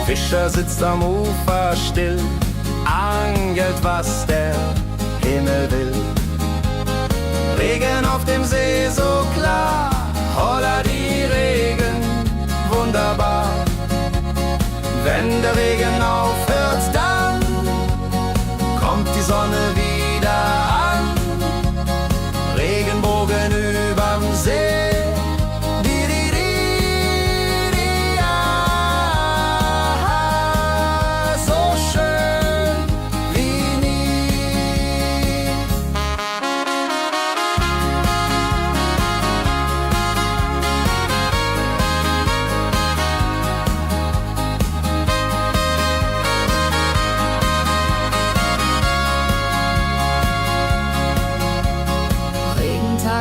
Fischer sitzt am Ufer still, angelt, was der Himmel will. Regen auf dem See so klar, holla die Regen, wunderbar. Wenn der Regen aufhört, dann kommt die Sonne wieder an. Regenbogen überm See.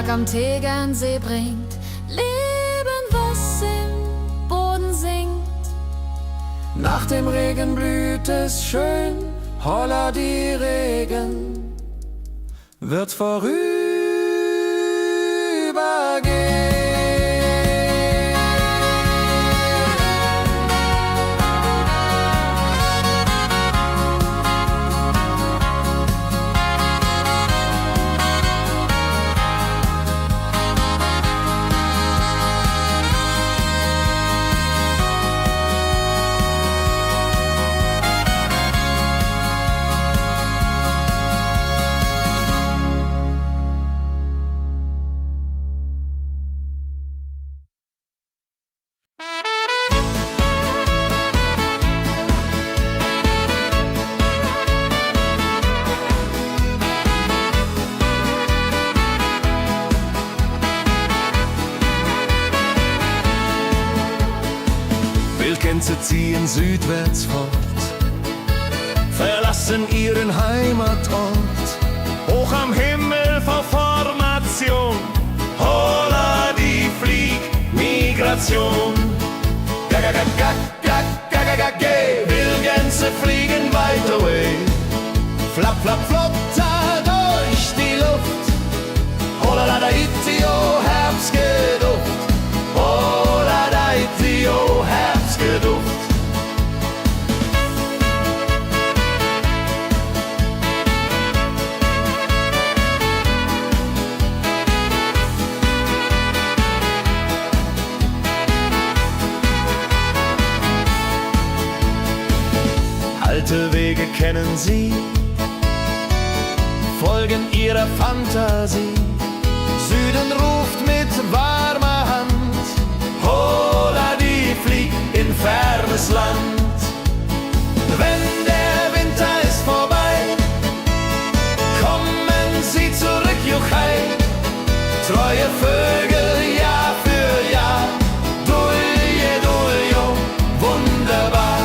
Am Tegernsee bringt Leben, was im Boden singt. Nach dem Regen blüht es schön, holla die Regen wird vorübergehen. Wildgänse ziehen südwärts fort, verlassen ihren Heimatort. Hoch am Himmel vor Formation, holla die Fliegmigration. Gag, Wildgänse fliegen weit away. Flap, flap, flotter durch die Luft. Holla da itio, Herbstgeduft. Holla da itio, Herbstgeduft. Alte Wege kennen sie, folgen ihrer Fantasie. Süden ruft mit warmer Hand, holla die flieg in fernes Land. Wenn der Winter ist vorbei, kommen sie zurück, Juchai. Treue Vögel Jahr für Jahr, Dulje, Duljo, wunderbar.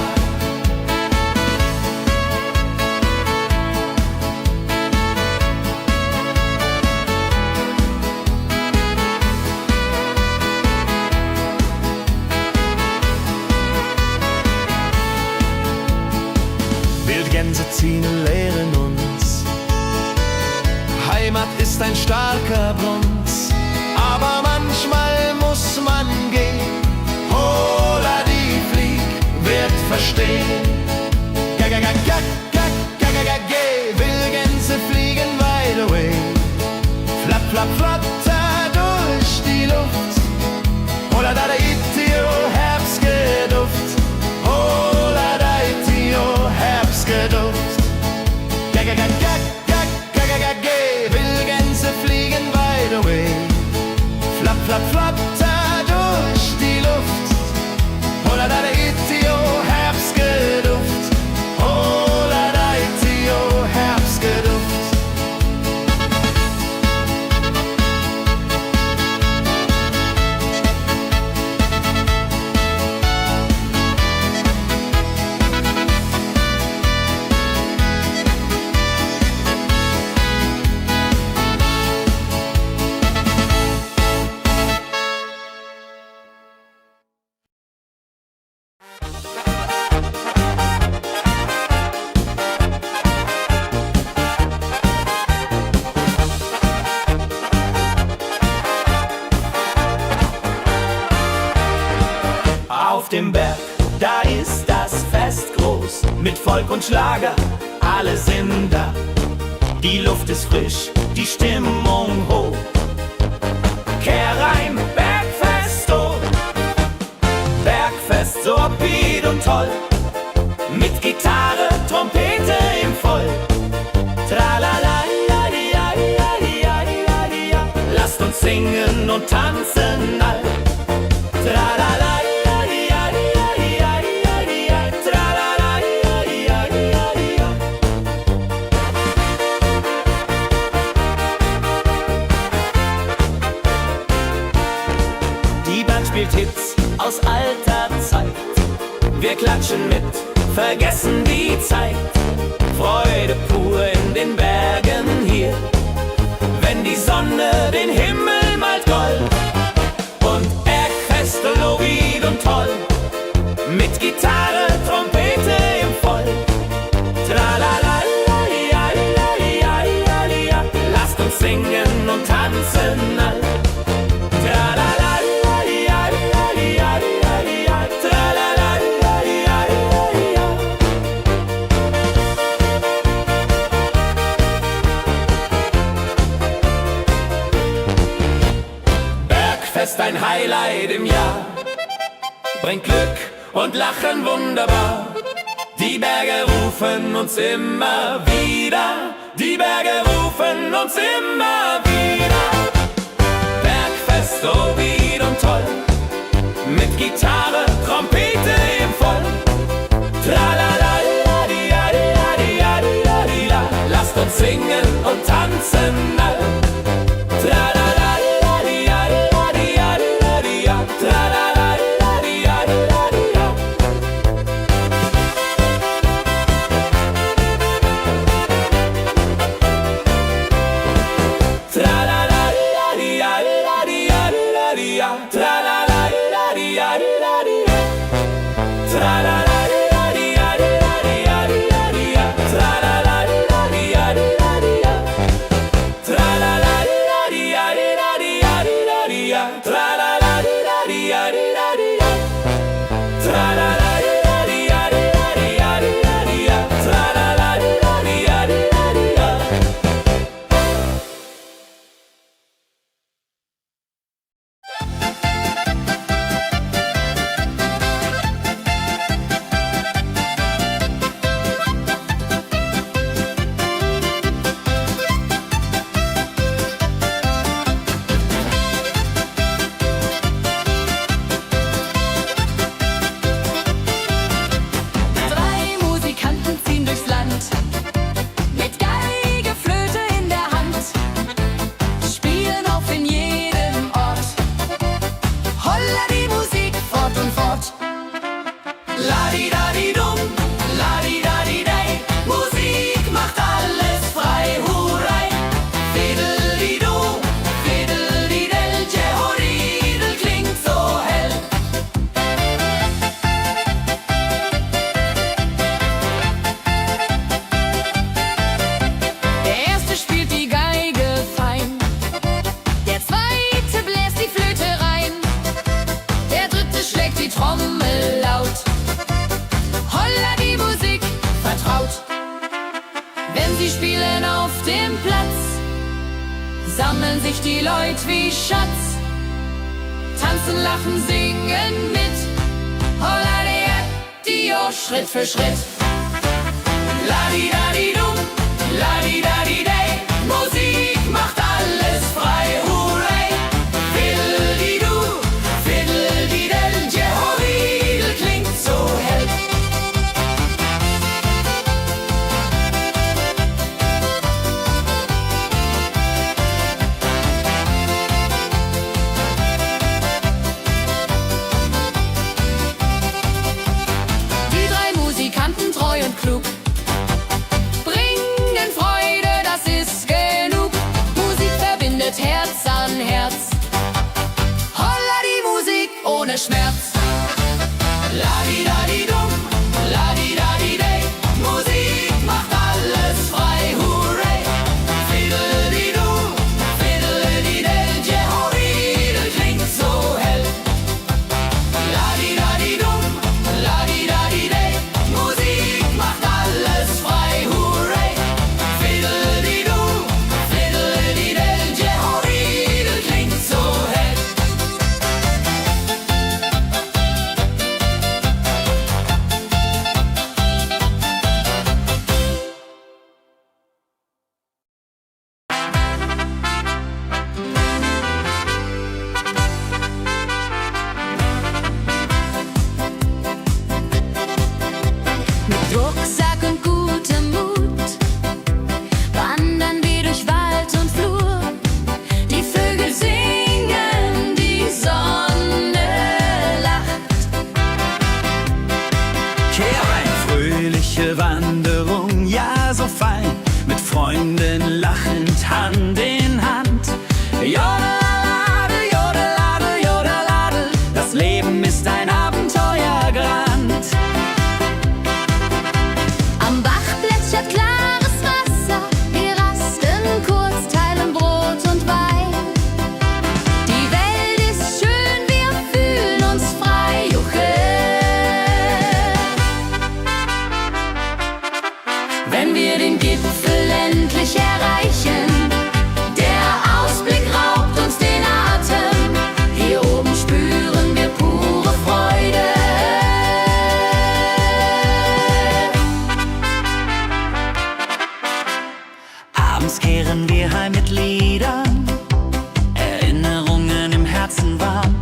Wildgänse ziehen, lehren uns. Heimat ist ein starker Bronz, aber manchmal muss man gehen. Holla die Flieg wird verstehen. Wildgänse fliegen wide away. Flap, flap, flatter durch die Luft. Holla da itio, Herbstgeduft. Holla da itio, Herbstgeduft. mit Volk und Schlager, alle sind da. Die Luft ist frisch, die Stimmung hoch. Kehr rein, Bergfest, oh. Bergfest, so upbeat und toll. Mit Gitarre, Trompete im Voll. Tralala, ja, ja, ja, ja, ja, ja. Lasst uns singen und tanzen all. Tralala, ja, ja, ja, ja, ja, ja. Tralala, ja, ja, ja, ja. Die Band spielt Hits aus alter Zeit. Wir klatschen mit, vergessen die Zeit. Freude pur in den Bergen hier, wenn die Sonne den Himmel malt gold. Und Bergfest, Lovid und toll, mit Gitarre, Trompete im Voll. Tralala, ja, ja, ja, ja, ja. Lasst uns singen und tanzen all. Tralala, ja, ja, ja, ja, ja. Tralala, ja, ja, ja. Bergfest, ein Highlight im Jahr, bringt Glück und Lachen wunderbar. Die Berge rufen uns immer wieder, die Berge rufen uns immer wieder. Bergfest, so wied und toll, mit Gitarre, Trompete im Voll. Tralala, ja, ja, ja, ja, ja, ja. Lasst uns singen und tanzen all. Tralala, ja, ja, ja, ja, ja. Tralala, ja, ja, ja, ja. Tralala, ja, ja, ja, ja, ja. Tralala, ja, ja, ja, ja. Tralala, ja, ja, ja, ja, ja. Tralala, ja, ja, ja, ja. Tralala, ja, ja, ja, ja. Tralala, ja, ja, ja, ja. Tralala, ja, ja, ja, ja. Tralala, ja, ja, ja, ja. Drei Musikanten ziehen durchs Land, mit Geige, Flöte in der Hand, spielen auf in jedem Ort. Holla die Musik fort und fort. Ladi-dadi-dum, ladi-dadi-dei, Musik macht alles frei, hurray. Fiddeli-du, fiddeli-del, Jehoridel klingt so hell. Der erste spielt die Geige fein, der zweite bläst die Flöte rein, der dritte schlägt die Trommel laut. Holla die Musik vertraut. Wenn sie spielen auf dem Platz, sammeln sich die Leute wie Schatz, tanzen, lachen, singen mit. Holla der Dio, Schritt für Schritt. Ladi-dadi-dum, ladi-dadi-dei, Musik macht alles frei, hurray. Fiddeli-du, fiddeli-del, Jehoridel klingt so hell. Die drei Musikanten, treu und klug, bringen Freude, das ist genug. Musik verbindet Herz an Herz. Holla die Musik ohne Schmerz. Ladi-dadi-dum, ladi-dadi-dei, Musik macht alles frei, hurray. Fiddeli-du, fiddeli-del, Jehoridel klingt so hell. Ladi-dadi-dum, ladi-dadi-dei, Musik macht Mit Rucksack und gutem Mut wandern wir durch Wald und Flur. Die Vögel singen, die Sonne lacht. Eine fröhliche Wanderung, ja so fein, mit Freunden lachend Hand in Hand. Jodeladel, jodeladel, jodeladel, das Leben ist ein Abenteuergrand. Am Bach plätschert klares Wasser, wir rasten kurz, teilen Brot und Wein. Die Welt ist schön, wir fühlen uns frei, juche. Wenn wir den Gipfel endlich erreichen, der Ausblick raubt uns den Atem. Hier oben spüren wir pure Freude. Abends kehren wir heim mit Liedern, Erinnerungen im Herzen warm.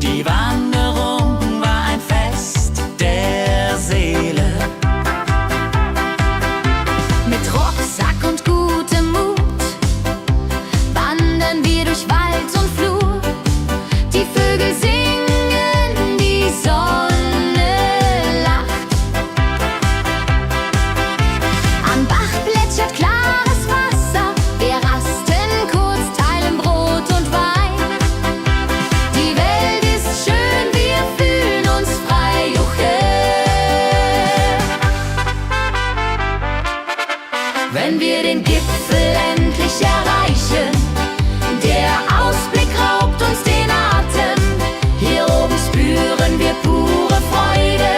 Die Wanderung war ein Fest der Seele. Mit Rucksack und gutem Mut wandern wir durch Wald und Flur. Die Vögel singen, die Sonne lacht. Am Bach plätschert klares Wasser, wir rasten kurz, teilen Brot und Wein. Die Welt ist schön, wir fühlen uns frei, juche. Wenn wir den Gipfel endlich erreichen, der Ausblick raubt uns den Atem. Hier oben spüren wir pure Freude.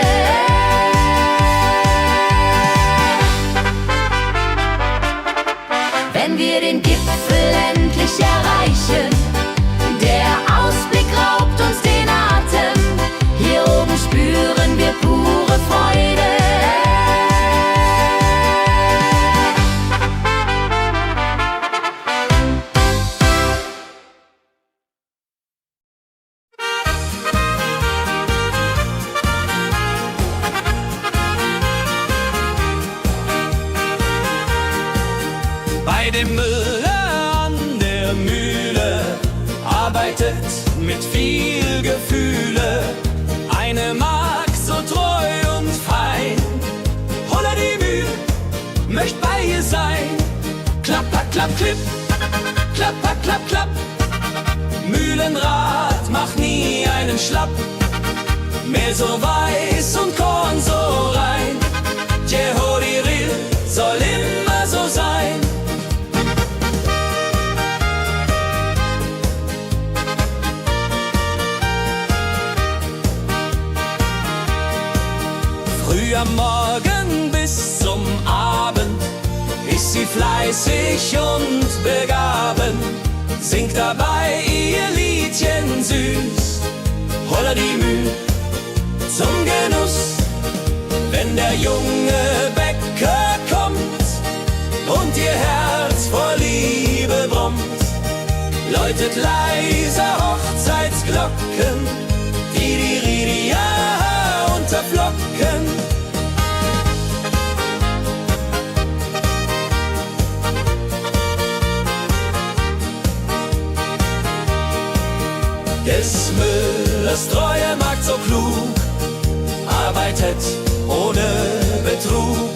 Wenn wir den Gipfel endlich erreichen, der Ausblick raubt uns den Atem. Hier oben spüren wir pure Freude. Bei dem Müller an der Mühle arbeitet mit viel Gefühle eine Magd so treu und fein. Holla die Mühl, möcht bei ihr sein. Klapper, klapp, klipp, klapper, klapp, klapp. Mühlenrad macht nie einen Schlapp. Mehl so weiß und Korn so rein. Jehodiril soll immer so sein. Früh am Morgen bis zum Abend ist sie fleißig und begaben, singt dabei ihr Liedchen süß. Holla die Mühl zum Genuss, wenn der junge Bäcker kommt und ihr Herz vor Liebe brummt, läutet leise Hochzeitsglocken, die Ridia unter Flocken. Des Müllers treue Magd so klug, arbeitet ohne Betrug,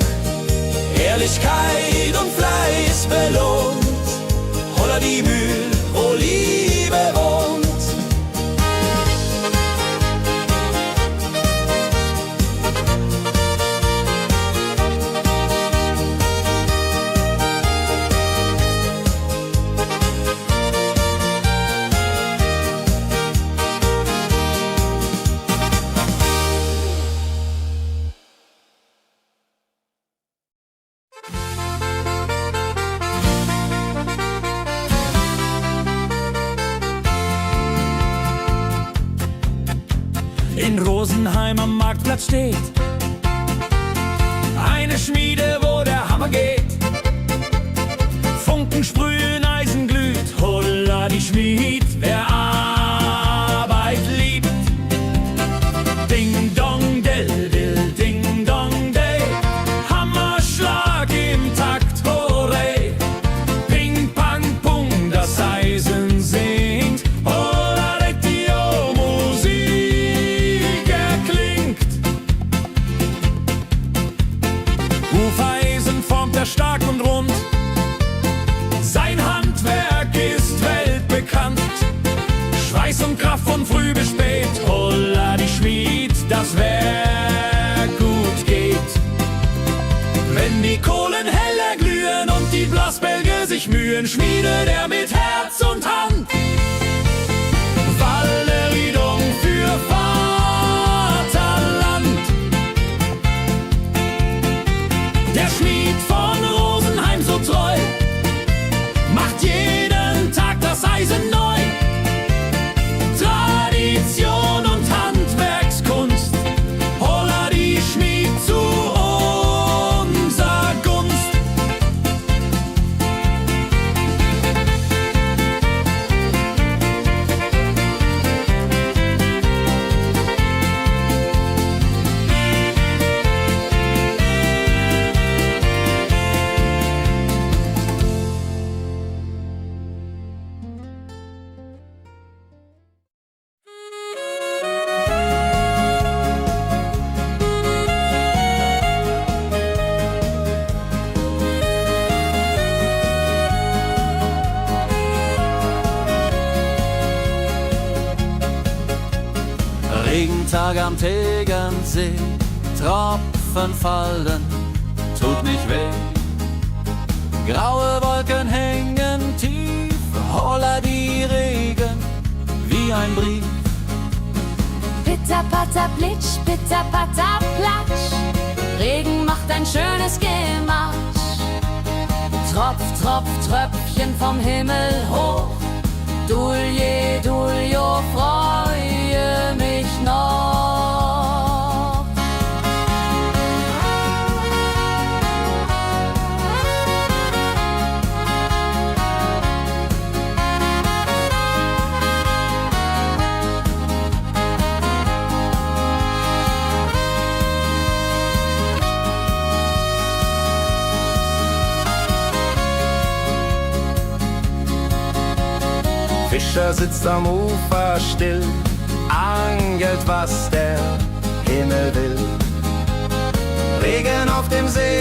Ehrlichkeit und Fleiß belohnt. Holla die Mühl, wo Liebe wohnt. In Rosenheim am Marktplatz steht eine Schmiede, wo der Hammer geht. Funken sprühen, Eisen glüht, holla die Schmied, wer Arbeit liebt. Ding dong, del, dill, ding dong. Hufeisen formt er stark und rund. Sein Handwerk ist weltbekannt. Schweiß und Kraft von früh bis spät. Holla die Schmied, das Werk gut geht. Wenn die Kohlen heller glühen und die Blasbälge sich mühen, schmiedet er mit Herz und Hand Walleriedung für Vaterland. Der Schmied von Rosenheim so treu macht jeden Tag das Eisen neu. Tradition und Handwerkskunst, holla die Schmied zu unser Gunst. Regentag am Tegernsee, Tropfen fallen, tut nicht weh. Graue Wolken hängen tief, holla die Regen wie ein Brief. Pitter, patter, plitsch, pitter, patter, platsch. Regen macht ein schönes Gemarsch. Tropf, Tropf, Tröpfchen vom Himmel hoch. Dulje, Duljo, freue mich noch. Fischer sitzt am Ufer still, angelt, was der Himmel will. Regen auf dem See